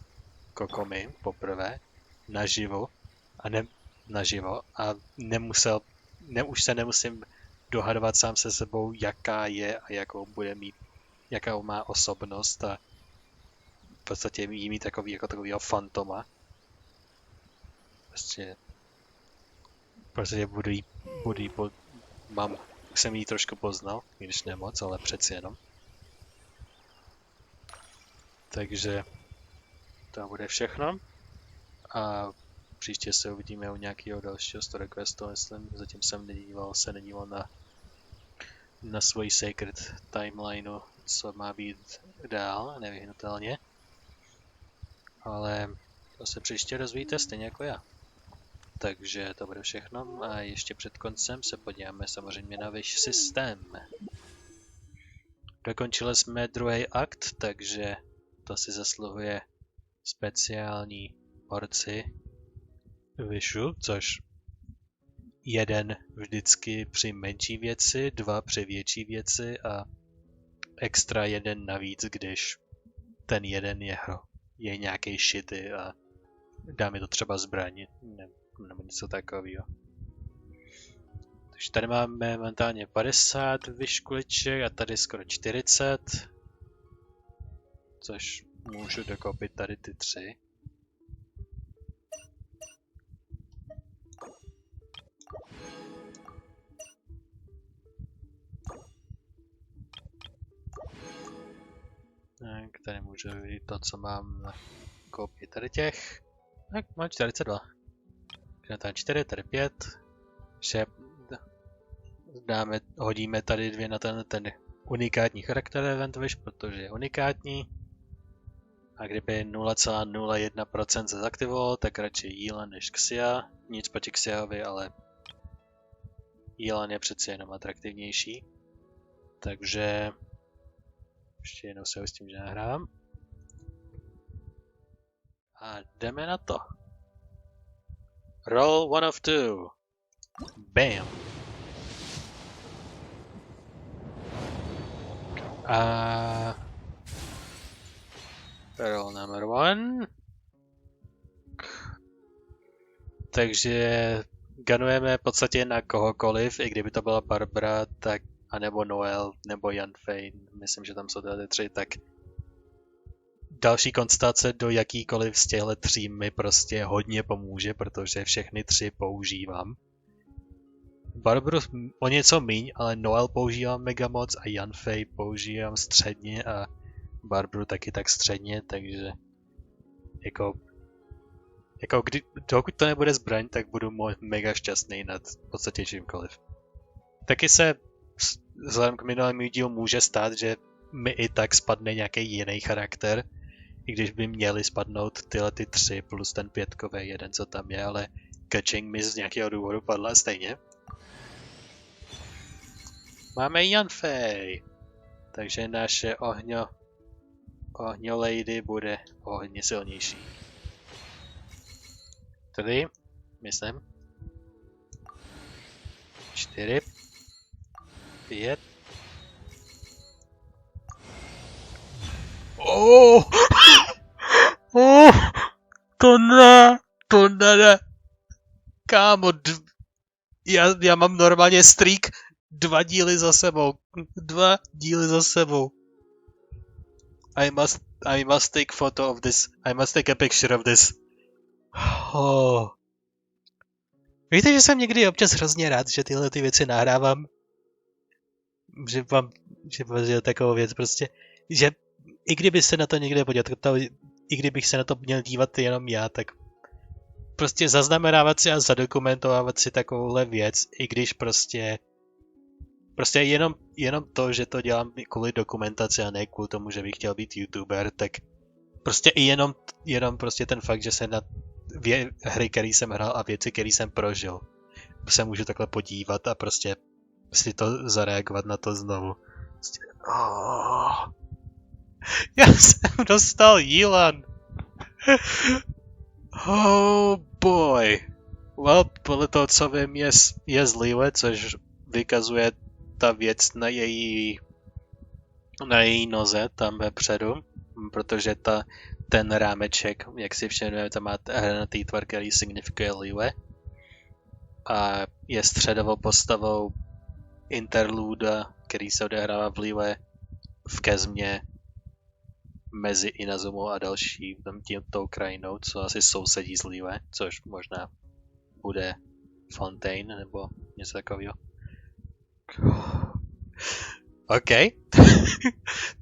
Kokomi poprvé naživo a už se nemusím dohadovat sám se sebou, jaká je a jakou má osobnost a v podstatě jí mít takovýho fantoma. Prostě už jsem jí trošku poznal, i když nemoc, ale přeci jenom. Takže to bude všechno. A příště se uvidíme u nějakého dalšího story questu, myslím. Zatím jsem nedíval na svoji Sacred timelineu, co má být dál, nevyhnutelně. Ale to se příště dozvíte stejně jako já. Takže to bude všechno a ještě před koncem se podíváme samozřejmě na váš systém. Dokončili jsme druhý akt, takže to si zasluhuje speciální porci Vishu, což 1 vždycky při menší věci, 2 při větší věci a extra 1 navíc, když ten jeden je nějaký shity a dá mi to třeba zbraň nebo něco takového. Takže tady máme momentálně 50 vyškuliček a tady skoro 40. Což můžu dokoupit tady ty 3. Tak, tady můžu vidět to, co mám koupit tady těch. Tak, mám 42. Tady 4, tady 5. Hodíme tady 2 na ten unikátní charakter Event Wish, protože je unikátní. A kdyby 0,01% se zaktivoval, tak radši Jílan než Xia. Nic proti Xiaovi, ale Jílan je přeci jenom atraktivnější. Takže ještě jednou se s tím, že nahrávám. A jdeme na to. Roll 1 of 2. Bam. A Roll number 1. Takže ganujeme v podstatě na kohokoliv, i kdyby to byla Barbara, tak anebo Noel, nebo Yanfei, myslím, že tam jsou ty 3, tak další konstelace do jakýkoliv z těchto 3 mi prostě hodně pomůže, protože všechny 3 používám. Barbaru o něco míň, ale Noel používám mega moc a Yanfei používám středně a Barbaru taky tak středně, takže dokud to nebude zbraň, tak budu mega šťastný nad v podstatě čímkoliv. Taky se vzhledem k minulému dílu může stát, že mi i tak spadne nějaký jiný charakter, i když by měly spadnout tyhle 3 plus ten 5kový jeden, co tam je, ale Kaching mi z nějakého důvodu padla stejně. Máme Yanfei, takže naše ohňo lady bude hodně silnější. Tady, myslím. 4, 5. Oh! Oh! To ne. Kámo, já mám normálně streak 2 díly za sebou. 2 díly za sebou. I must take photo of this. I must take a picture of this. Oh. Víte, že jsem někdy občas hrozně rád, že tyhle ty věci nahrávám. Že takovou věc prostě, že i kdyby se na to někde podívat, i kdybych se na to měl dívat jenom já, tak prostě zaznamenávat si a zadokumentovávat si takovouhle věc, i když prostě jenom to, že to dělám kvůli dokumentaci a ne kvůli tomu, že bych chtěl být youtuber, tak prostě i jenom prostě ten fakt, že se na hry, který jsem hrál a věci, který jsem prožil, se můžu takhle podívat a prostě si to zareagovat na to znovu. Prostě, oh. Já jsem dostal Yilan. Oh boy. Well, podle toho, co vím, je zlíve, což vykazuje ta věc na její noze tam vepředu, protože ten rámeček, jak si všimneme, tam má hranatý tvar, který signifikuje líve a je středovou postavou interluda, který se odehrává v líve v Kezmě mezi Inazumu a další tou krajinou, co asi sousedí z líve, což možná bude Fontaine nebo něco takového. OK.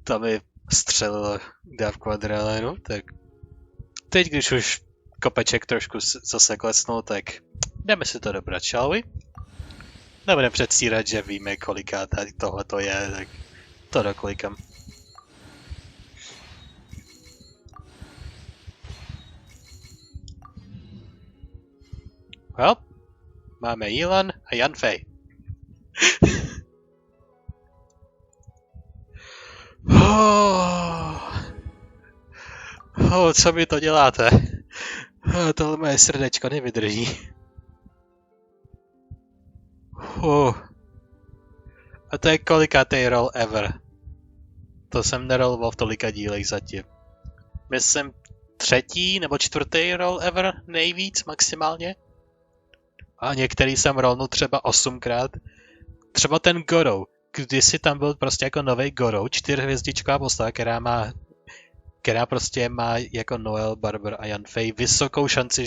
To mi střelilo dávku adrenalinu, tak teď, když už kopeček trošku zase klesnul, tak jdeme si to dobrat, shall we? Nebudeme předstírat, že víme, koliká tohle to je, tak to doklikám. Well, máme Yilan a Yanfei. Co mi to děláte? Tohle moje srdečko nevydrží. A to je kolikátej roll ever. To jsem neroloval v tolika dílech zatím. Myslím 3. nebo 4. roll ever nejvíc maximálně. A některý jsem rollnul třeba 8krát. Třeba ten Gorou. Kdysi tam byl prostě jako novej Gorou, 4hvězdičková postava, která prostě má jako Noel, Barber a Yanfei vysokou šanci,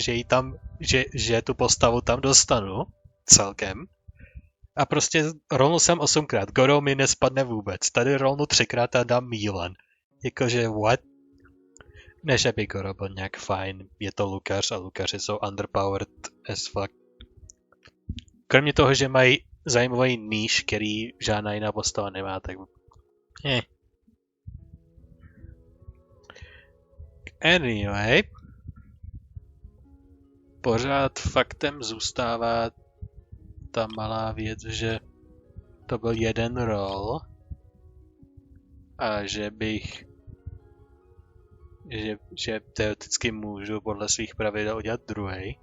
že tu postavu tam dostanu celkem. A prostě rollnul jsem 8krát, Gorou mi nespadne vůbec. Tady rollnu 3krát a dám Yilan. Jakože what? Ne, že by Gorou byl nějak fajn, je to Lukař a Lukaři jsou underpowered as fuck. Kromě toho, že mají zajímavý níž, který žádná jiná postava nemá, tak... Anyway. Pořád faktem zůstává ta malá věc, že to byl jeden roll a že že teoreticky můžu podle svých pravidel udělat druhý.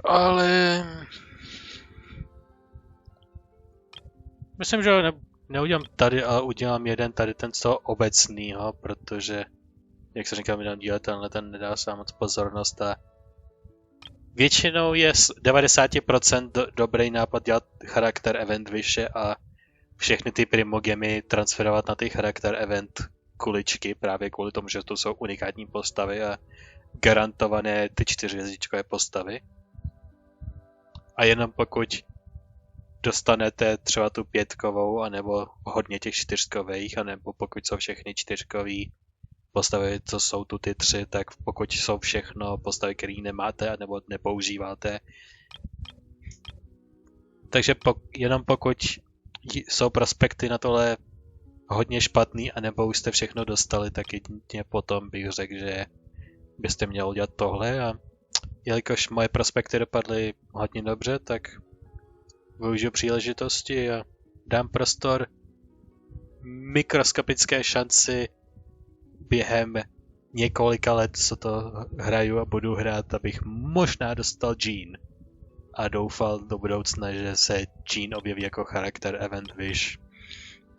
Ale Myslím, že ho neudělám tady, ale udělám jeden tady ten z toho obecného, protože, jak jsem říkal, minulý díle, ten nedá se moc pozornost a většinou je 90% dobrý nápad dělat charakter event vyše a všechny ty primogemy transferovat na ty charakter event kuličky, právě kvůli tomu, že to jsou unikátní postavy a garantované ty 4hvězdičkové postavy. A jenom pokud dostanete třeba tu 5kovou, anebo hodně těch 4kových, anebo pokud jsou všechny 4kový postavy, co jsou tu ty 3, tak pokud jsou všechno postavy, které nemáte, anebo nepoužíváte. Takže jenom pokud jsou prospekty na tohle hodně špatný, anebo už jste všechno dostali, tak jedině potom bych řekl, že byste měli udělat tohle a jelikož moje prospekty dopadly hodně dobře, tak využiju příležitosti a dám prostor mikroskopické šanci během několika let, co to hraju a budu hrát, abych možná dostal Jean. A doufal do budoucna, že se Jean objeví jako charakter event wish,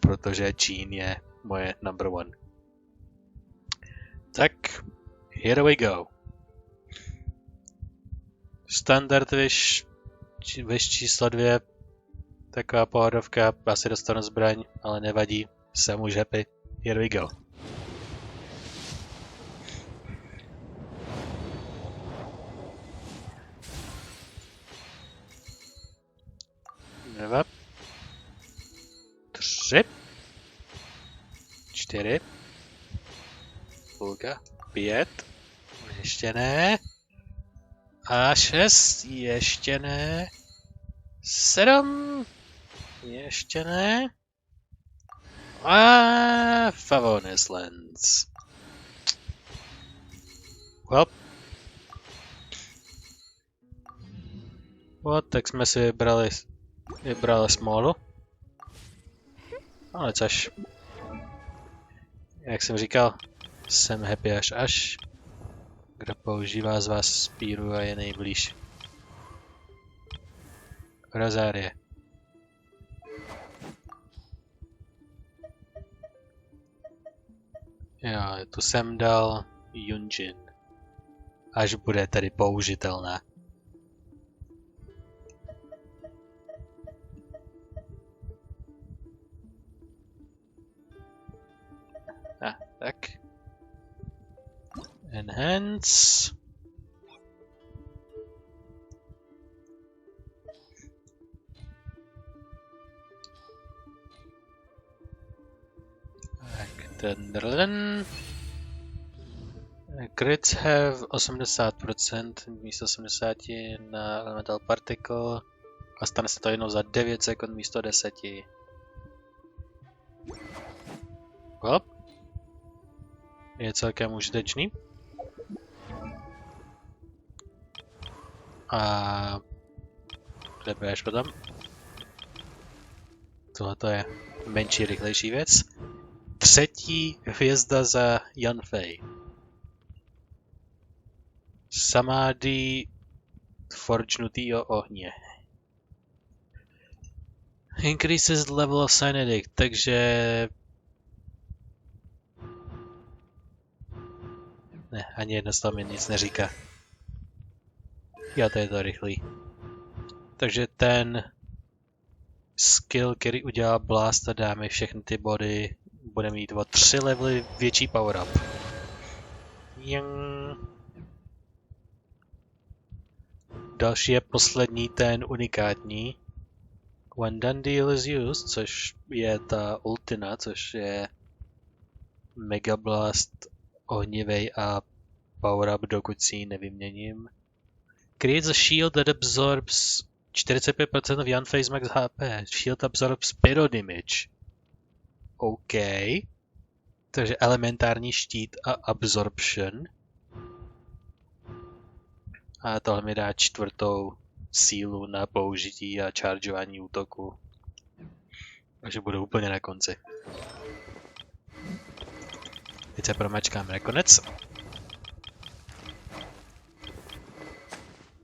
protože Jean je moje number 1. Tak, here we go. Standard wish číslo 2, taková pohodovka, asi dostanu zbraň, ale nevadí, jsem už happy. Here we go. Dva, 3, 4, půlka, 5, ještě ne, a 6, ještě ne, 7, ještě ne, a Favonius Lens. Well, tak jsme si vybrali smólu. Ale což, jak jsem říkal, jsem happy až. Kdo používá z vás spíru a je nejblíž. Rozárie. Jo, tu jsem dal Yunjin. Až bude tedy použitelná. Tak. Enhance. Tak, ten. Crits have 80% místo 80 na elemental particle a stane se to jenom za 9 sekund místo 10. Hop. Je celkem užitečný. A kde budeš potom? Tohle je menší, rychlejší věc. 3. hvězda za Yanfei. Samády forčnutýho ohně. Increases the level of sanity, takže ne, ani jedno z toho mi nic neříká. Jo, to je to rychlý. Takže ten skill, který udělá blast a dá mi všechny ty body, bude mít o 3 levely větší power up. Další je poslední, ten unikátní. When done deal is used, což je ta ultina, což je Mega Blast, ohnivej a power up, dokud si ji nevyměním. Creates a shield that absorbs 45% of Yanfei's max HP. Shield absorbs pyro damage. OK. Takže elementární štít a absorption. A tohle mi dá 4. sílu na použití a chargeování útoku. Takže budu úplně na konci. Teď se promačkáme na konec.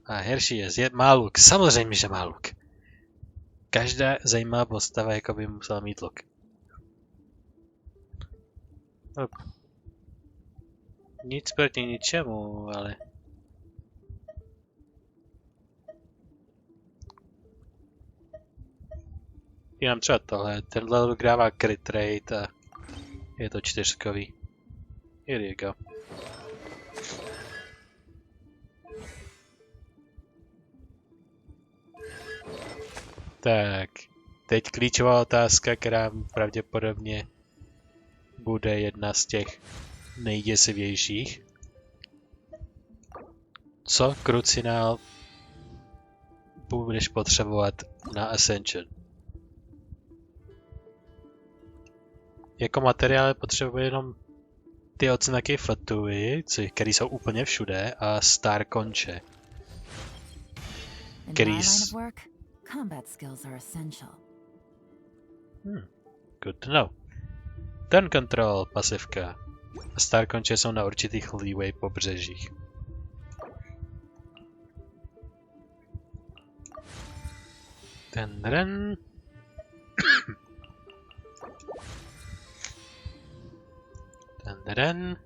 A herší je, má luk. Samozřejmě, že má luk. Každá zajímavá postava jako by musela mít luk. Nic proti ničemu, ale... Jenom třeba tohle, tenhle luk dává crit rate a je to 4kový. Here you go. Tak, teď klíčová otázka, která pravděpodobně bude jedna z těch nejděsivějších. Co krucinál budeš potřebovat na Ascension? Jako materiály potřebuje jenom ty odznaky Fatui, které jsou úplně všude, a Star konče. Combat skills are essential. Good to know. Turn control, pasivka. A star konče jsou na určitých leeway pobřežích. Ten ren. Ten ren.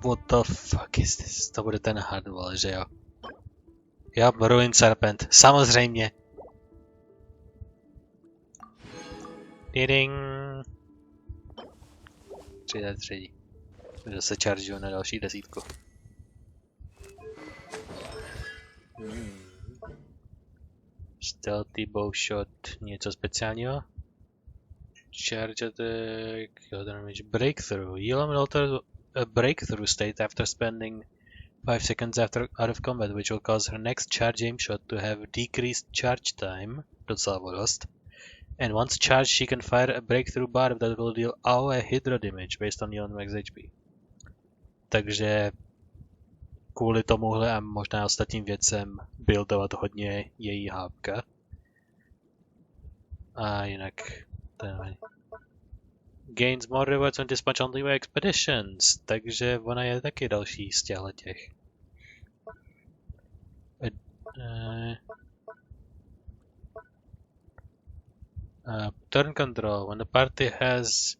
What the fuck is this? To bude ten had, vole, že jo? Já Ruin Serpent, samozřejmě. Ding. 3D3. Zase chargeu na další desítku. Stealthy bowshot, něco speciálního? Charge attack, damage, breakthrough. Heal will alter a breakthrough state after spending 5 seconds out of combat, which will cause her next charge aim shot to have decreased charge time, docela dost. And once charged, she can fire a breakthrough barb that will deal AoE hydro damage based on your max HP. Takže kvůli tomuhle a možná ostatním věcem buildovat hodně její hápka. A jinak ten gains more rewards when dispatch on leeway expeditions, takže ona je taky další z těch. Turn control. When the party has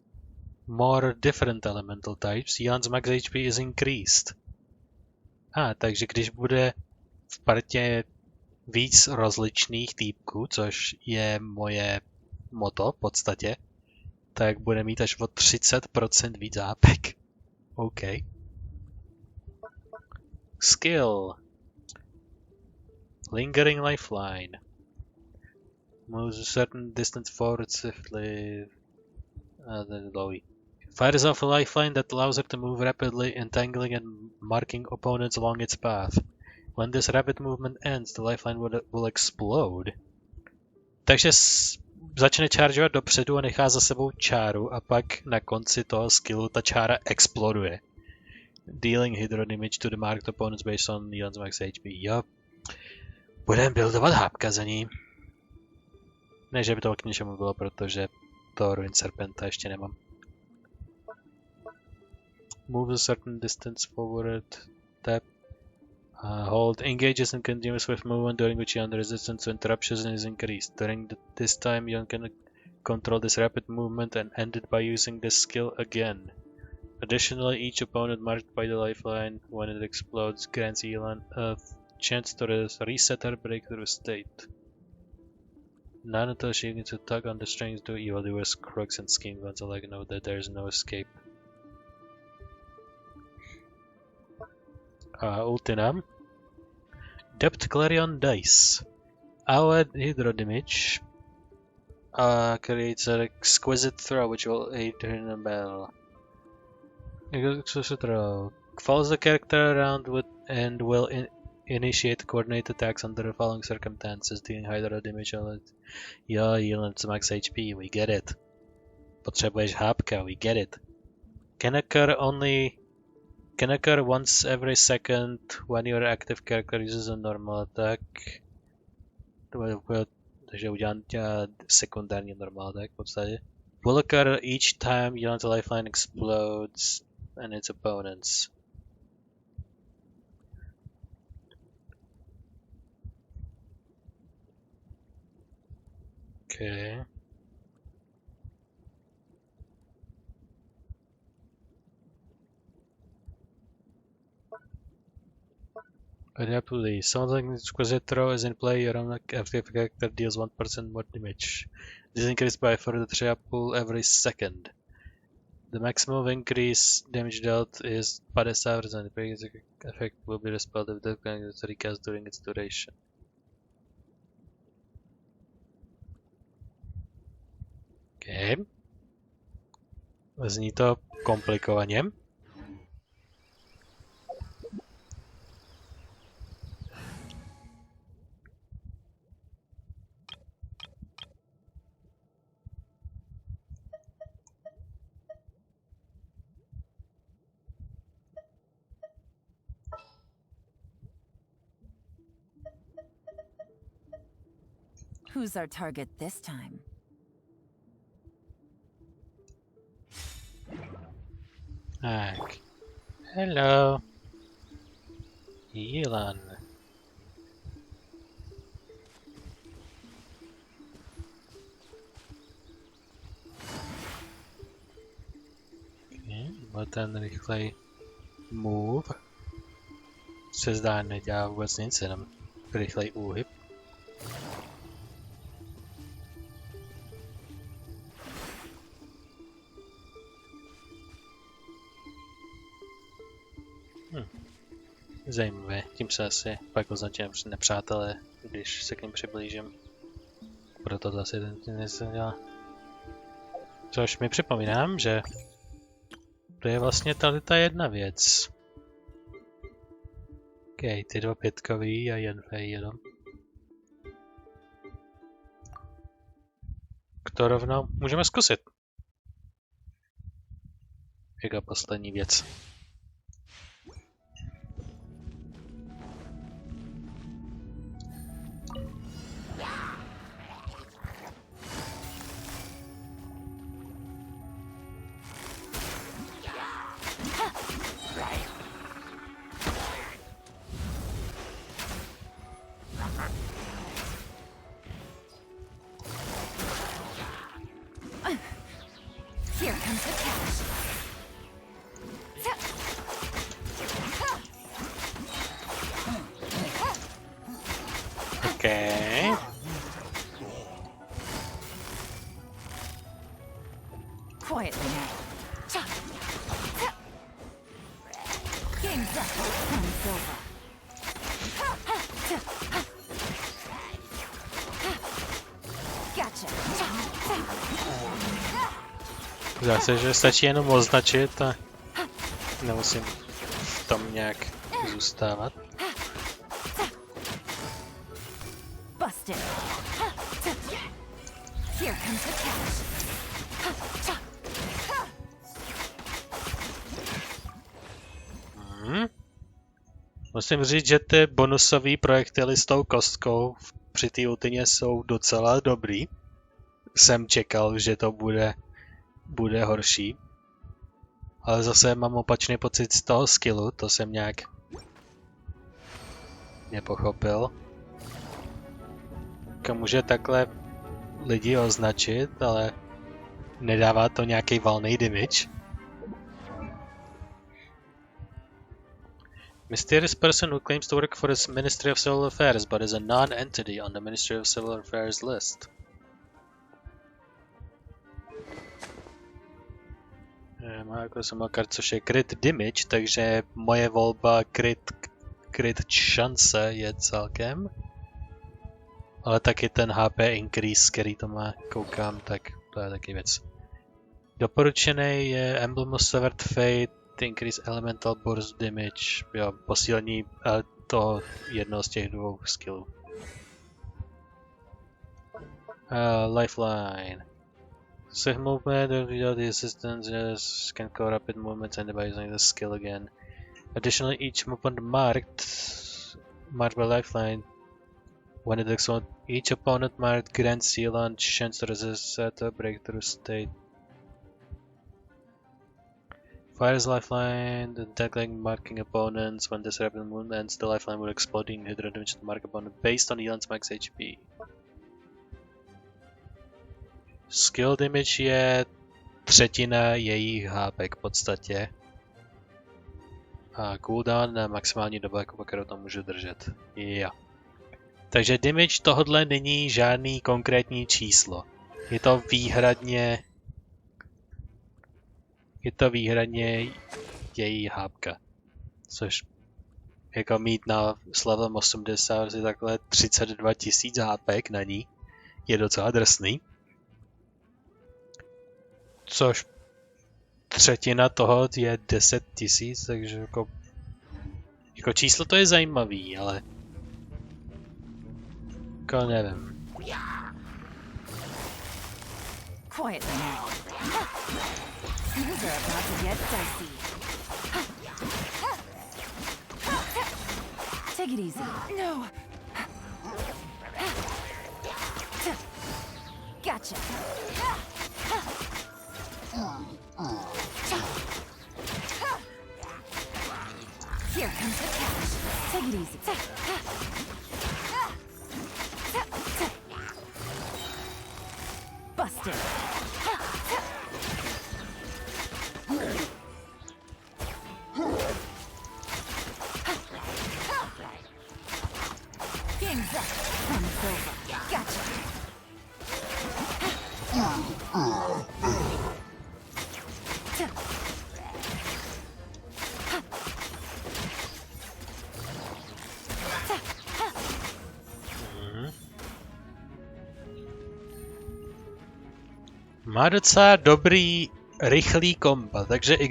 more different elemental types, Jan's max HP is increased. Takže když bude v partě víc rozličných týpků, což je moje motto v podstatě, tak bude mít až o 30% víc hápek. OK. Skill. Lingering lifeline. Moves a certain distance forward swiftly. Fires off a lifeline that allows her to move rapidly, entangling and marking opponents along its path. When this rapid movement ends, the lifeline will explode. Takže začne chargeovat dopředu a nechá za sebou čáru a pak na konci toho skillu ta čára exploduje. Dealing hydro damage to the marked opponents based on Neon's max HP. Jo. Budeme buildovat hápka za ní. Ne, že by to k něčemu bylo, protože to Ruin Serpenta ještě nemám. Move a certain distance forward, tap, hold, engages in continuous swift movement during which Yon resistance to interruptions is increased. During this time, Yon can control this rapid movement and end it by using this skill again. Additionally, each opponent marked by the lifeline when it explodes grants Elon a chance to reset her breakthrough state. Not until she gets to tug on the strings do evildoers, crooks, and scheme guns alike know that there is no escape. Ultinam. Depth Clarion Dice. Our hydro damage creates an exquisite throw which will aid her in a battle. Exquisite throw. Follows the character around with and will initiate coordinate attacks under the following circumstances, dealing hydro damage. Jo, Yellen's max HP, we get it. Potřebuješ hápka, we get it. Can occur once every second when your active character uses a normal attack. Takže udělám sekundární normal attack v podstatě. Will occur each time Yellen's lifeline explodes and its opponents. Okay. Adaptability. Something exquisite throw is in play, your own active character deals 1% more damage. This is increased by a further 3,5 every second. The maximum increase damage dealt is 50%. The previous effect will be dispelled if the character is recast during its duration. Okay. Zní to komplikovaně. Who's our target this time? Tak. Hello. Jílan. Okay. Byl ten rychlej move. Se zdá nedělá vůbec nic, jenom rychlej úhyb. Zajímavé, tím se asi pak označím nepřátelé, když se k ním přiblížím. Proto to asi ten něco dělá. Což mi připomínám, že to je vlastně tady ta jedna věc. OK, ty dva pětkový a jen jenom. To rovnou můžeme zkusit. Jako poslední věc. Here comes the cash. Okay. Quietly now. Game's up. Time's over. Gotcha. Zdá se, že stačí jenom označit a nemusím v tom nějak zůstávat. Busted. Here comes the cash. Musím říct, že ty bonusové projektily s tou kostkou při té ultině jsou docela dobrý. Jsem čekal, že to bude horší. Ale zase mám opačný pocit z toho skillu, to jsem nějak nepochopil. Může takhle lidi označit, ale nedává to nějaký valný damage. Mysterious person who claims to work for the Ministry of Civil Affairs but is a non-entity on the Ministry of Civil Affairs list. Má jako samokart, což je crit damage, takže moje volba crit šance je celkem. Ale taky ten HP increase, který to má, koukám, tak to je taky věc. Doporučený je Emblem of Severed Fate, increase elemental burst damage, jo, posílení toho jednoho z těch dvou skillů. Lifeline. Swift movement, without the assistance, can cover rapid movements and by using the skill again. Additionally, each movement marked by lifeline, when it explodes, each opponent marked grants Yelan chance to resist at a breakthrough state. Fires lifeline, the tackling marking opponents. When this rapid movement ends, the lifeline will explode and hit damage to mark opponent based on Yelan's max HP. skill damage je 1/3 jejich hápek v podstatě. A cooldown na maximální dobu, jako kterou to můžu držet. Jo. Takže damage tohodle není žádný konkrétní číslo. Je to výhradně její hápka. Což jako mít na slavem 80 je takhle 32 000 hápek na ní je docela drsný. Což 1/3 toho je 10 000, takže jako číslo to je zajímavý, ale jako nevím. Quietly now. Things are about to get dicey. Take it easy. No. Gotcha. Here comes the catch. Take it easy. Busted. Game's up. Fun's over. Gotcha. Má docela dobrý, rychlý komba, takže i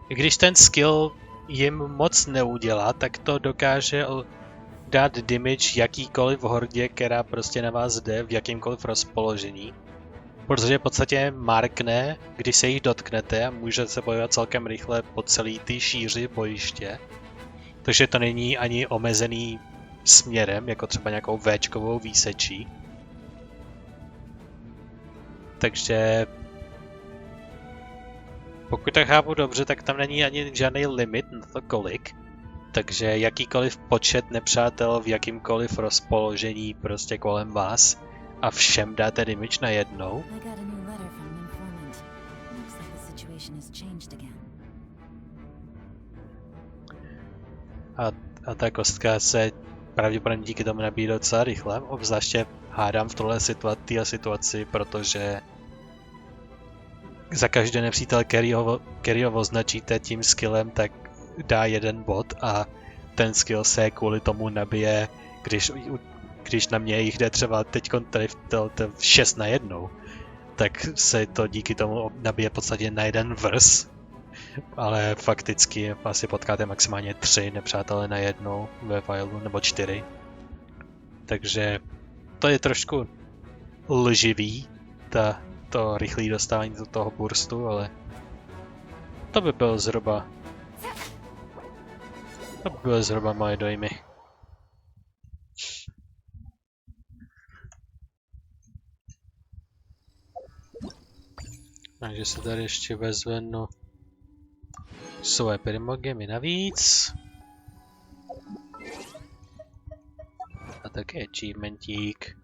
když ten skill jim moc neudělá, tak to dokáže dát damage jakýkoliv hordě, která prostě na vás jde v jakýmkoliv rozpoložení. Protože v podstatě markne, když se jich dotknete a může se bojovat celkem rychle po celý té šíři bojiště. Takže to není ani omezený směrem, jako třeba nějakou Včkovou výsečí. Takže pokud tak chápu dobře, tak tam není ani žádný limit na to kolik. Takže jakýkoliv počet nepřátel v jakýmkoliv rozpoložení prostě kolem vás a všem dáte damage najednou. A ta kostka se pravděpodobně díky tomu nabíjí docela rychle, obzvláště hádám v tohle situaci, protože za každý nepřítel, který ho označíte tím skillem, tak dá 1 bod a ten skill se kvůli tomu nabije, když na mě jich jde třeba teď tady 6 na 1, tak se to díky tomu nabije v podstatě na 1 vrz, ale fakticky asi potkáte maximálně 3 nepřátelé na 1 ve wildu, nebo 4. Takže to je trošku lživý, to rychlé dostávání do toho burstu, ale to by bylo zhruba moje dojmy. Takže se tady ještě vezvenu svoje primogemy navíc. A také achievementík.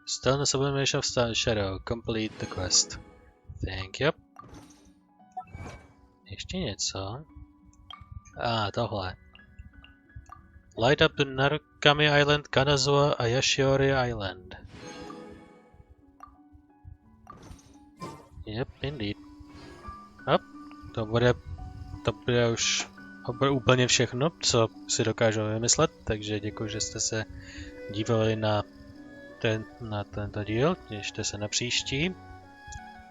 Still the sublimation of shadow. Complete the quest. Thank you. Ještě něco. Tohle. Light up the Narukami Island, Kanazawa a Yashiori Island. Yep, indeed. To bude už úplně všechno, co si dokážu vymyslet, takže děkuji, že jste se dívali na tento díl, těšte se na příští.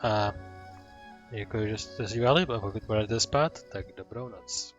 A děkuji, že jste se dívali, a pokud budete spát, tak dobrou noc.